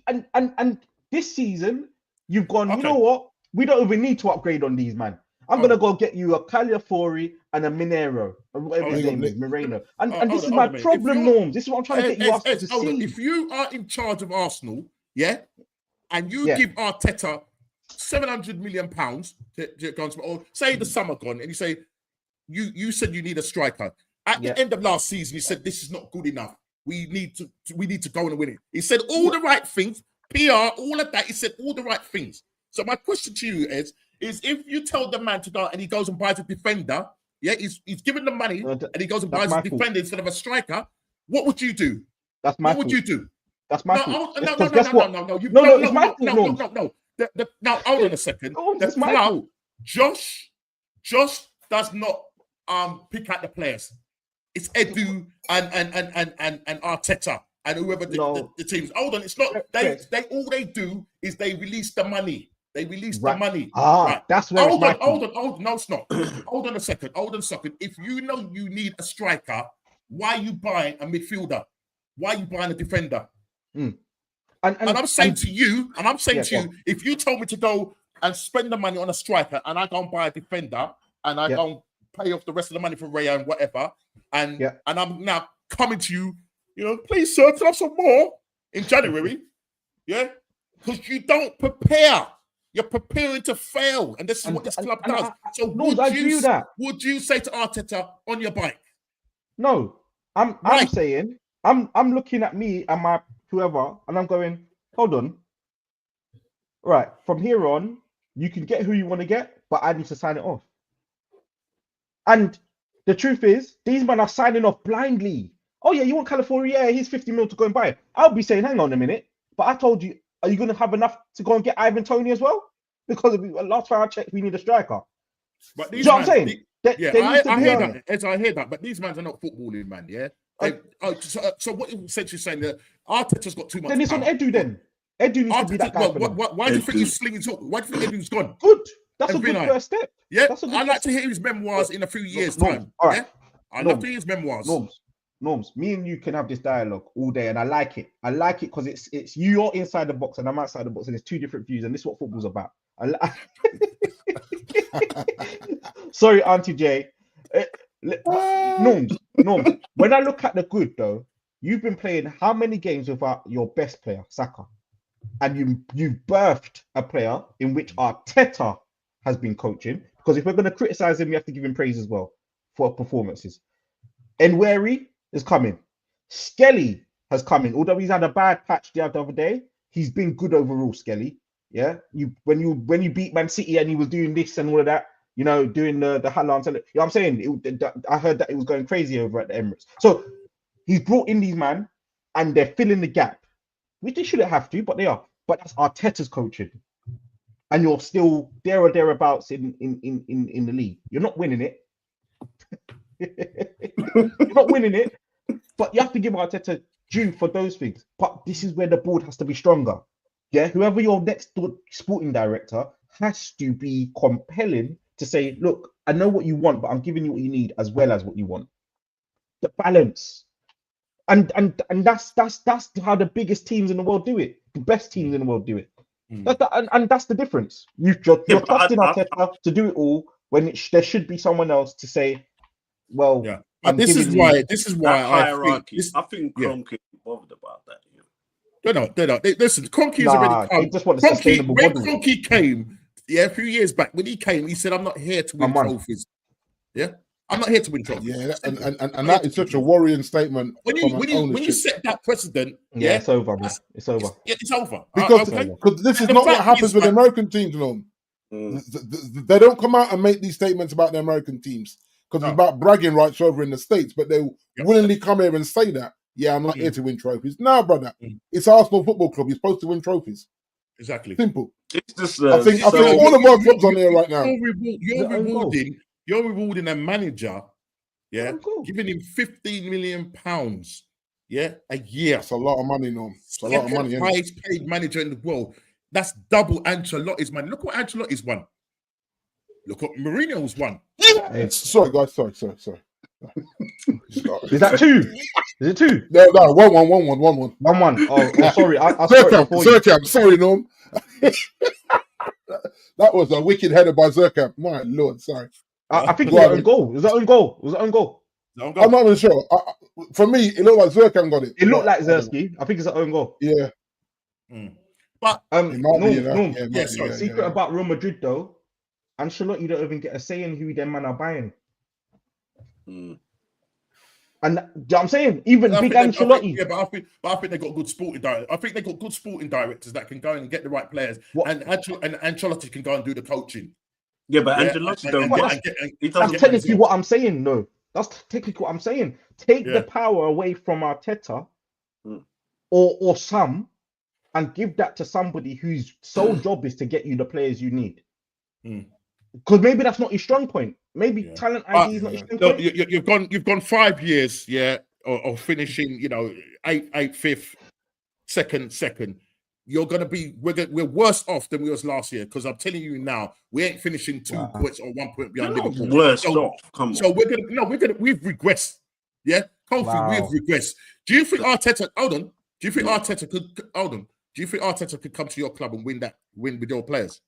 and this season you've gone. Okay. You know what? We don't even need to upgrade on these, man. I'm gonna go get you a Caliafori and a Minero, or whatever his name is, Moreno. And this is my problem, Norms. This is what I'm trying to get you to see. If you are in charge of Arsenal, yeah, and you give Arteta £700 million to go or say the summer gone, and you say you said you need a striker. At the end of last season, you said this is not good enough. We need to go and win it. He said all the right things, PR, all of that. He said all the right things. So my question to you is if you tell the man to go and he goes and buys a defender, he's given the money and he goes and buys a defender instead of a striker, what would you do? That's my fault. What would you do? That's my fault. No. Now hold on a second. Josh does not pick out the players. It's Edu and Arteta and whoever the teams. Hold on, it's not they all they do is they release the money. They release the money. That's where hold on. No, it's not. Hold on a second. If you know you need a striker, why are you buying a midfielder? Why are you buying a defender? And I'm saying to you, if you told me to go and spend the money on a striker and I go and buy a defender and I go and pay off the rest of the money for Raya and whatever, and I'm now coming to you, please, sir, can I have some more in January? Yeah? Because you don't prepare. You're preparing to fail, and this is what this club does. So would you say to Arteta on your bike? No, I'm saying I'm looking at me and my whoever, and I'm going, hold on. Right, from here on, you can get who you want to get, but I need to sign it off. And the truth is, these men are signing off blindly. Oh yeah, you want California? Yeah, he's 50 mil to go and buy it. I'll be saying, hang on a minute, but I told you. Are you going to have enough to go and get Ivan Toney as well? Because last time I checked, we need a striker. But you know what I'm saying? I hear that. But these men are not footballing, man. Yeah. So what you're essentially saying that Arteta's got too much. Then it's on Edu. Then Edu needs to be that guy. Why do you think he's slinging talk? Why do you think Edu's gone? Good. That's a good first step. Yeah. I'd like to hear his memoirs in a few years' time. All right. I'd love to hear his memoirs. Norms, me and you can have this dialogue all day, and I like it. I like it because it's you're inside the box and I'm outside the box, and it's two different views, and this is what football's about. Sorry, Auntie J. Norms. When I look at the good though, you've been playing how many games without your best player, Saka, and you birthed a player in which Arteta has been coaching. Because if we're going to criticize him, we have to give him praise as well for performances. Nweri is coming. Skelly has come in. Although he's had a bad patch the other day, he's been good overall, Skelly. Yeah. When you beat Man City and he was doing this and all of that, doing the Haaland. You know what I'm saying? I heard that it was going crazy over at the Emirates. So he's brought in these man and they're filling the gap, which they shouldn't have to, but they are. But that's Arteta's coaching. And you're still there or thereabouts in the league. You're not winning it. You're not winning it, but you have to give Arteta due for those things. But this is where the board has to be stronger. Yeah, whoever your next sporting director has to be compelling to say, look, I know what you want, but I'm giving you what you need as well as what you want. The balance, and that's how the biggest teams in the world do it. the best teams in the world do it. And that's the difference. You're trusting Arteta to do it all when there should be someone else to say, well, yeah. But this is why hierarchy. I think Kroenke is bothered about that. They're not. Listen, Kroenke is already come. They just want a sustainable when model. Kroenke came, a few years back, when he came, he said, "I'm not here to win trophies." Yeah, I'm not here to win trophies. Yeah, and that is such a worrying statement. When you set that precedent, it's over, man. It's over. It's over. Because this is not what happens with American teams, Norm. They don't come out and make these statements about the American teams because it's about bragging rights over in the States, but they willingly come here and say that. Yeah, I'm not here to win trophies. No, brother. It's Arsenal Football Club. You're supposed to win trophies. Exactly. Simple. It's just. I think all of our clubs on here right now. You're rewarding a manager, giving him £15 million, a year. That's a lot of money, Norm. It's a lot of money. Highest paid manager in the world. That's double Ancelotti's money. Look what Ancelotti's won. Look what Mourinho's won. Sorry, guys. Sorry. Is that two? Is it two? No, 1-1. 1-1. Oh, sorry. Zerkamp. Sorry, Norm. That was a wicked header by Zerkamp. My lord, sorry. I think it was own goal. Was that own goal? I'm not even sure. For me, it looked like Zerkamp got it. It looked like Zersky. I think it's an own goal. Yeah. But secret about Real Madrid though, Ancelotti don't even get a say in who them man are buying. And I'm saying, even big Ancelotti. But I think they got good sporting directors. I think they got good sporting directors that can go and get the right players. And Ancelotti can go and do the coaching. Yeah, but Ancelotti don't. That's technically what I'm saying, though. That's technically what I'm saying. Take the power away from Arteta, or some, and give that to somebody whose sole job is to get you the players you need. Because maybe that's not your strong point. Maybe talent ID is not your strong point. You've gone 5 years, of finishing, eighth, fifth, second. You're gonna be we're worse off than we was last year because I'm telling you now, we ain't finishing 2 points or 1 point behind Liverpool. Worse off. Come on. So we've regressed. Yeah, Kofi, we've regressed. Do you think Arteta? Hold on. Do you think Arteta could come to your club and win with your players?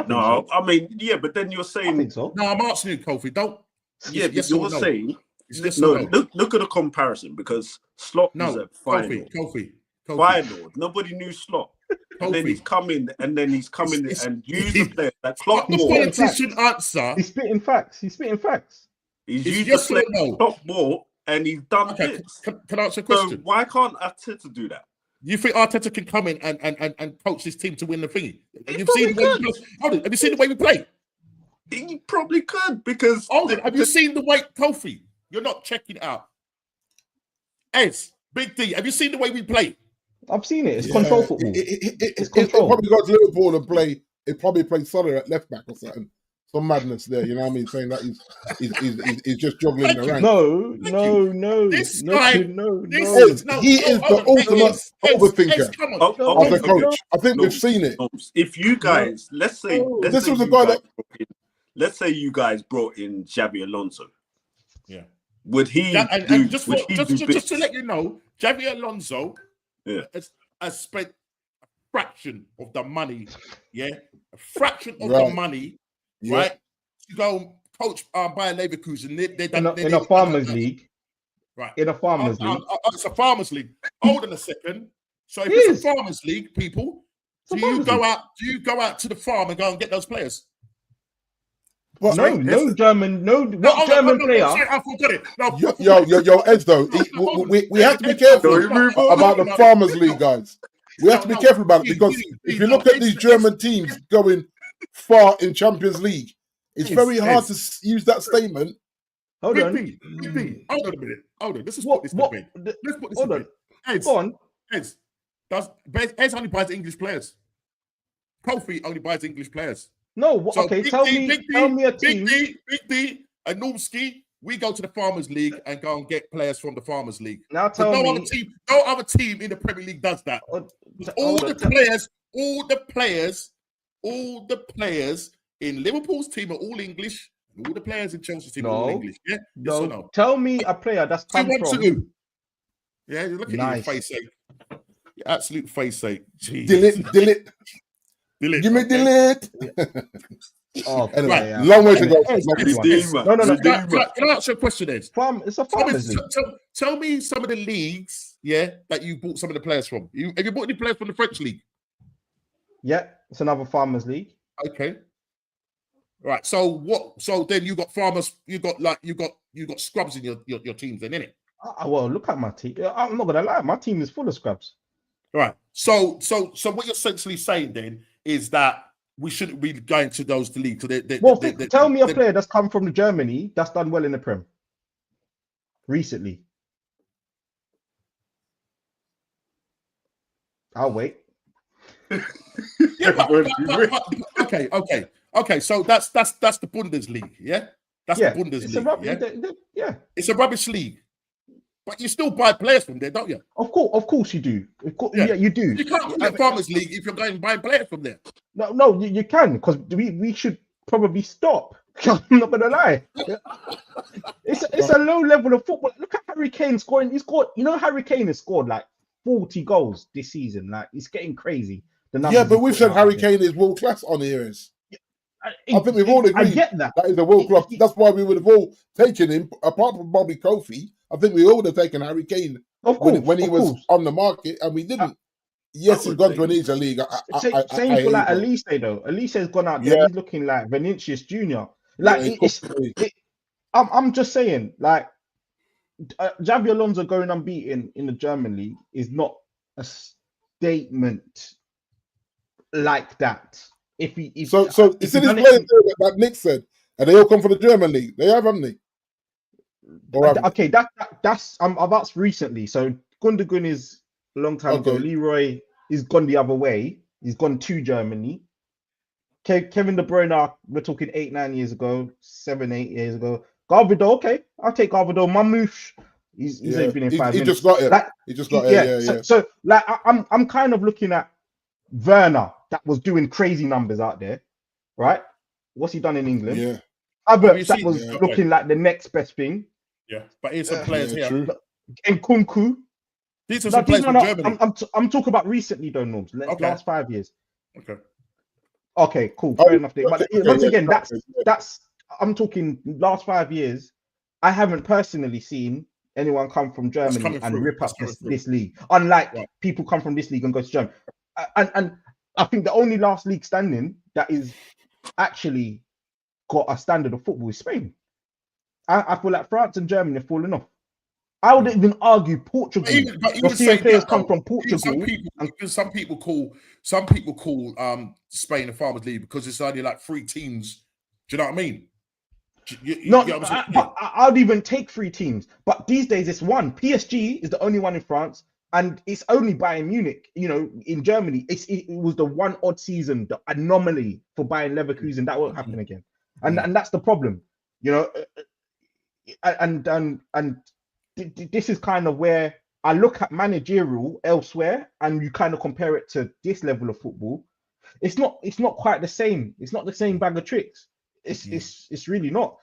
No, I mean, but then you're saying. I think so. No, I'm asking you, Kofi. Don't. Yeah, but you're saying. Look at the comparison because Slot was at Kofi. Feyenoord. Nobody knew Slot. And then he's coming and and use the players that Klopp the politician answer. He's spitting facts. He's used the players Klopp bought and he's done this. Can I answer a question? So why can't Arteta do that? You think Arteta can come in and coach this team to win the thingy? Have you seen the way we play? He probably could because. Have you seen the way, Kofi? You're not checking it out. Ez, Big D, have you seen the way we play? I've seen it. It's control football. It's control. He'll probably go to Liverpool and play. He'll probably play Soler at left back or something. Some madness there, you know what I mean? Saying that he's just juggling the ranks. No. This guy, he is the ultimate overthinker of the coach. I think we've seen it. If you guys, let's say you guys brought in Xabi Alonso. Yeah. Would he just to let you know, Xabi Alonso has spent a fraction of the money, the money, right? To go coach Bayer Leverkusen. In a farmers league. Right. In a farmers league. It's a farmers league. Hold on a second. So if it's a farmers league, people, do you go out to the farm and go and get those players? What? No German player. I forgot it. Yo, Ed, though, we have to be careful about the farmers league, guys. We have to be careful about it because if you look at these German teams going far in Champions League, it's very hard to use that statement. Hold on. Hold on a minute. Hold on. Let's put this in bed. Let's put this in bed. Go on. Ez only buys English players. Kofi only buys English players. No, okay. Tell me a team. Big D and Normski, we go to the Farmers League and go and get players from the Farmers League. Now no other team in the Premier League does that. All the players in Liverpool's team are all English, and all the players in Chelsea's team are all English. Yeah? Yes or no? Tell me a player that's come from. Yeah, look at your face sake. Your absolute face sake. Jeez. Delete. Give me delete. Oh, anyway, yeah. Long way to go. No. Can I ask you a question, Ed? It's a farmers league. Tell me some of the leagues, that you bought some of the players from. Have you bought any players from the French league? Yeah, it's another farmers league. Okay. Right. So what? So then you got farmers. You got scrubs in your teams, then, innit? Well, look at my team. I'm not gonna lie, my team is full of scrubs. Right. So what you're essentially saying then is that we shouldn't be going to those leagues. Tell me a player that's come from Germany that's done well in the Prem recently. I'll wait. Okay. So that's the Bundesliga, yeah. That's the Bundesliga. It's a rubbish league, but you still buy players from there, don't you? Of course you do. Yeah, you do. You can't play Farmers League if you're going to buy players from there. No, you can, because we should probably stop. I'm not gonna lie. It's a low level of football. Look at Harry Kane scoring. Harry Kane has scored like 40 goals this season. Like, it's getting crazy. But we've said Harry Kane is world class on here. I think we've all agreed. I get that. That is a world class. That's why we would have all taken him, apart from Bobby Kofi. I think we all would have taken Harry Kane when he was on the market, and we didn't. Yes, he's gone to an easier league. Same for like Elise though. Elise has gone out there. He's looking like Vinicius Junior. Like I'm just saying, like Xabi Alonso going unbeaten in the German league is not a statement like that. So it's in his players that Nick said, and they all come from the German league. They have, haven't they? Okay, that's that's recently. So Gundogan is a long time ago. Leroy is gone the other way. He's gone to Germany. Kevin De Bruyne, we're talking 8 years ago, 7-8 years ago. Garvido, okay, I'll take Garvido. Mamouche, he's only been in 5 minutes. He just got it. He just got it. So like I'm kind of looking at Werner that was doing crazy numbers out there, right? What's he done in England? Yeah. Havertz that was looking like the next best thing. Yeah, but here's some players here. True. And Kunku. These are some players from Germany. I'm talking about recently, though, Norms. Last 5 years. Okay, cool. Fair enough. But once again, that's I'm talking last 5 years. I haven't personally seen anyone come from Germany and rip up this league. Unlike people come from this league and go to Germany. And I think the only last league standing that is actually got a standard of football is Spain. I feel like France and Germany have fallen off. I would even argue Portugal. You're seeing players come from Portugal. Some people call Spain a farmers league because it's only like 3 teams. Do you know what I mean? I'd even take 3 teams, but these days it's 1. PSG is the only one in France, and it's only Bayern Munich. In Germany, it was the one odd season, the anomaly for Bayern Leverkusen. That won't happen again, and that's the problem. And this is kind of where I look at managerial elsewhere, and you kind of compare it to this level of football. It's not quite the same. It's not the same bag of tricks. It's really not.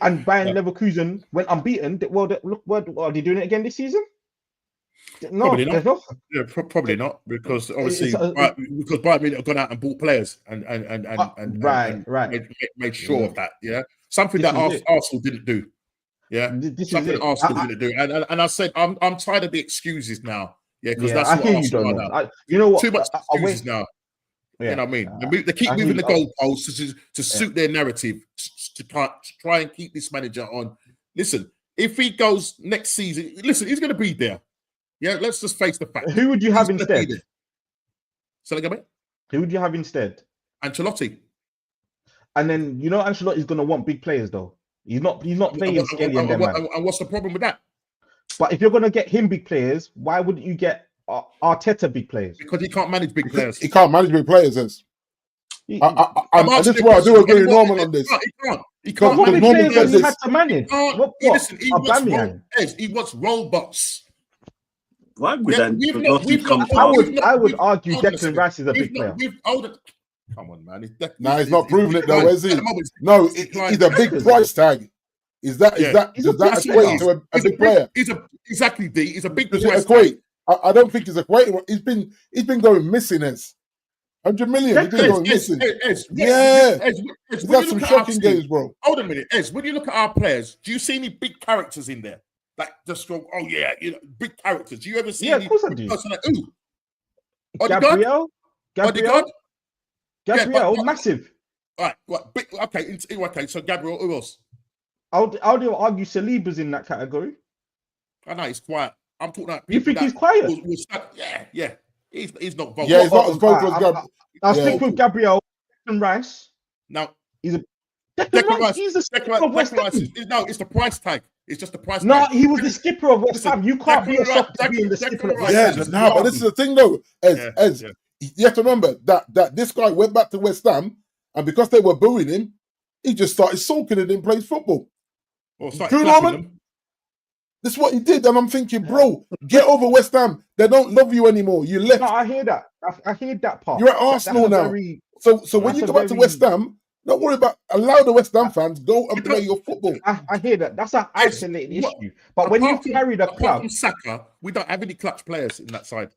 And Bayern Leverkusen went unbeaten. Well, look, are they doing it again this season? No, probably not. Yeah, probably not, because obviously because Bayern Munich have gone out and bought players and made sure of that. Yeah, something that Arsenal didn't do. Yeah, something Arsenal didn't do. And I said I'm tired of the excuses now. Yeah, because that's what Arsenal are now. You know what? Too much excuses now. Yeah. You know what I mean? They keep moving the goalposts to suit their narrative, to try and keep this manager on. Listen, if he goes next season, he's going to be there. Yeah, let's just face the fact. Who would you have instead? So again, mate? Who would you have instead? Ancelotti. And then Ancelotti's going to want big players, though. He's not playing Skelly and them, man. And what's the problem with that? But if you're going to get him big players, why wouldn't you get Arteta big players? Because he can't manage big players. He can't manage big players. This is why I do agree with Norman on this. He can't. What big players has he had to manage? Listen, he wants robots. Why would I would argue Declan Rice is a big player. Come on, man. He's not proving it though, is he? No, he's a big price tag. Does that equate to a big player? Exactly, D. He's a big Does it equate? I don't think he's equating. He's been going missing. 100 million. He's been going missing. He's had some shocking games, bro. Hold a minute, Ez. When you look at our players, do you see any big characters in there? Like just from big characters. Do you ever see? Yeah, of course I do. Gabriel, massive. All right, okay. So Gabriel, who else? I'll argue Saliba's in that category. I know he's quiet. I'm talking about. You think he's quiet? Yeah. He's not vocal. Yeah, he's not as vocal as Gabriel. I'll stick with Gabriel and Rice. Now he's a Declan Rice. He's the skipper of West Ham. No, it's the price tag. It's just the price tag. No, he was the skipper of West Ham. You can't be a softie being the skipper of West Ham. Yeah, but this is the thing though. As you have to remember that this guy went back to West Ham, and because they were booing him, he just started sulking and didn't play football. Drew Norman, this is what he did, and I'm thinking, bro, get over West Ham. They don't love you anymore. You left. No, I hear that. I hear that part. You're at Arsenal now. So when you go back to West Ham, don't worry about. Allow the West Ham fans go and play your football. I hear that. That's an isolated issue. But when you carry the club, from Saka, we don't have any clutch players in that side.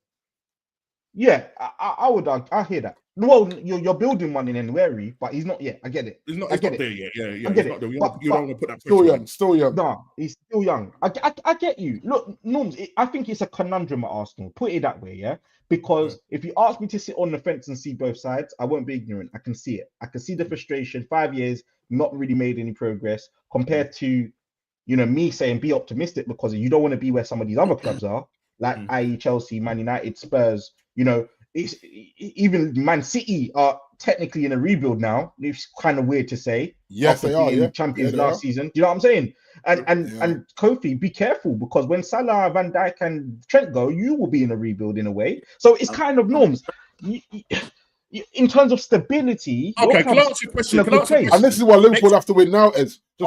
Yeah, I would. I hear that. Well, you're building one in Enweri, but he's not yet. I get it. He's not there yet. Yeah. I get it. You don't want to put that still young. No, he's still young. I get you. Look, Norms, I think it's a conundrum at Arsenal. Put it that way, yeah. Because if you ask me to sit on the fence and see both sides, I won't be ignorant. I can see it. I can see the frustration. 5 years, not really made any progress compared to, me saying be optimistic because you don't want to be where some of these other clubs are, like i.e. Chelsea, Man United, Spurs. It's even Man City are technically in a rebuild now. It's kind of weird to say. Yes, they are. Yeah. Champions last season. Do you know what I'm saying? And Kofi, be careful because when Salah, Van Dijk, and Trent go, you will be in a rebuild in a way. So it's kind of Norms. In terms of stability. Okay, can I ask you a question? And this is what Liverpool have to win now, Ez. They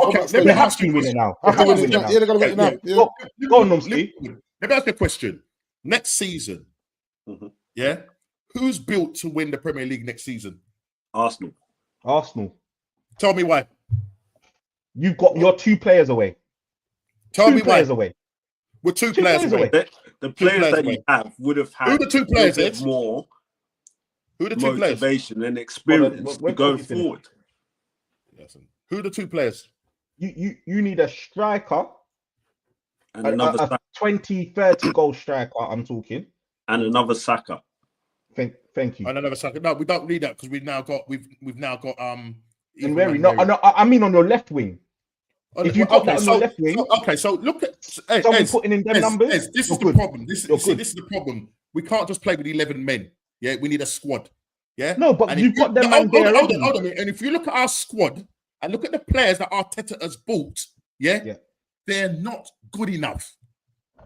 have to win it now. They're going to win it now. Go on, Normski. Let me ask you a question. Next season, yeah, who's built to win the Premier League next season? Arsenal. Tell me why. You've got your 2 players away. Tell me why. We're 2 players away. The players that you have would have had who the 2 players more who the 2 motivation players? And experience going forward. Who are the 2 players? You need a striker and another 20-30 goal striker. I'm talking. And another Saka. Thank you. And another Saka. No, we don't need that because we've now got I mean on your left wing. If you got that on your left wing. So look at someone putting in them numbers. This is the problem. This is the problem. We can't just play with 11 men. Yeah, we need a squad. Yeah. No, but you've got them man there. Hold on a minute. And if you look at our squad and look at the players that Arteta has bought, they're not good enough.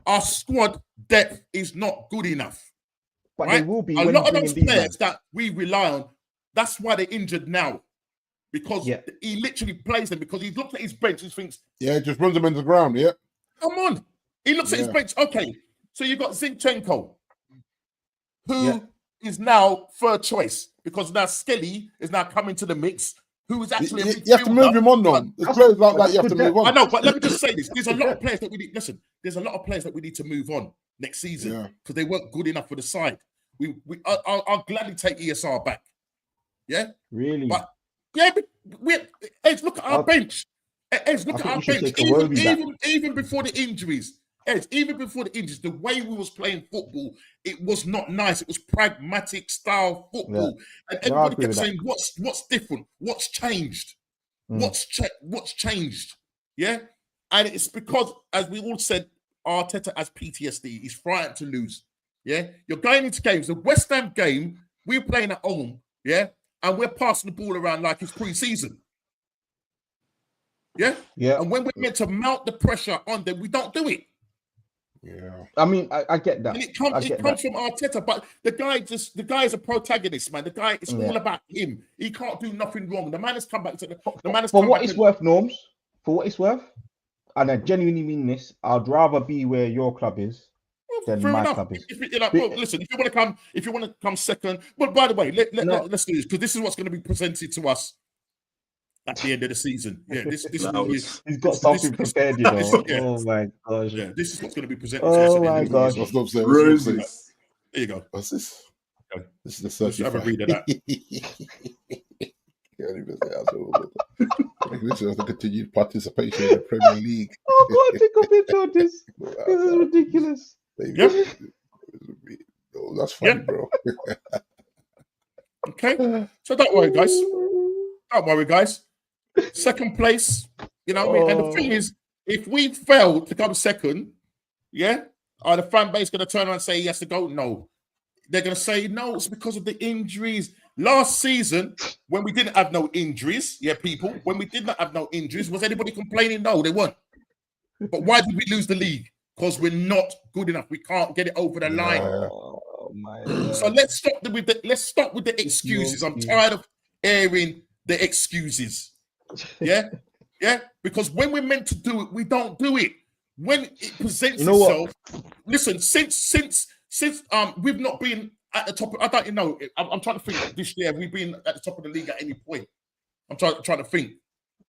Our squad depth is not good enough. But they will be. A lot of those players that we rely on, that's why they're injured now. Because he literally plays them because he looks at his bench and thinks... Yeah, just runs them into the ground, Come on. He looks at his bench. Okay, so you've got Zinchenko, who is now third choice because now Skelly is now coming to the mix, who is actually a midfielder. You have to move him on, though. There's players like that you have to move on. I know, but let me just say this. There's a lot of players that we need... Listen, there's a lot of players that we need to move on next season because they weren't good enough for the side. I'll gladly take ESR back. Yeah? Really? But look at our bench. Look at our bench. Even before the injuries, the way we was playing football, it was not nice. It was pragmatic style football, and everybody kept saying, "What's different? What's changed? What's changed?" Yeah, and it's because, as we all said, Arteta has PTSD. He's frightened to lose. Yeah, you're going into games. The West Ham game, we're playing at home. Yeah. And we're passing the ball around like it's pre-season. Yeah? And when we're meant to mount the pressure on them, we don't do it. Yeah. I mean, I get that. And it comes from Arteta, but the guy is a protagonist, man. The guy is all about him. He can't do nothing wrong. The man has come back to the man has For what it's worth, Norms, for what it's worth, and I genuinely mean this, I'd rather be where your club is than my club is. Listen, if you want to come second. But by the way, let's do this because this is what's going to be presented to us at the end of the season. Yeah, this He's got something prepared, you know. Oh my gosh. Yeah, this is what's going to be presented. Oh my gosh. Roses. There you go. What's this? Okay. This is the certified. Have a read of that. This is the continued participation in the Premier League. Oh God, take a picture of this. This is ridiculous. Yep. Oh, that's funny, bro. Okay, so don't worry, guys. Don't worry, guys. Second place, you know what I mean? And the thing is, if we fail to come second, yeah, are the fan base going to turn around and say he has to go? No. They're going to say, no, it's because of the injuries. Last season, when we didn't have no injuries, people, when we did not have no injuries, was anybody complaining? No, they weren't. But why did we lose the league? Because we're not good enough. We can't get it over the line. Oh my God. So let's stop with the excuses. I'm tired of hearing the excuses. Yeah, because when we're meant to do it, we don't do it. When it presents itself, listen. Since we've not been at the top. I don't know. I'm trying to think. This year we've been at the top of the league at any point. I'm trying to think.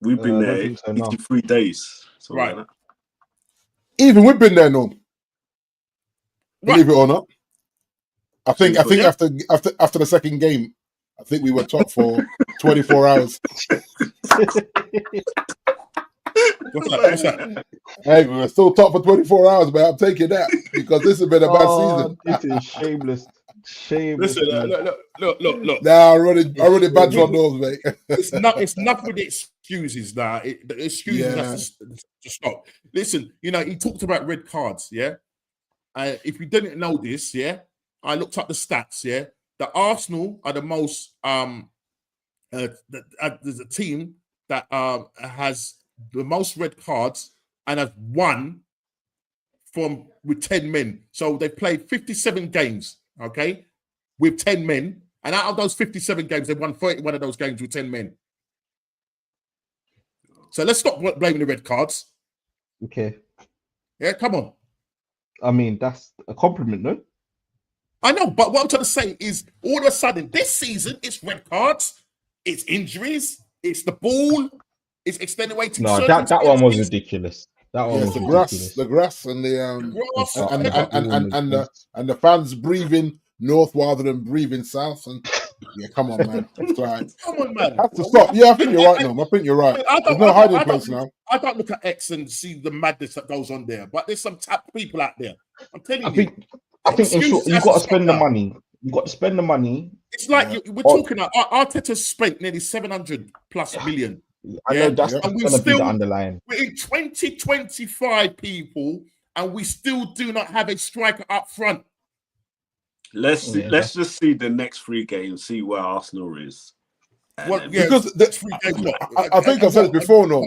We've been there 83 days. Right. Like Even we've been there, no. Believe it or not. I think after the second game, I think we were top for 24 hours. What's that? Hey, we were still top for 24 hours, but I'm taking that because this has been a bad season. This is shameless. Shameless. Listen, look. Nah, I already badge on those, mate. It's not with the excuses now. The excuses have to stop. Listen, you know, he talked about red cards, yeah? If you didn't know this, yeah, I looked up the stats, yeah? The Arsenal are the most, there's a team that has the most red cards and has won with 10 men. So they played 57 games, okay, with 10 men. And out of those 57 games, they've won 31 of those games with 10 men. So let's stop blaming the red cards. Okay. Yeah, come on. I mean, that's a compliment, no? I know, but what I'm trying to say is all of a sudden, this season, it's red cards, it's injuries, it's the ball, it's extenuating. No, that one was ridiculous. That one was ridiculous. The grass and the and the fans breathing north rather than breathing south. And yeah, come on, man. Come on, man. Have to stop. Yeah, I think you're right, Norm. I think you're right. There's no hiding place now. I don't look at X and see the madness that goes on there, but there's some tapped people out there. I'm telling you. I think in short, you've got to spend the money. You've got to spend the money. It's like we're talking about Arteta spent nearly 700 plus million. I know that's going to be the underlying. We're in 2025, people, and we still do not have a striker up front. Let's just see the next 3 games, see where Arsenal is. Well, yeah, because I think I've said it before, no.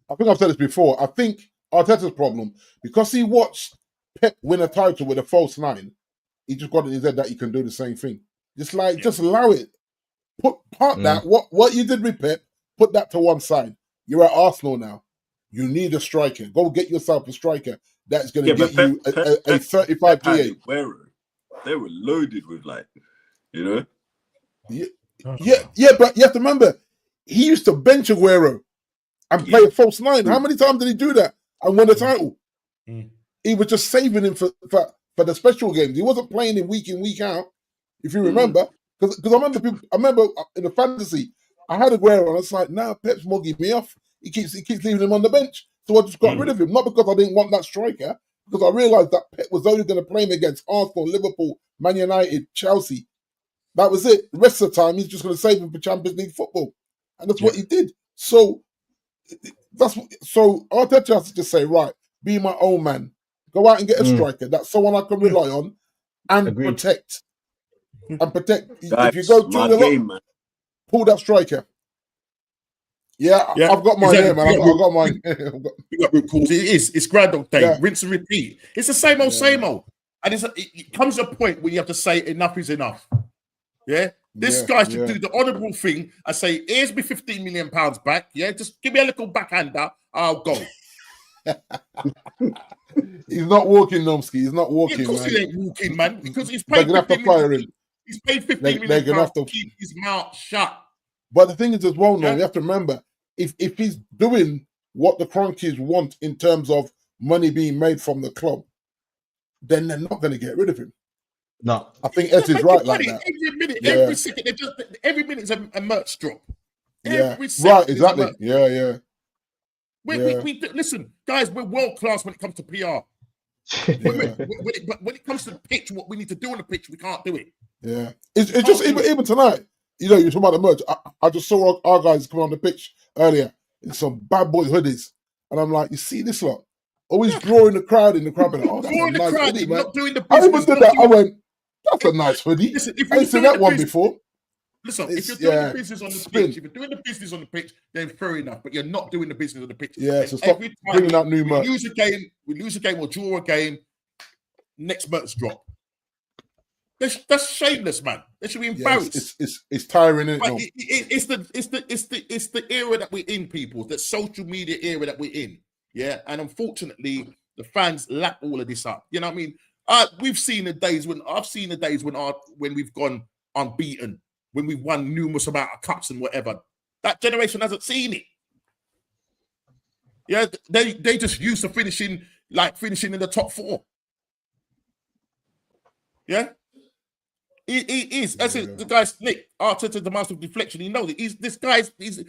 I think I've said this before. I think Arteta's problem, because he watched Pep win a title with a false 9, he just got in his head that he can do the same thing. Just allow it. That what you did with Pep, put that to one side. You're at Arsenal now. You need a striker. Go get yourself a striker that's going to get you a 35 GA. They were loaded with, like, you know. Yeah, but you have to remember, he used to bench Aguero and play a false 9. How many times did he do that and win the title? He was just saving him for the special games. He wasn't playing him week in, week out. If you remember, because I remember in the fantasy, I had Aguero and I was like, nah, Pep's mugging me off. He keeps leaving him on the bench, so I just got rid of him. Not because I didn't want that striker, because I realised that Pep was only going to play him against Arsenal, Liverpool, Man United, Chelsea. That was it. The rest of the time, he's just going to save him for Champions League football, and that's what he did. So Arteta has to just say, right, be my own man. Go out and get a striker. That's someone I can rely on and protect. And protect. If you go through the lot, pull that striker. Yeah, I've got mine here, man. I've got mine. It's Groundhog Day. Rinse and repeat. It's the same old. And it comes to a point where you have to say enough is enough. Yeah? This guy should do the honourable thing and say, here's me £15 million back. Yeah, just give me a little backhander. I'll go. He's not walking, Nomsky. He's not walking. Of course he ain't walking, man. Because he's paid £15 million. He's paid £15 million to keep his mouth shut. But the thing is, as well, no, you have to remember if he's doing what the Kroenkes want in terms of money being made from the club, then they're not going to get rid of him. No, I think Ez is right like that. Every minute, every second, every minute is a merch drop. Every right, exactly. Yeah. We listen, guys. We're world class when it comes to PR. But when it comes to the pitch, what we need to do on the pitch, we can't do it. Yeah, it's just even tonight. You know, you're talking about the merch. I just saw our guys come on the pitch earlier in some bad boy hoodies, and I'm like, you see this lot always drawing the crowd in the crowd. And, oh, drawing the nice crowd, hoodie, not doing the I business. even did that. I went, that's a nice hoodie. Listen, if I ain't seen that one before. Listen, if you're doing the business on the pitch, if you're doing the business on the pitch, then fair enough. But you're not doing the business on the pitch. Yeah, so stop bringing out new merch. We lose a game or draw a game. Next merch drop. That's shameless, man. They should be embarrassed. It's tiring, isn't it? It's the era that we're in, people. The social media era that we're in. Yeah, and unfortunately, the fans lap all of this up. You know what I mean? We've seen the days when when we've gone unbeaten, when we've won numerous amount of cups and whatever. That generation hasn't seen it. Yeah, they just used to finishing in the top 4. Yeah, he is. That's it. The guy's Nick Arteta, the master of deflection. He knows it.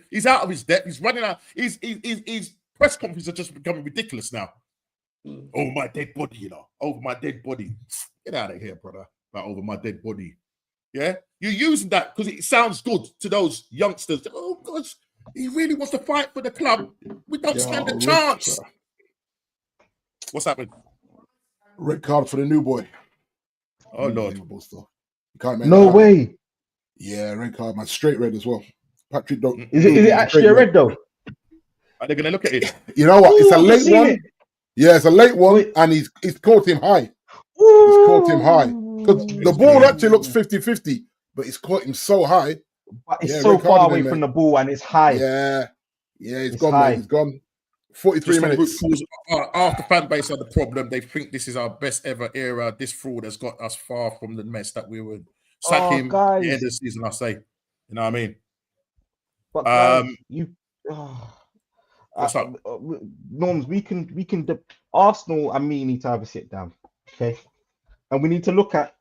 He's out of his depth. He's running out. His press conferences are just becoming ridiculous now. Oh, my dead body, you know. Over my dead body. Get out of here, brother. Like, over my dead body. Yeah, you're using that because it sounds good to those youngsters. Oh gosh, he really wants to fight for the club. We don't stand a chance. What's happening? Red card for the new boy. Oh Lord! No way. Yeah, red card, man. Straight red as well. Patrick, don't. Is it actually a red though? Are they gonna look at it? You know what? It's a late one. Yeah, it's a late one, and he's caught him high. He's caught him high because the ball actually looks 50-50, but he's caught him so high. But it's so far away from the ball, and it's high. Yeah, he's gone. Mate. He's gone. 43 minutes. Half the fan base are the problem. They think this is our best ever era. This fraud has got us far from the mess that we would sack him at the end of the season. I say, you know what I mean? But guys, what's up, Norms? We can. Arsenal and me need to have a sit down, okay? And we need to look at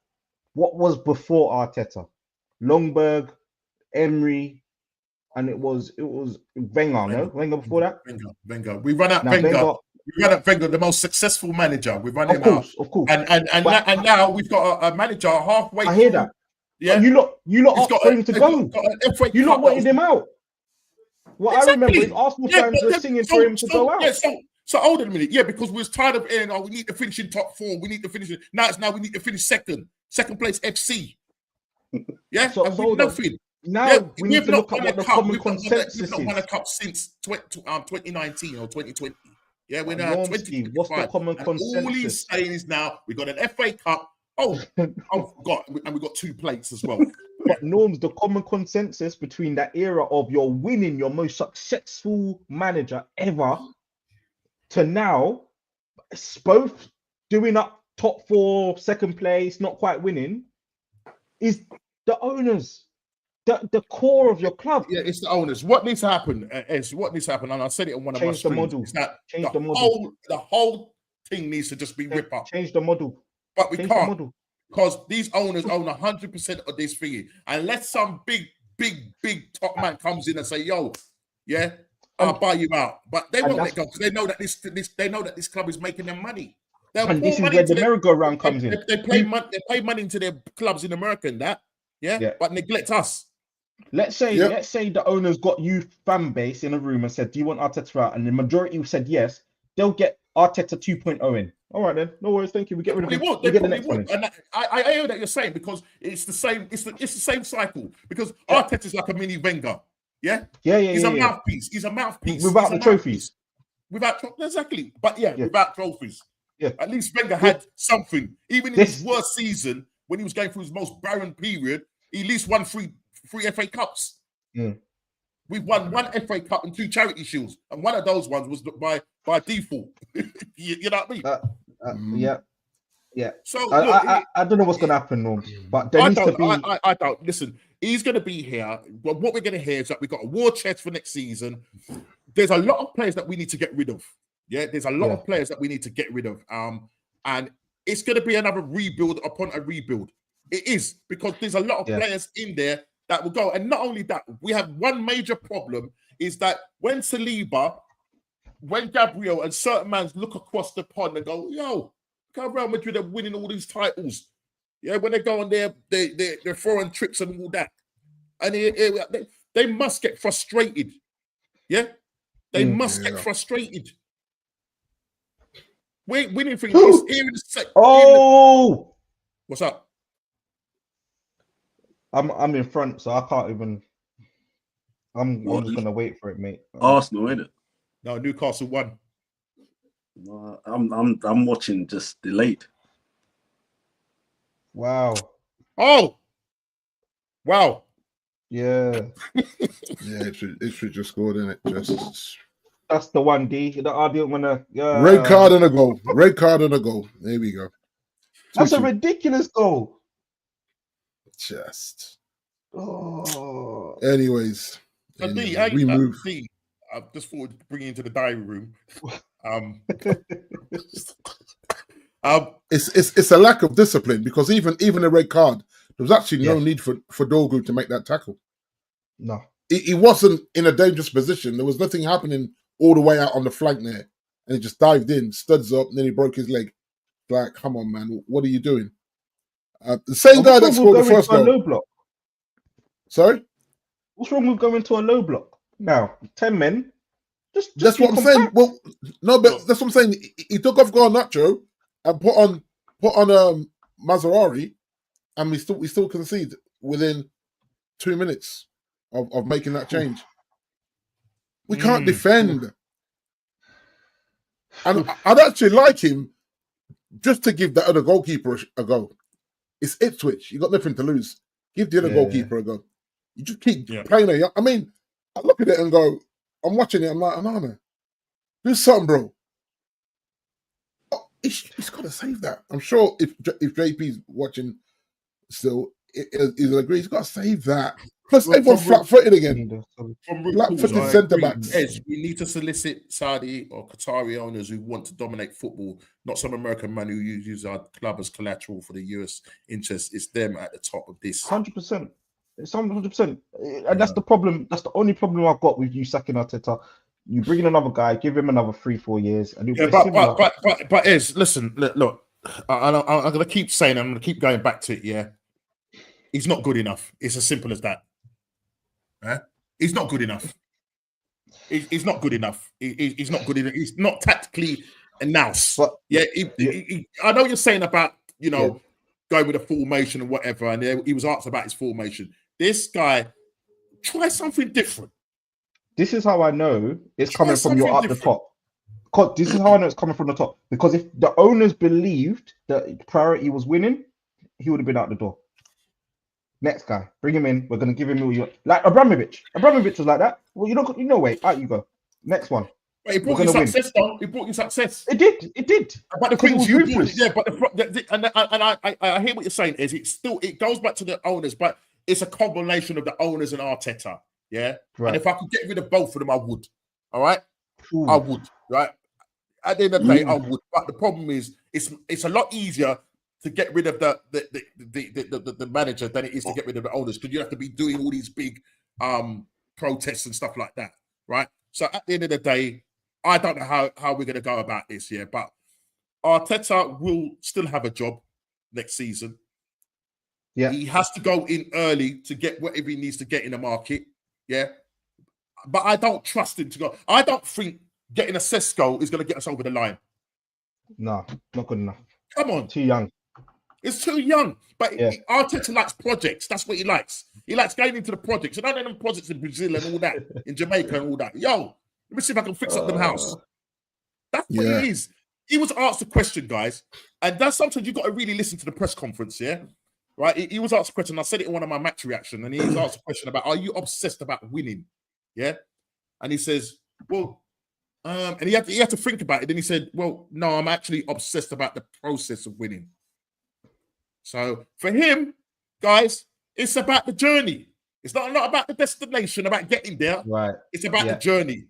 what was before Arteta, Longberg, Emery. And it was Wenger, no? Wenger before that? Wenger. We run out Wenger. We run out Wenger, the most successful manager. We run him out. Of course. And now we've got a manager halfway. I hear that. Yeah. You lot asked for him to go. You lot wanted him out. What I remember is Arsenal fans were singing for him to go out. Yeah, so hold on a minute. Yeah, because we was tired of hearing, we need to finish in top 4. We need to finish it. Now we need to finish second place FC. Yeah, so nothing. Now we need to look at what the common consensus is. We've not won a cup since 2019 or 2020. Yeah, we're now 2025. What's the common consensus? All he's saying is now we got an FA Cup. Oh, God, and we got 2 plates as well. But Norms, the common consensus between that era of you're winning your most successful manager ever to now, it's both doing up top 4, second place, not quite winning, is the owners. The core of your club. Yeah, it's the owners. What needs to happen is and I said it on one of my streams, is that the whole thing needs to just be ripped up. Change the model. But we can't, because these owners own 100% of this thingy. Unless some big top man comes in and say, yo, yeah, I'll buy you out. But they won't let go because they know that this club is making them money. And this is where the merry-go-round comes in. They pay money into their clubs in America and that, but neglect us. Let's say the owners got youth fan base in a room and said, do you want Arteta out? And the majority said yes, they'll get Arteta 2.0 in. All right then, no worries, thank you. We get rid of him. We get the next one. And I hear that you're saying, because it's the same. It's the same cycle, because Arteta's like a mini Wenger. Yeah. He's a mouthpiece. He's a mouthpiece without the trophies. Exactly. But without trophies. Yeah. At least Wenger had something. Even in his worst season, when he was going through his most barren period, he at least won three FA Cups. We've won 1 FA Cup and 2 Charity Shields, and one of those ones was by default. you know what I mean? Yeah. So I don't know what's going to happen, Norm, but there needs to be. I don't listen. He's going to be here. Well, what we're going to hear is that we've got a war chest for next season. There's a lot of players that we need to get rid of. Yeah, there's a lot of players that we need to get rid of. And it's going to be another rebuild upon a rebuild. It is, because there's a lot of players in there that will go. And not only that, we have one major problem is that when Saliba, when Gabriel and certain mans look across the pond and go, yo, look how Real Madrid are winning all these titles. Yeah, when they go on their foreign trips and all that. And they must get frustrated. Yeah? They must get frustrated. We're winning things. Here in the second. Oh! What's up? I'm in front, so I can't even. I'm just gonna wait for it, mate. Arsenal, innit? No, Newcastle won. I'm watching just delayed. Wow. Oh. Wow. Yeah. Yeah, it should just score, didn't it? Just that's the one, D. I didn't want to. Red card and a goal. Red card and a goal. There we go. That's a ridiculous goal. Just. Oh. Anyways, we move. I just thought to bring you into the diary room. It's a lack of discipline, because even a red card, there was actually no need for Dogu to make that tackle. No, he wasn't in a dangerous position. There was nothing happening all the way out on the flank there, and he just dived in, studs up, and then he broke his leg. Like, come on, man, what are you doing? The same guy that scored the first goal. Low block? Sorry, what's wrong with going to a low block now? 10 men. Just that's what I'm saying. Well, no, but that's what I'm saying. He took off Garnacho and put on Mazzarari, and we still concede within 2 minutes of making that change. We can't defend. And I'd actually like him just to give the other goalkeeper a go. It's Ipswich. You got nothing to lose. Give the other goalkeeper a go. You just keep playing it. I mean, I look at it and go, I'm watching it, I'm like, no. Do something, bro. Oh, he's got to save that. I'm sure if JP's watching still, he'll agree. He's got to save that. Plus, everyone's flat-footed again. Flat-footed centre-backs. We need to solicit Saudi or Qatari owners who want to dominate football, not some American man who uses our club as collateral for the US interests. It's them at the top of this. 100%. It's 100%. And that's the problem. That's the only problem I've got with you sacking Arteta. You bring in another guy, give him another 3-4 years, and but listen, look. I'm going to keep saying, I'm going to keep going back to it. Yeah, he's not good enough. It's as simple as that. He's not good enough. He's not good enough. He's not good enough. He's not tactically enough. But I know you're saying about going with a formation and whatever, and he was asked about his formation. This guy, try something different. This is how I know it's coming from your up the top. This is how I know it's coming from the top. Because if the owners believed that priority was winning, he would have been out the door. Next guy, bring him in. We're going to give him like Abramovich. Abramovich was like that. Well, you know, wait, out you go. Next one. But he brought you success, though. He brought you success. It did. But the thing is, I hear what you're saying. Is it goes back to the owners, but it's a combination of the owners and Arteta. Yeah, right. And if I could get rid of both of them, I would. All right, I would. Right. At the end of the day, I would. But the problem is, it's a lot easier to get rid of the manager than it is to get rid of the owners, because you have to be doing all these big protests and stuff like that, right? So at the end of the day, I don't know how we're going to go about this, but Arteta will still have a job next season. Yeah, he has to go in early to get whatever he needs to get in the market. Yeah, but I don't trust him to go. I don't think getting a Sesko is going to get us over the line. No, not good enough. Come on, too young. It's too young. But Arteta likes projects. That's what he likes. He likes going into the projects. And none of them projects in Brazil and all that, in Jamaica and all that. Yo, let me see if I can fix up them house. That's what he is. He was asked a question, guys, and that's sometimes you've got to really listen to the press conference, right? He was asked a question. I said it in one of my match reactions, and he was asked a question about, are you obsessed about winning? Yeah, and he says, well, and he had to think about it. Then he said, well, no, I'm actually obsessed about the process of winning. So for him, guys, it's about the journey. It's not about the destination, about getting there. Right. It's about the journey.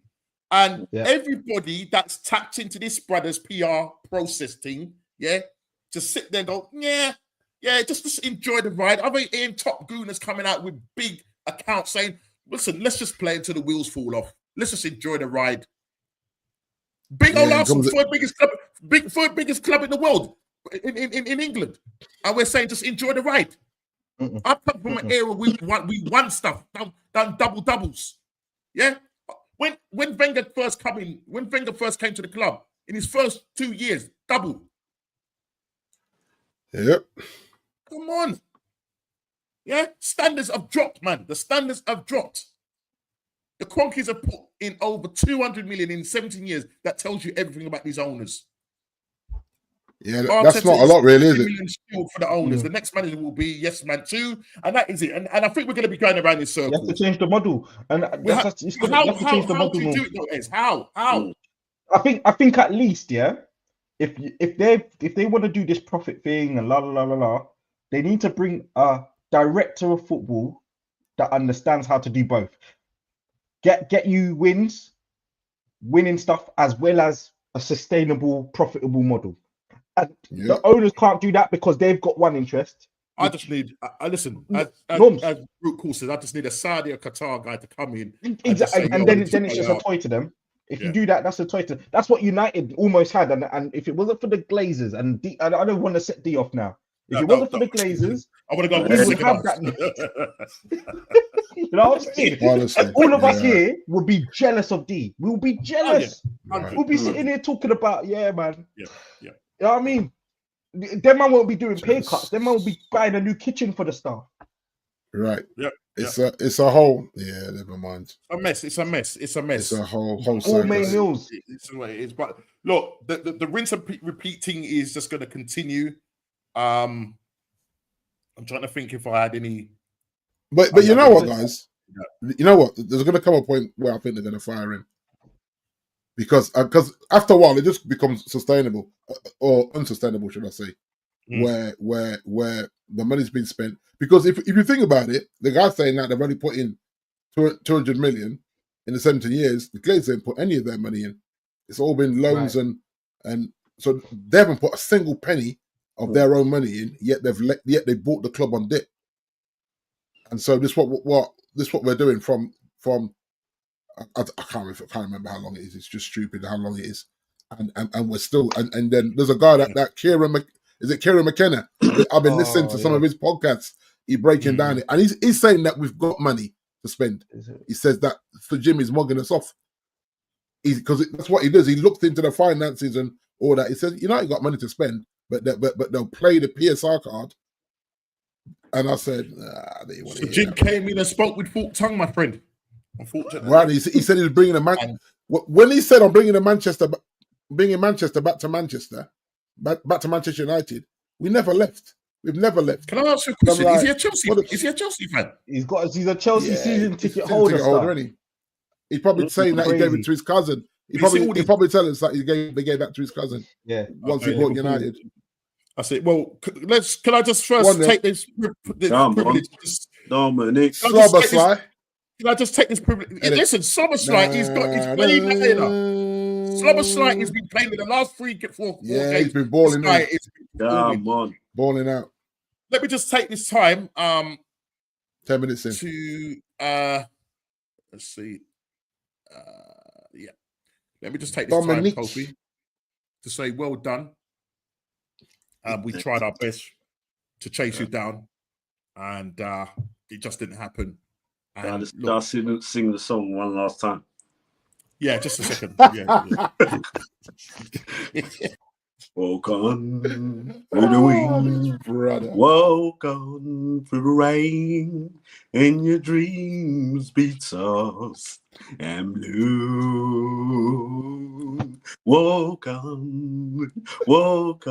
And everybody that's tapped into this brother's PR process thing, just sit there and go, just enjoy the ride. I've been Top Gooners coming out with big accounts saying, listen, let's just play until the wheels fall off. Let's just enjoy the ride. Big old Arsenal, third biggest club in the world, in England. And we're saying just enjoy the ride. I've come from an era we won stuff, done double doubles. Yeah. When Wenger first came to the club, in his first 2 years, double. Yep. Come on. Yeah, standards have dropped, man. The standards have dropped. The Cronkies have put in over 200 million in 17 years. That tells you everything about these owners. Yeah, that's not a lot, really, is it? For the owners, the next manager will be Yes Man 2, and that is it. And I think we're going to be going around in circles. You have to change the model, and how do you do it, though, Ez? How? I think at least, if they want to do this profit thing and la, they need to bring a director of football that understands how to do both. Get you winning stuff, as well as a sustainable, profitable model. And the owners can't do that because they've got one interest. I just need, listen, as Root Cool says, I just need a Saudi or Qatar guy to come in. Exactly. And then it's just a toy to them. If you do that, that's a toy to them. That's what United almost had. And if it wasn't for the Glazers, and I don't want to set D off now. If it wasn't for the Glazers, I would have gone we would have that. You know what I'm saying? Honestly, all of us here would be jealous of D. We'll be jealous. We'll be sitting here talking about, man. Yeah. You know what I mean? Them man won't be doing pay cuts. Them man will be buying a new kitchen for the staff. Right. Yeah. It's a whole. Yeah, never mind. It's a mess. It's a whole all main meals. It's the way it is. But look, the rinse and repeat thing is just going to continue. I'm trying to think if I had any. But you know what, guys? You know what? There's going to come a point where I think they're going to fire him. Because after a while it just becomes sustainable or unsustainable, should I say? Where the money's been spent. Because if you think about it, the guy's saying that they've only put in 200 million in the 17 years. The Glazers didn't put any of their money in. It's all been loans and so they haven't put a single penny of their own money in. Yet they bought the club on debt. And so this what we're doing from. I can't remember how long it is. It's just stupid how long it is, and we're still and then there's a guy that Kieran McKenna. I've been listening to some of his podcasts. He's breaking down it, and he's saying that we've got money to spend. He says that for Jim is mugging us off. Because that's what he does. He looked into the finances and all that. He says, you got money to spend, but they'll play the PSR card. And I said, so Jim came in and spoke with forked tongue, my friend. Unfortunately, right? He said he was bringing a man. When he said I'm bringing Manchester back to Manchester United, we never left. We've never left. Can I ask you a question? Is he a Chelsea? Is he a Chelsea fan? He's a Chelsea season ticket holder. Isn't He's probably saying that he gave it to his cousin. He probably tell us that they gave that to his cousin. Yeah. Once he bought United. I said, well, can I just first take this privilege? Dominic. Can I just take this privilege? Listen, Szoboszlai, he's got his playing later. Szoboszlai has been playing in the last 4 games. He's been balling out. Balling out. Let me just take this time 10 minutes in. To let's see. Let me just take this time, Kofi, to say well done. We tried our best to chase you down, and it just didn't happen. And I'll sing the song one last time. Yeah, just a second. Walk on through the wind, brother. Walk on through the rain, and your dreams be tossed and blue. Walk on with hope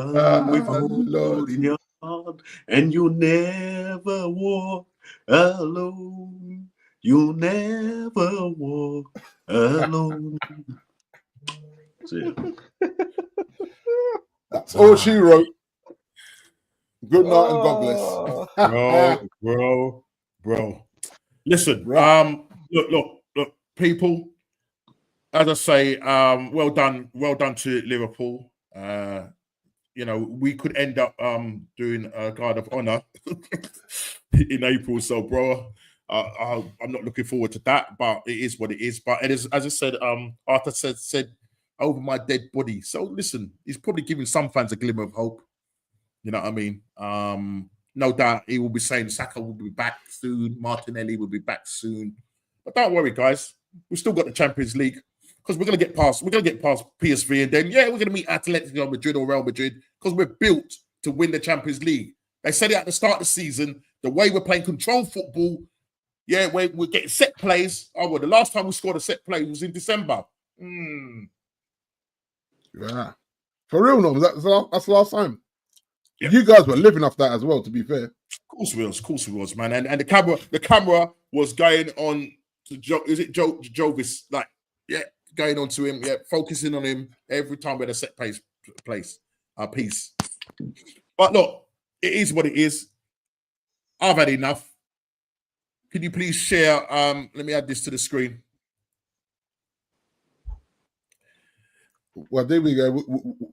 in your heart, and you'll never walk alone. You'll never walk alone. That's all she wrote. Good night and God bless. Bro. Listen, Right. look, people. As I say, well done to Liverpool. You know, we could end up doing a guard of honor in April. So, bro, I'm not looking forward to that, but it is what it is. But it is, as I said, Arthur said over my dead body. So listen, he's probably giving some fans a glimmer of hope. You know what I mean? No doubt he will be saying Saka will be back soon, Martinelli will be back soon. But don't worry, guys, we've still got the Champions League. Because we're gonna get past PSV, and then we're gonna meet Atletico Madrid or Real Madrid because we're built to win the Champions League. They said it at the start of the season. The way we're playing control football, we're getting set plays. Oh well, the last time we scored a set play was in December. Yeah, for real, no, that's the last time. Yeah. You guys were living off that as well. To be fair, of course we was, man. And the camera was going on to Jovis, like going on to him, focusing on him every time we had a set piece. But look, it is what it is. I've had enough. Can you please share? Let me add this to the screen. Well, there we go.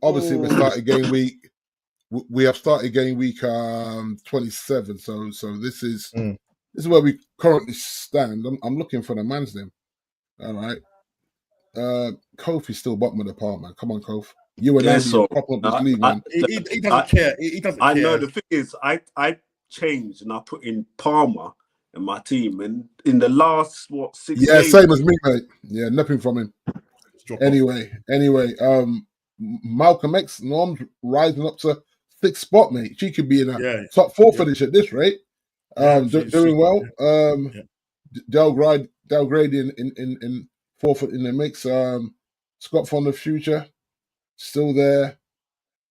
Obviously, we started game week. We have started game week 27. So this is where we currently stand. I'm looking for the man's name. All right. Kofi's still bottom of the pile, man. Come on, Kof. You and Andy are propping up this league, man. He doesn't care. He doesn't care. I know. The thing is, I changed and I put in Palmer in my team, and in the last 6 games, same as me, mate. Yeah, nothing from him. Anyway, Malcolm X Norm's rising up to 6th spot, mate. She could be in a top 4 finish at this rate. Doing well. Del Grady in 4th in the mix. Scott from the future still there.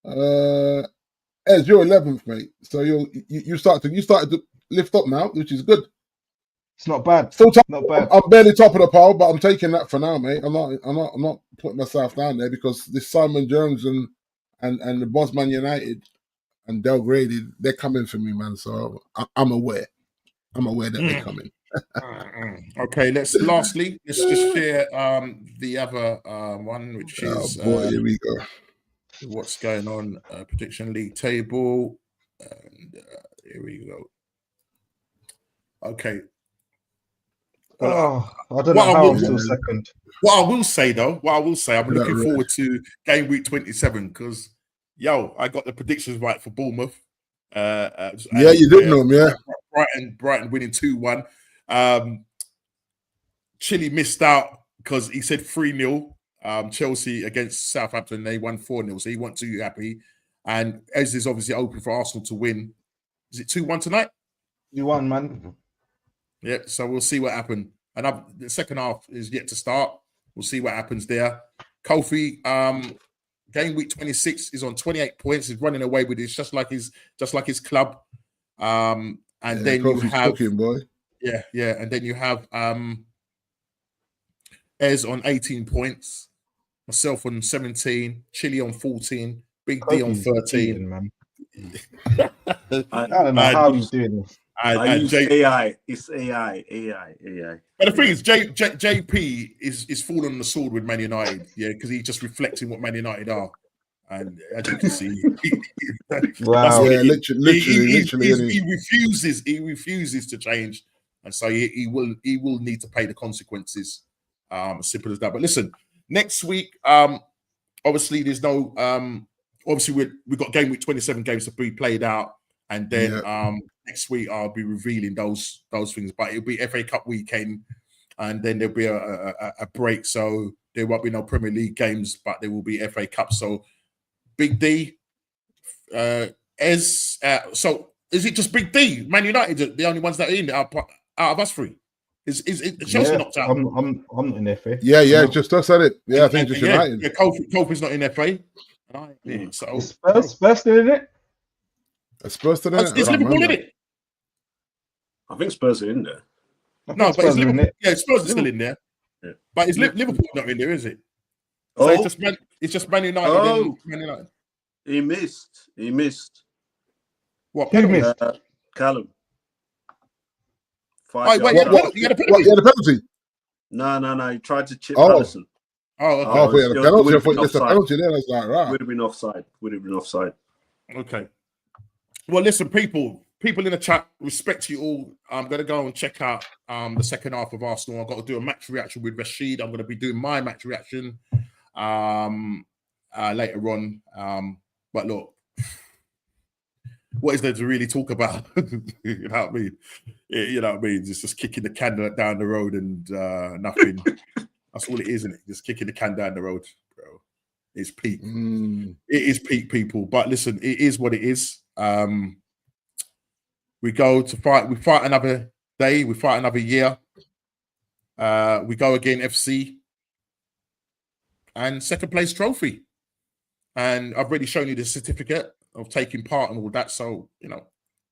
Ez, you're 11th, mate. So you started to lift up now, which is good. It's not bad. Still not bad. I'm barely top of the pile, but I'm taking that for now, mate. I'm not putting myself down there because this Simon Jones and the Bosman United and Del Grady, they're coming for me, man. So I'm aware. that they're coming. Okay, let's just share the other one, which is here we go. What's going on? Prediction league table, and here we go. Okay. I don't know how I'm still second. What I will say, I'm looking forward to game week 27 because, I got the predictions right for Bournemouth. You did know them, yeah. Brighton winning 2-1. Chile missed out because he said 3-0. Chelsea against Southampton, they won 4-0, so he wasn't too happy. And Ez is obviously open for Arsenal to win. Is it 2-1 tonight? 2-1, man. Yeah, so we'll see what happens. And the second half is yet to start. We'll see what happens there. Kofi, game week 26 is on 28 points. He's running away with it. It's just like his club. And then Kofi's you have cooking, boy. Yeah. And then you have Ez on 18 points, myself on 17, Chile on 14, Big D on 13. Man. I don't know how he's doing this. I use AI. It's AI. But the thing is, JP is falling on the sword with Man United, because he's just reflecting what Man United are. And as you can see, wow, literally, he refuses to change, and so he will need to pay the consequences. As simple as that. But listen, next week, obviously there's no, obviously we've got game week 27 games to be played out, and then next week I'll be revealing those things. But it'll be FA Cup weekend, and then there'll be a break, so there won't be no Premier League games, but there will be FA Cup. So Big D, so is it just Big D? Man United the only ones that are in out of us three? Is Chelsea knocked out? I'm not in FA. Yeah, just us at it. Yeah, I think just United. Yeah, Kofi's not in FA. So Spurs still in it? Spurs still in it? Is Liverpool in it? I think Spurs are in there. No, but it's Liverpool. Yeah, Spurs are still in there. Yeah. But is Liverpool not in there, is it? So it's just Man United. Oh, Man United. He missed. What? Who missed? Callum. 5 wait, yards. What? He had a penalty? No. He tried to chip Oh. Allison. Oh, okay. Oh, I thought he had a penalty. I thought he missed a offside. penalty there. I was like, right. Would have been offside. Okay. Well, listen, people in the chat, respect you all. I'm going to go and check out the second half of Arsenal. I've got to do a match reaction with Rashid. I'm going to be doing my match reaction later on. But look, what is there to really talk about? You know what I mean? You know what I mean? It's just kicking the can down the road and nothing. That's all it is, isn't it? Just kicking the can down the road, bro. It's peak. It is peak, people. But listen, it is what it is. We go to fight. We fight another day. We fight another year. We go again, FC. And second place trophy. And I've already shown you the certificate of taking part and all that. So, you know,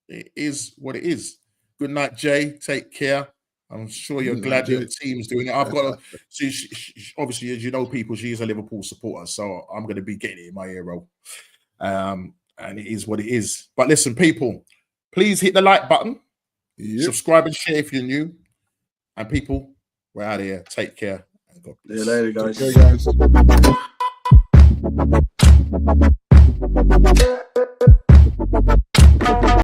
it is what it is. Good night, Jay. Take care. I'm sure you're glad your team's doing it. I've got to see, obviously, as you know, people, she is a Liverpool supporter. So I'm going to be getting it in my ear roll. And it is what it is. But listen, people, please hit the like button. Subscribe and share if you're new. And people, we're out of here. Take care. And God bless. See you later, guys. Okay, guys.